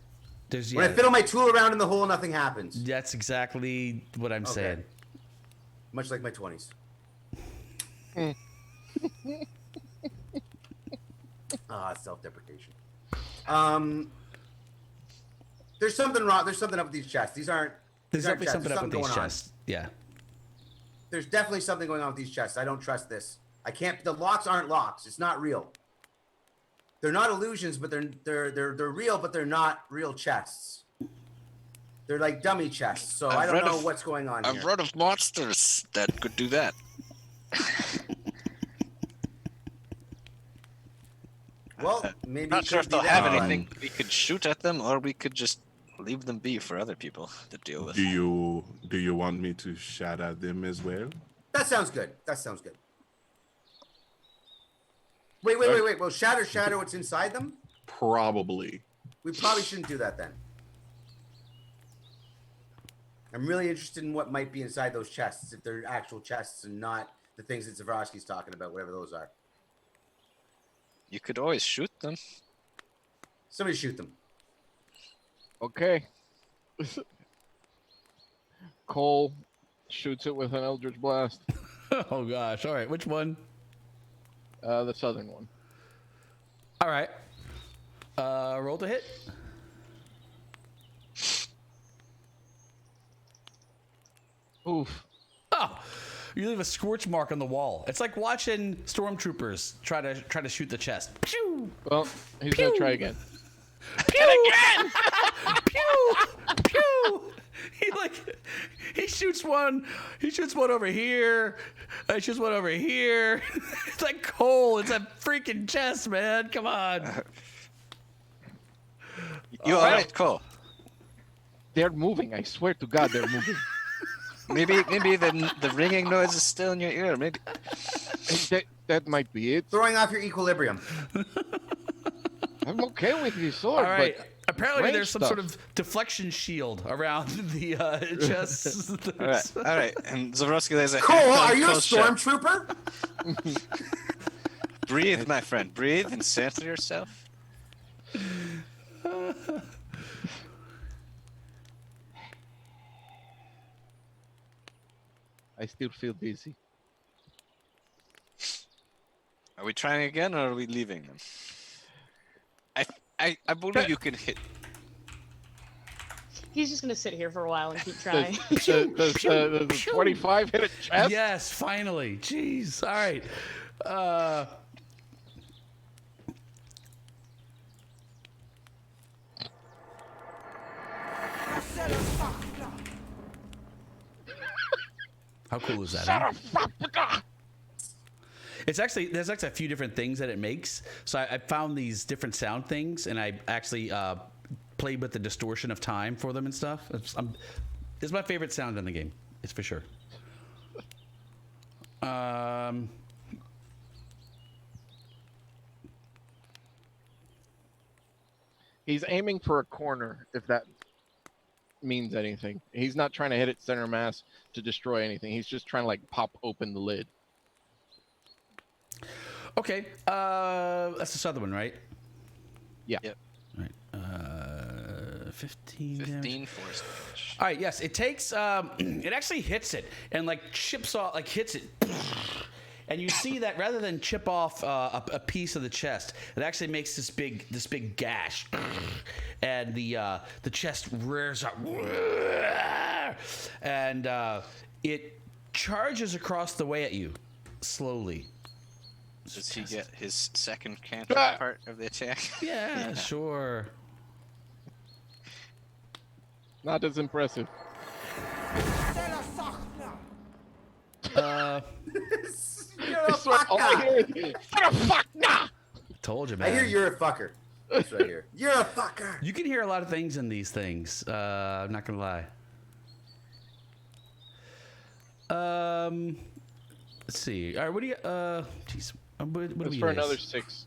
There's When I fiddle my tool around in the hole, nothing happens. That's exactly what I'm saying. Much like my 20s. Self-deprecation. There's something wrong. There's something up with these chests. There's definitely chests. something There's up with these going on. chests. Yeah. There's definitely something going on with these chests. I don't trust this. I can't. The locks aren't locks. It's not real. They're not illusions, but they're real, but they're not real chests. They're like dummy chests. So I don't know what's going on here. I've read of monsters that could do that. Well, maybe Not it sure could if be they'll that, have but- anything. We could shoot at them, or we could just leave them be for other people to deal with. Do you want me to shout at them as well? That sounds good. That sounds good. Wait. Well, shatter what's inside them? Probably. We probably shouldn't do that then. I'm really interested in what might be inside those chests, if they're actual chests and not the things that Zavroski's talking about, whatever those are. You could always shoot them. Somebody shoot them. Okay. Cole shoots it with an Eldritch Blast. Oh gosh. All right. Which one? The southern one. All right. Roll to hit. Oof. Oh, you leave a scorch mark on the wall. It's like watching stormtroopers try to shoot the chest. Pew! Well, he's gonna try again. Pew! Again! Pew! Pew! He shoots one. He shoots one over here. He shoots one over here. It's like Cole. It's a freaking chest, man. Come on. You all right, Cole? They're moving. I swear to God, they're moving. Maybe the ringing noise is still in your ear. Maybe. That might be it. Throwing off your equilibrium. I'm okay with your sword, All right. but Apparently, range there's some stuff. sort of deflection shield around the chest. All right. And Zavroski lays a Cole, hand on are you a Cole's chest. stormtrooper? Breathe, my friend. Breathe and center yourself. I still feel dizzy. Are we trying again, or are we leaving them? I believe you can hit. He's just gonna sit here for a while and keep trying. Does the 25 hit a chest? Yes, finally. Jeez. All right. How cool is that? Huh? There's actually a few different things that it makes. So I found these different sound things, and I actually played with the distortion of time for them and stuff. It's my favorite sound in the game. It's for sure. He's aiming for a corner, if that means anything. He's not trying to hit it center mass to destroy anything. He's just trying to like pop open the lid. Okay. That's the southern one, right? Yeah. Yep. All right. 15 damage. 15 force damage. All right, yes, it takes. It actually hits it and like chips off, like hits it, and you see that rather than chip off a piece of the chest, it actually makes this big gash, and the chest rears up, and it charges across the way at you, slowly. Does he get his second cantrip part of the attack? Yeah, sure. Not as impressive. You're a I swear, all I fucker. hear is, "Fuck nah!" Told you, man. I hear you're a fucker. It's right here. You're a fucker. You can hear a lot of things in these things. I'm not gonna lie. Let's see. All right, what do you? Jeez, what do It's we? for use? another 6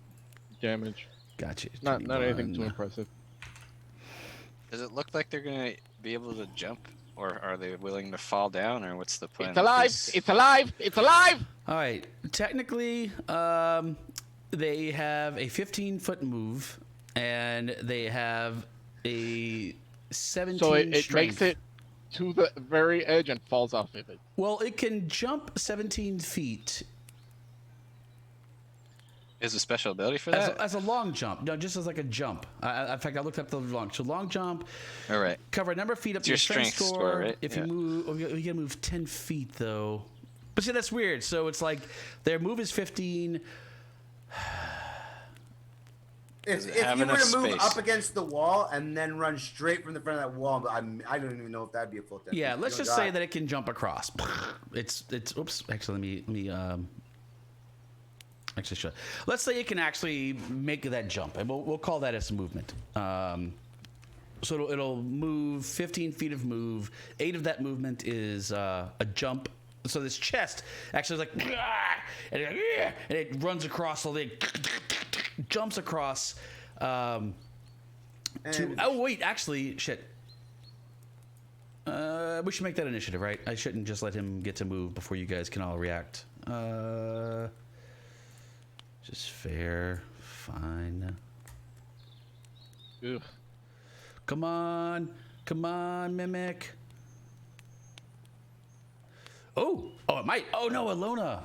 damage. Gotcha. Not anything too 21. impressive. Does it look like they're gonna be able to jump, or are they willing to fall down, or what's the plan? It's alive! It's alive! It's alive! All right. Technically, they have a 15-foot move, and they have a 17. So it strength. makes it to the very edge and falls off of it. Well, it can jump 17 feet Is a special ability for that? as a long jump. No, just as like a jump. In fact, I looked up the long. So long jump. All right. Cover a number of feet up It's to your your strength strength score. score, right? If Yeah. you move, you gotta move 10 feet though. But see, that's weird. So it's like their move is 15. If it you have were to enough move space? up against the wall and then run straight from the front of that wall, I don't even know if that'd be a full 10. Yeah, feet. let's You just don't say die. that it can jump across. It's. Oops. Actually, let me. Actually, show. Let's say it can actually make that jump, and we'll call that as movement. So it'll move 15 feet of move. 8 of that movement is a jump. So this chest actually is like, and it runs across all the, jumps across. And- Oh wait, actually, shit. We should make that initiative, right? I shouldn't just let him get to move before you guys can all react. Just fair, fine. Ugh. Come on, Mimic. Oh, it might. Oh no, Elona.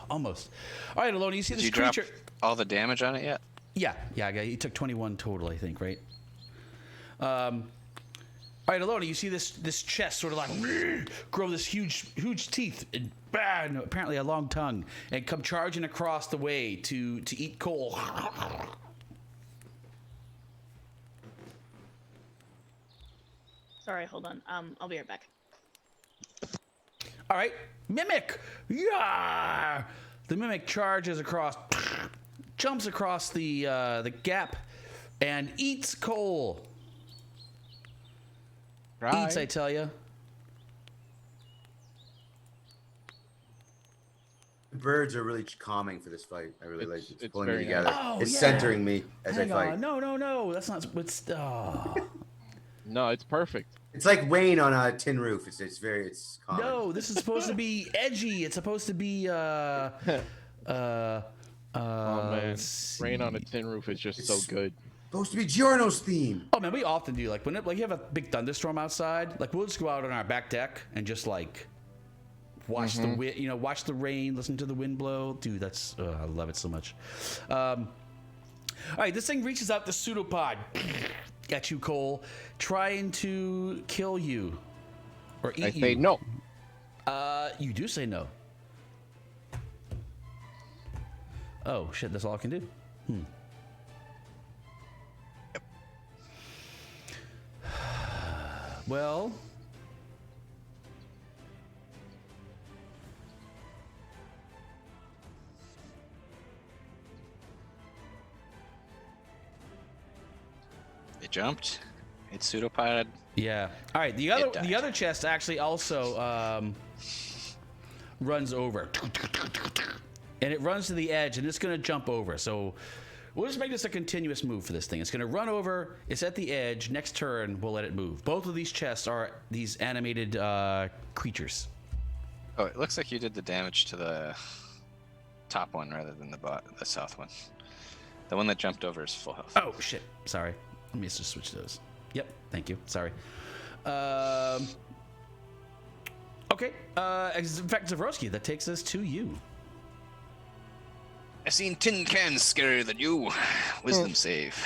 Almost. All right, Elona, you see Did this you drop creature? all the damage on it yet? Yeah. You took 21 total, I think, right? All right, Elona, you see this chest sort of like grow this huge teeth and apparently a long tongue and come charging across the way to eat coal. Sorry, hold on. I'll be right back. All right, Mimic. Yeah. The Mimic charges across, jumps across the gap, and eats coal. Right. Eats, I tell you. The birds are really calming for this fight. I really like it. It's It's pulling me very together. nice. Oh, It's yeah. centering me as Hang I fight. on. No. That's not. No, it's perfect. It's like Wayne on a tin roof. It's calming. No, this is supposed to be edgy. It's supposed to be Oh man, let's rain on a see. tin roof is just It's- so good. Supposed to be Giorno's theme. Oh man, we often do when you have a big thunderstorm outside. Like we'll just go out on our back deck and just like watch the wind, watch the rain, listen to the wind blow. Dude, that's I love it so much. All right, this thing reaches out the pseudopod at you, Cole, trying to kill you or eat I you. say no. You do say no. Oh shit, that's all I can do. Well, It jumped. It pseudopod. yeah. All right. The died. other chest actually also runs over, and it runs to the edge, and it's going to jump over. So we'll just make this a continuous move for this thing. It's going to run over. It's at the edge. Next turn, we'll let it move. Both of these chests are these animated creatures. Oh, it looks like you did the damage to the top one rather than the south one. The one that jumped over is full health. Oh shit! Sorry. Let me just switch those. Yep. Thank you. Sorry. Okay. In fact, Zavroski, that takes us to you. I've seen tin cans scarier than you. Wisdom save.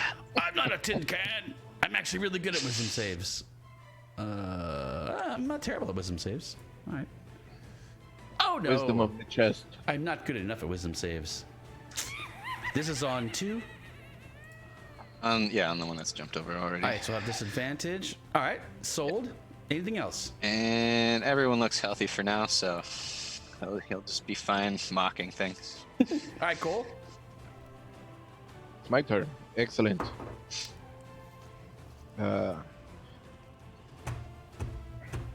I'm not a tin can. I'm actually really good at wisdom saves. I'm not terrible at wisdom saves. All right. Oh no. Wisdom of the chest. I'm not good enough at wisdom saves. This is on 2. Yeah, on the one that's jumped over already. All right, so I have disadvantage. All right, sold. Anything else? And everyone looks healthy for now, so he'll just be fine mocking things. All right, Cole. It's my turn. Excellent.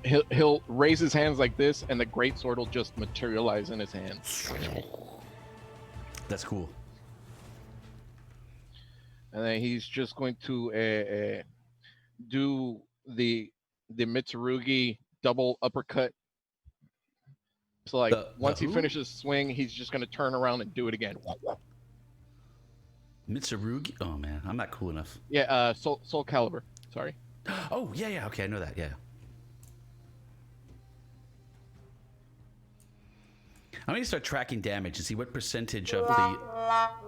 He'll raise his hands like this, and the great sword will just materialize in his hand. That's cool. And then he's just going to do the Mitsurugi double uppercut. So like once he finishes swing, he's just going to turn around and do it again. Mitsurugi? Oh man, I'm not cool enough. Yeah, Soul Calibur. Sorry. Oh yeah. Okay, I know that. Yeah. I'm gonna start tracking damage and see what percentage of the.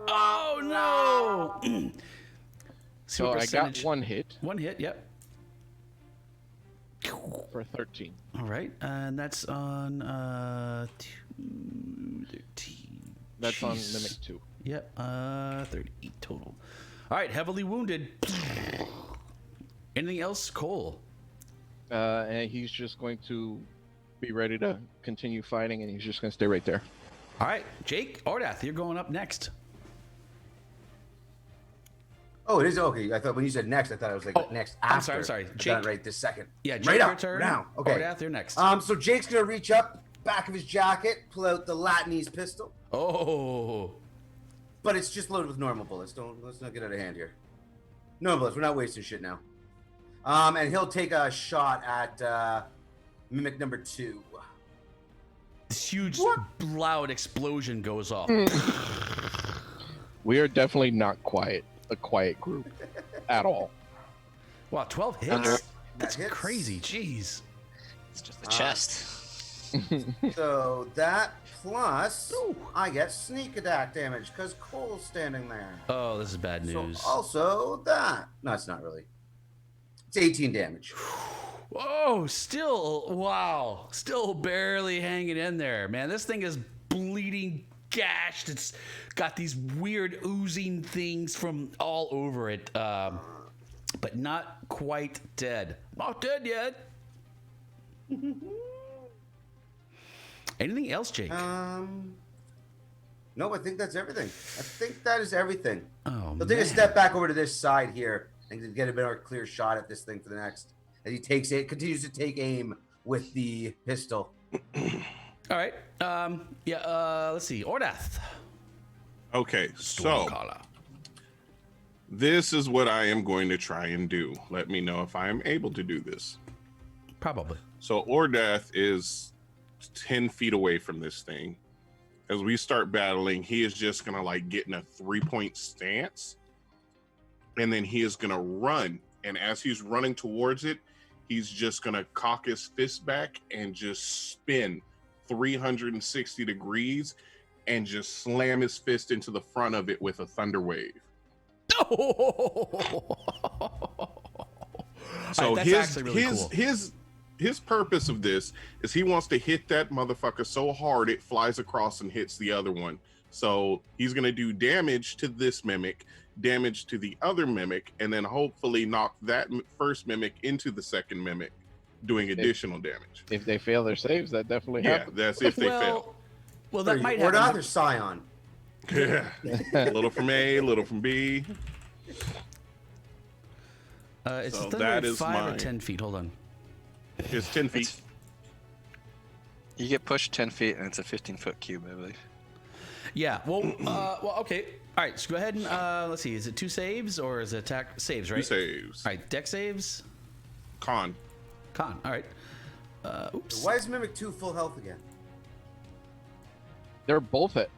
Oh no! See So what I percentage. got one hit. One hit. Yep. For 13. All right, and that's on 13. That's on Jeez. Mimic 2. Yep, 38 total. All right, heavily wounded. Anything else, Cole? And he's just going to be ready to continue fighting, and he's just going to stay right there. All right, Jake, Ordath, you're going up next. Oh, it is okay. I thought when you said next, I thought it was like next after. I'm sorry. I Jake, thought right this second. Yeah, Jake, right your up turn. now. Okay. Ordath, you're next. So Jake's gonna reach up back of his jacket, pull out the Latinese pistol, Oh. but it's just loaded with normal bullets. Let's not get out of hand here. No bullets. We're not wasting shit now. And he'll take a shot at Mimic number 2. This huge, loud explosion goes off. We are definitely not a quiet group at all. Wow, 12 hits? Thunder. That's Hits. crazy. Jeez. It's just the chest. So that plus I get sneak attack damage because Cole's standing there. Oh, this is bad news. So also that. No, it's not really. It's 18 damage. Oh, still, wow. Still barely hanging in there, man. This thing is bleeding, gashed. It's got these weird oozing things from all over it, but not quite dead. Not dead yet. Anything else, Jake? No, I think that's everything. I think that is everything. Oh, He'll take a man. step back over to this side here and get a bit more clear shot at this thing for the next. As he continues to take aim with the pistol. All right. Let's see. Ordath. Okay, so Stormcaller. this is what I am going to try and do. Let me know if I am able to do this. Probably. So Ordath is 10 feet away from this thing. As we start battling, he is just gonna like get in a 3-point stance, and then he is gonna run. And as he's running towards it, he's just gonna cock his fist back and just spin 360 degrees and just slam his fist into the front of it with a thunder wave. So That's actually really cool. his purpose of this is he wants to hit that motherfucker so hard it flies across and hits the other one. So he's gonna do damage to this mimic, damage to the other mimic, and then hopefully knock that first mimic into the second mimic, doing additional damage. If they fail their saves, that definitely Yeah, happens. that's if they fail. Well, that might Ordath happen. or Scion? Yeah. A little from A, a little from B. It's So thunder that at is 5 or mine. 10 feet. Hold on. It's 10 feet. You get pushed 10 feet, and it's a 15-foot cube, I believe. Yeah. Well. Okay. All right. So go ahead and let's see. Is it 2 saves or is it attack saves? Right. 2 saves. All right. Deck saves. Con. Con. All right. Oops. Why is Mimic 2 full health again? They're both at.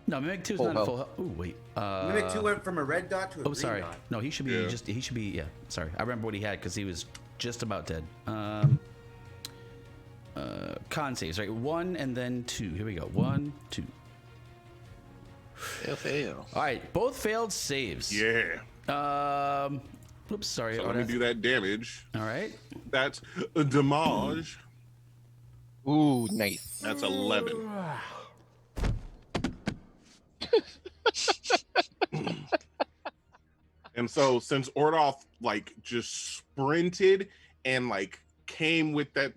No, Mimic 2 is Full not health. full health. Ooh, wait. Mimic 2 went from a red dot to a Oh, green sorry. dot. No, he should be Yeah. He should be. Yeah. Sorry. I remember what he had because he was just about dead. Con saves. Right. 1 and then 2. Here we go. 1, 2. Fail. All right. Both failed saves. Yeah. Oops. Sorry. So let me Ordath. do that damage. All right. That's a damage. Ooh, nice. That's 11. And so since Ordoth like just sprinted and like came with that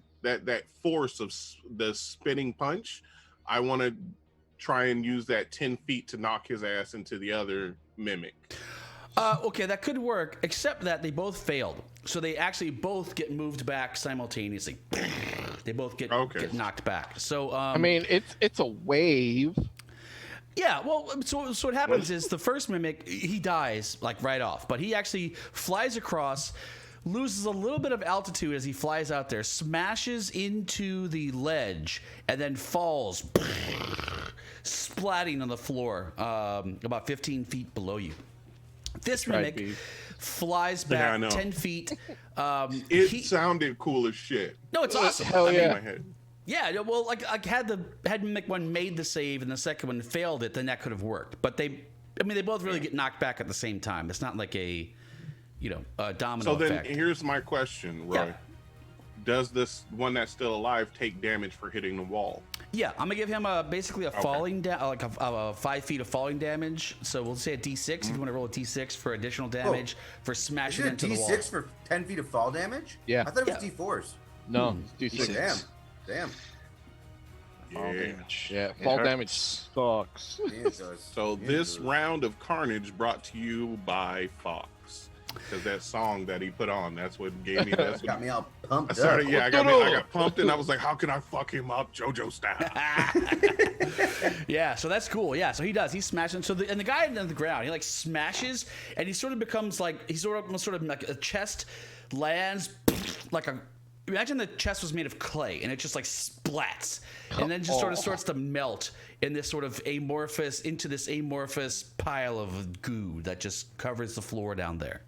force of the spinning punch, I want to try and use that 10 feet to knock his ass into the other mimic. Okay, that could work, except that they both failed. So they actually both get moved back simultaneously. They both get knocked back. So I mean, it's a wave. yeah, well, so what happens is the first mimic, he dies like right off, but he actually flies across, loses a little bit of altitude as he flies out there, smashes into the ledge, and then falls, splatting on the floor about 15 feet below you. This mimic flies back 10 feet. It sounded cool as shit. No, it's awesome. Hell yeah. In my head. Yeah, well, like had mimic one made the save and the second one failed it, then that could have worked. But they both really get knocked back at the same time. It's not like a domino effect. So then here's my question, Roy. Yeah. Does this one that's still alive take damage for hitting the wall? Yeah, I'm gonna give him basically a falling like a 5 feet of falling damage. So we'll say a D6 if you want to roll a D6 for additional damage for smashing into the wall. D6 for 10 feet of fall damage? Yeah. I thought it was D4s. No, it's D6. Damn. Fall damage. Yeah, It fall hurts. damage sucks. Yeah, it does. So Yeah, this it does. round of carnage brought to you by Fox, because that song that he put on, that's what gave me. That's Got what me all pumped I started. up. Yeah, I got pumped, and I was like, how can I fuck him up, JoJo style? Yeah, so that's cool. Yeah, so he does. He's smashing. So the guy on the ground, he like smashes, and he sort of becomes like he's sort of like a chest lands like a. Imagine the chest was made of clay, and it just like splats, and then just sort of starts to melt in this sort of amorphous pile of goo that just covers the floor down there.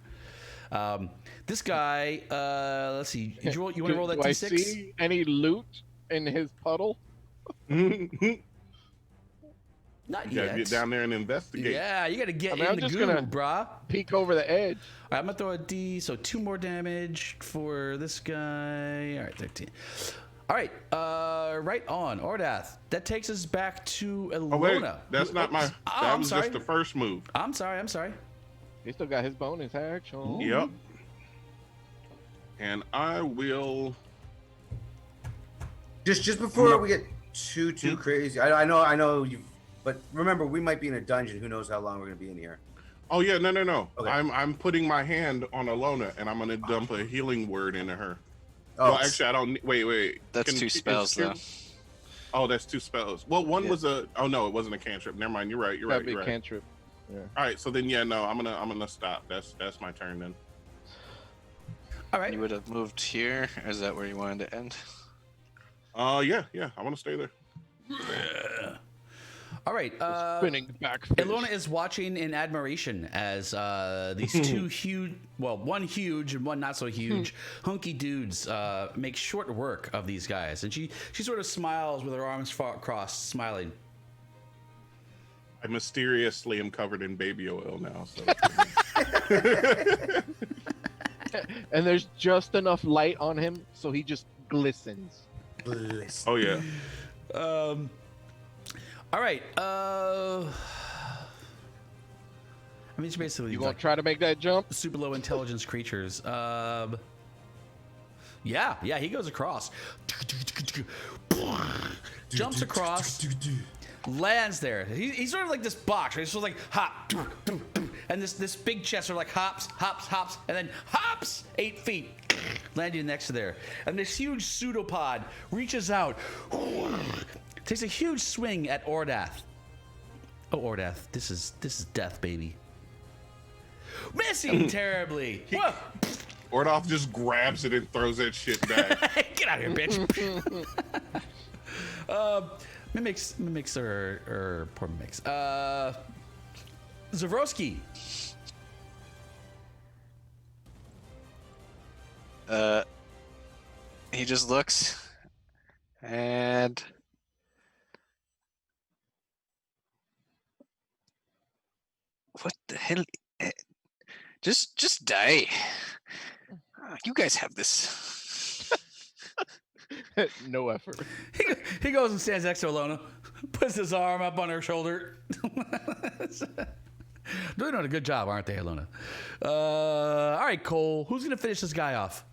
This guy, let's see. You want to roll that Do I D6? see any loot in his puddle? Not You gotta yet. get down there and investigate. Yeah, you got to get I mean, in I'm the just goo, gonna- brah. Peek over the edge. All right, I'm gonna throw a D, so 2 more damage for this guy. All right, 13. All right, right on, Ordath. That takes us back to Elona. Oh wait, that's not my. Oh, That I'm was sorry. just the first move. I'm sorry. He still got his bonus action. Yep. And I will. Just before we get too crazy, I know you, but remember we might be in a dungeon. Who knows how long we're gonna be in here? Oh yeah, no. Okay. I'm putting my hand on Elona, and I'm gonna dump a healing word into her. Oh, Well, actually, I don't. Wait. That's 2 spells, though. Oh, that's 2 spells. Well, one was a. Oh no, it wasn't a cantrip. Never mind. You're right. That'd be cantrip. Yeah. All right. So then, yeah, no. I'm gonna stop. That's my turn then. All right. You would have moved here. Or is that where you wanted to end? Yeah. I want to stay there. All right. Spinning back. Elona is watching in admiration as these two huge, well, one huge and one not so huge, hunky dudes make short work of these guys, and she sort of smiles with her arms crossed, smiling. I mysteriously am covered in baby oil now. So. And there's just enough light on him, so he just glistens. Oh yeah. All right. I mean, it's basically You gonna like try to make that jump? super low intelligence creatures. Yeah, he goes across. Jumps across, lands there. He's sort of like this box, right? He's sort of like hop, and this big chest sort of like hops, and then hops 8 feet, landing next to there. And this huge pseudopod reaches out, takes a huge swing at Ordath. Oh, Ordath, this is death, baby. Missing terribly. Whoa. Ordoff just grabs it and throws that shit back. Get out of here, bitch. Mimics or poor mimics. Zavroski. He just looks and what the hell? Just die. You guys have this. No effort. He goes and stands next to Elona, puts his arm up on her shoulder. Doing a good job, aren't they, Elona? All right, Cole. Who's gonna finish this guy off?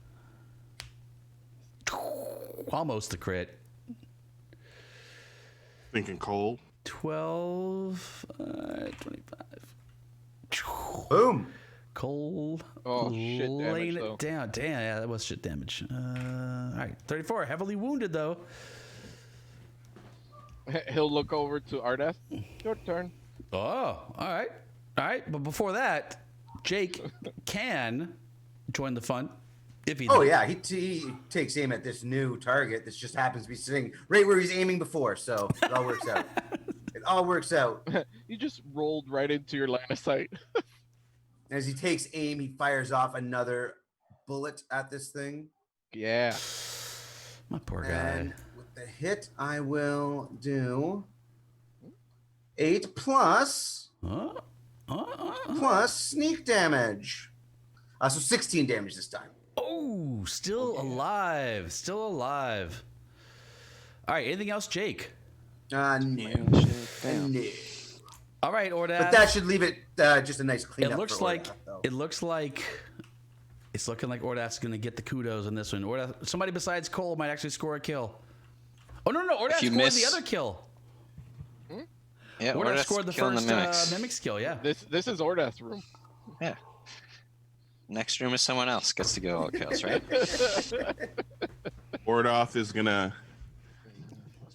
Almost the crit. Thinking Cole. 12, 25. Boom. Cole. Oh, shit damage, laying it though. down. Damn, yeah, that was shit damage. All right, 34. Heavily wounded though. He'll look over to Ardeth. Your turn. Oh, all right. But before that, Jake can join the fun if he. Oh yeah, he takes aim at this new target that just happens to be sitting right where he's aiming before, so it all works out. It all works out. You just rolled right into your line of sight. As he takes aim, he fires off another bullet at this thing. Yeah. My poor guy. And with the hit, I will do 8 plus sneak damage. So 16 damage this time. Oh, still alive. Still alive. All right. Anything else, Jake? No. All right, Ordas. But that should leave it just a nice cleanup. It looks for like Ordas, it's looking like Ordas is going to get the kudos in this one. Ordas, somebody besides Cole might actually score a kill. Oh no, Ordas scored the other kill. Yeah, Ordas scored the first mimic skill. Yeah. This is Ardeth's room. Yeah. Next room is someone else gets to go all kills, right? Ordoff is gonna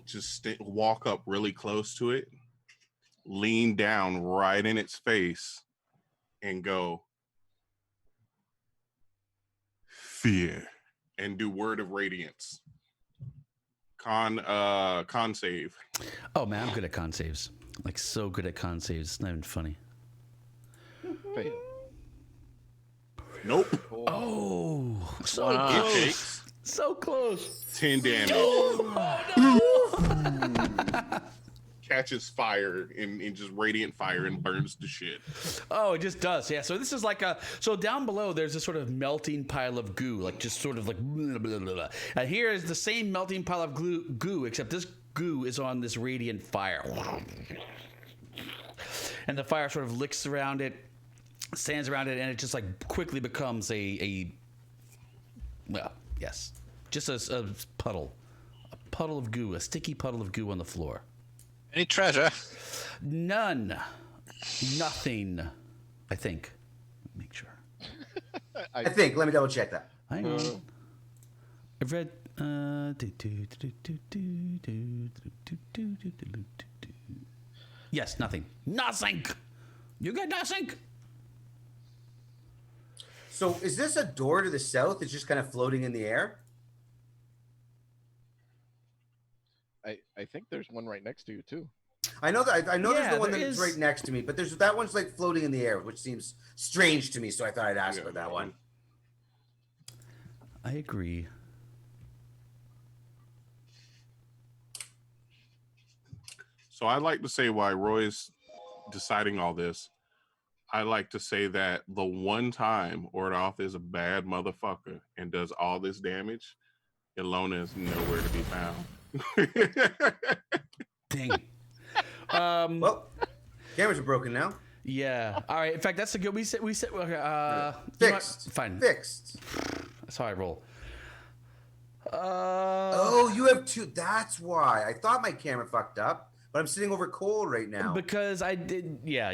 just walk up really close to it, lean down right in its face, and go, fear, and do Word of Radiance. Con save. Oh man, I'm good at con saves. Like so good at con saves. It's not even funny. Fail. Nope. Oh, so Wow. It close. takes So close. 10 damage. Oh, Catches fire in just radiant fire and burns to shit. Oh, it just does. Yeah. So this is like so down below there's a sort of melting pile of goo, like just sort of like blah, blah, blah, blah. And here is the same melting pile of goo, except this goo is on this radiant fire. And the fire sort of licks around it, stands around it, and it just like quickly becomes well, yes, just a puddle of goo, a sticky puddle of goo on the floor. Any treasure? None. Nothing. I think. Make sure. I think. Let me double check that. Hang on. I've read. Yes, nothing. Nothing. You got nothing. So is this a door to the south? It's just kind of floating in the air? I think there's one right next to you too. I know that. I know Yeah, there's the one there that's is. right next to me, but there's that one's like floating in the air, which seems strange to me. So I thought I'd ask Yeah. about that one. I agree. So I'd like to say why Roy's deciding all this. I like to say that the one time Ordoff is a bad motherfucker and does all this damage, Elona is nowhere to be found. Dang. Well, cameras are broken now. Yeah. All right. In fact, that's a good. We said. Okay. You know what? Fixed. Fine. Fixed. That's how I roll. Oh, you have two. That's why. I thought my camera fucked up, but I'm sitting over Cole right now. Because I did. Yeah.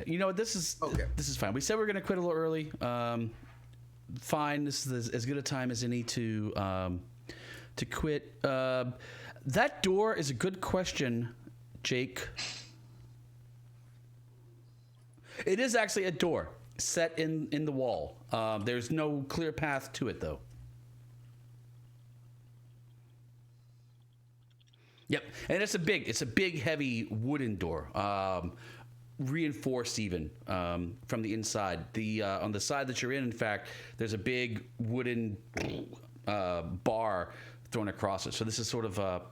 You know what? This is Okay. This is fine. We said we are gonna quit a little early. Fine. This is as good a time as any to quit. That door is a good question, Jake. It is actually a door set in the wall. There's no clear path to it, though. Yep, and it's a big, heavy wooden door, reinforced even from the inside. On the side that you're in fact, there's a big wooden bar thrown across it. So this is sort of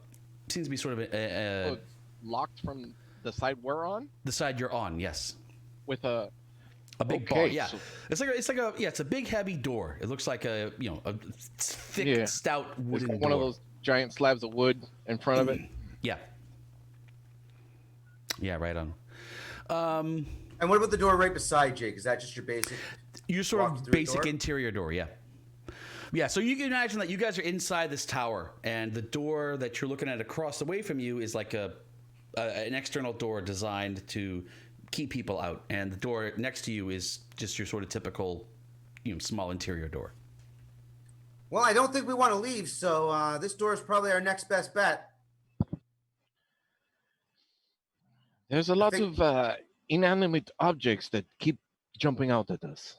seems to be sort of It's locked from the side we're on the side you're on. Yes, with a big Okay, bar. Yeah, so- it's a big, heavy door. It looks like a thick, Yeah. stout it's wooden got door. one of those giant slabs of wood in front of it. Yeah. Yeah, right on. And what about the door right beside Jake? Is that just your basic? Your sort Walk of through a basic door? interior door, yeah. Yeah, so you can imagine that you guys are inside this tower, and the door that you're looking at across the way from you is like an external door designed to keep people out, and the door next to you is just your sort of typical, small interior door. Well, I don't think we want to leave, so this door is probably our next best bet. There's a lot of inanimate objects that keep jumping out at us.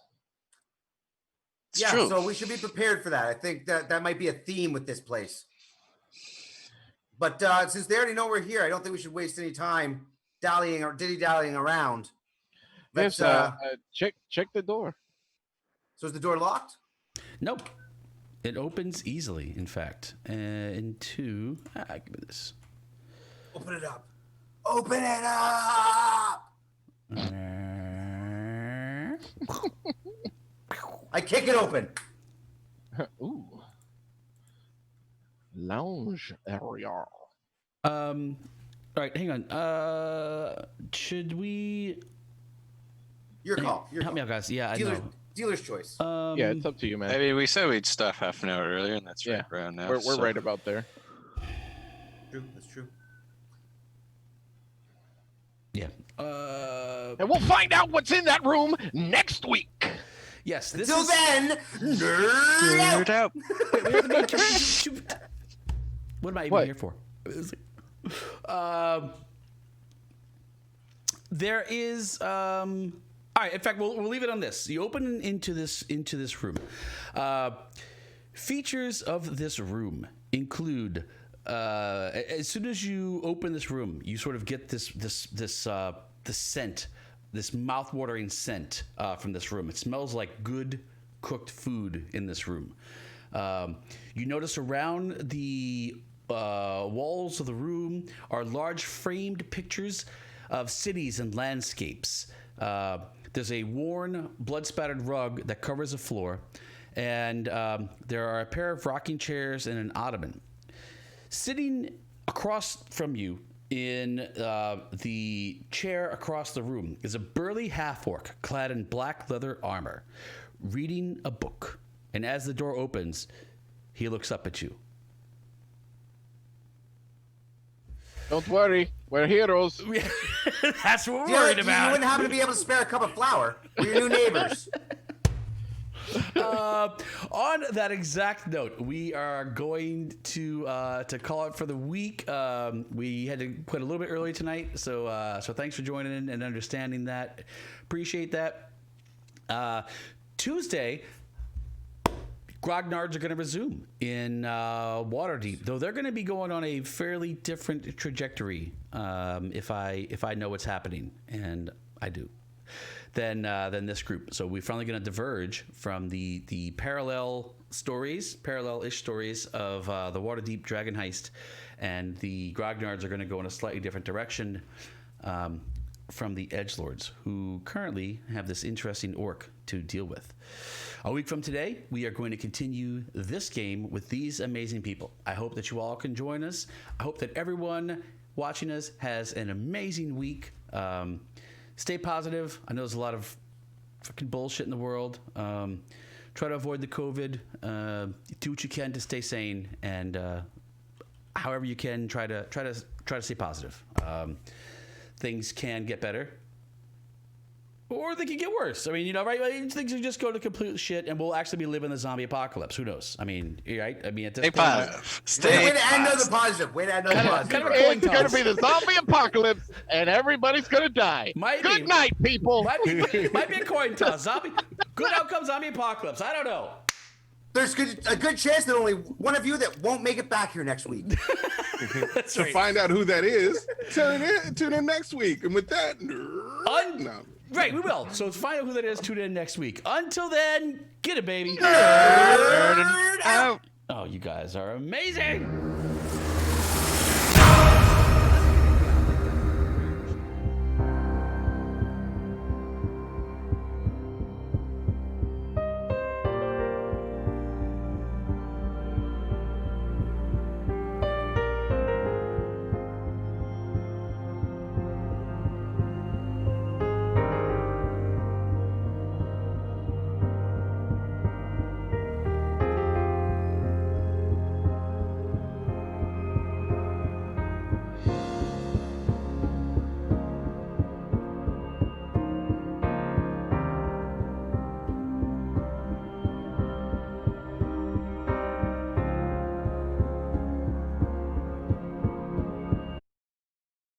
It's yeah, true. So we should be prepared for that. I think that might be a theme with this place. But since they already know we're here, I don't think we should waste any time dilly-dallying around. Yes, check the door. So is the door locked? Nope. It opens easily, in fact. Give me this. Open it up. Open it up! I kick it open. Ooh. Lounge area. All right, hang on. Should we? Your call. Help me out, guys. Yeah, I know. Dealer's choice. Yeah, it's up to you, man. I mean, we said we'd stop half an hour earlier, and that's right around now. We're right about there. True. That's true. Yeah. And we'll find out what's in that room next week. Yes. Until then, nerd out. What am I even here for? There is. All right. In fact, we'll leave it on this. You open into this room. Features of this room include. As soon as you open this room, you sort of get this scent, this mouth-watering scent from this room. It smells like good cooked food in this room. You notice around the walls of the room are large framed pictures of cities and landscapes. There's a worn, blood-spattered rug that covers the floor, and there are a pair of rocking chairs and an ottoman. Sitting across from you in the chair across the room is a burly half-orc clad in black leather armor, reading a book. And as the door opens, he looks up at you. Don't worry, we're heroes. That's what we're worried about. You wouldn't happen to be able to spare a cup of flour. We're your new neighbors. On that exact note, we are going to call it for the week. We had to quit a little bit early tonight, so thanks for joining in and understanding that. Appreciate that. Tuesday, Grognards are going to resume in Waterdeep, though they're going to be going on a fairly different trajectory. If I know what's happening, and I do. Than this group. So we're finally going to diverge from the parallel-ish stories of the Waterdeep Dragon Heist, and the Grognards are going to go in a slightly different direction from the Edgelords, who currently have this interesting orc to deal with. A week from today, we are going to continue this game with these amazing people. I hope that you all can join us. I hope that everyone watching us has an amazing week. Stay positive. I know there's a lot of fucking bullshit in the world. Try to avoid the COVID. Do what you can to stay sane, and however you can, try to stay positive. Things can get better, or they can get worse. I mean, right? Things can just go to complete shit, and we'll actually be living the zombie apocalypse. Who knows? I mean, right? I mean, at this Stay point, positive. Stay Way to end on the positive. positive. Way to end on the positive. kind of a coin It's going to toss. be the zombie apocalypse, and everybody's going to die. Might Good be. night, people. Might be a coin toss. Zombie. Good outcome. Zombie apocalypse. I don't know. There's a good chance that only one of you that won't make it back here next week. That's To right. find out who that is, tune in next week. And with that, no. Right, we will. So find out who that is. Tune in next week. Until then, get it, baby. Nerd out. Oh, you guys are amazing.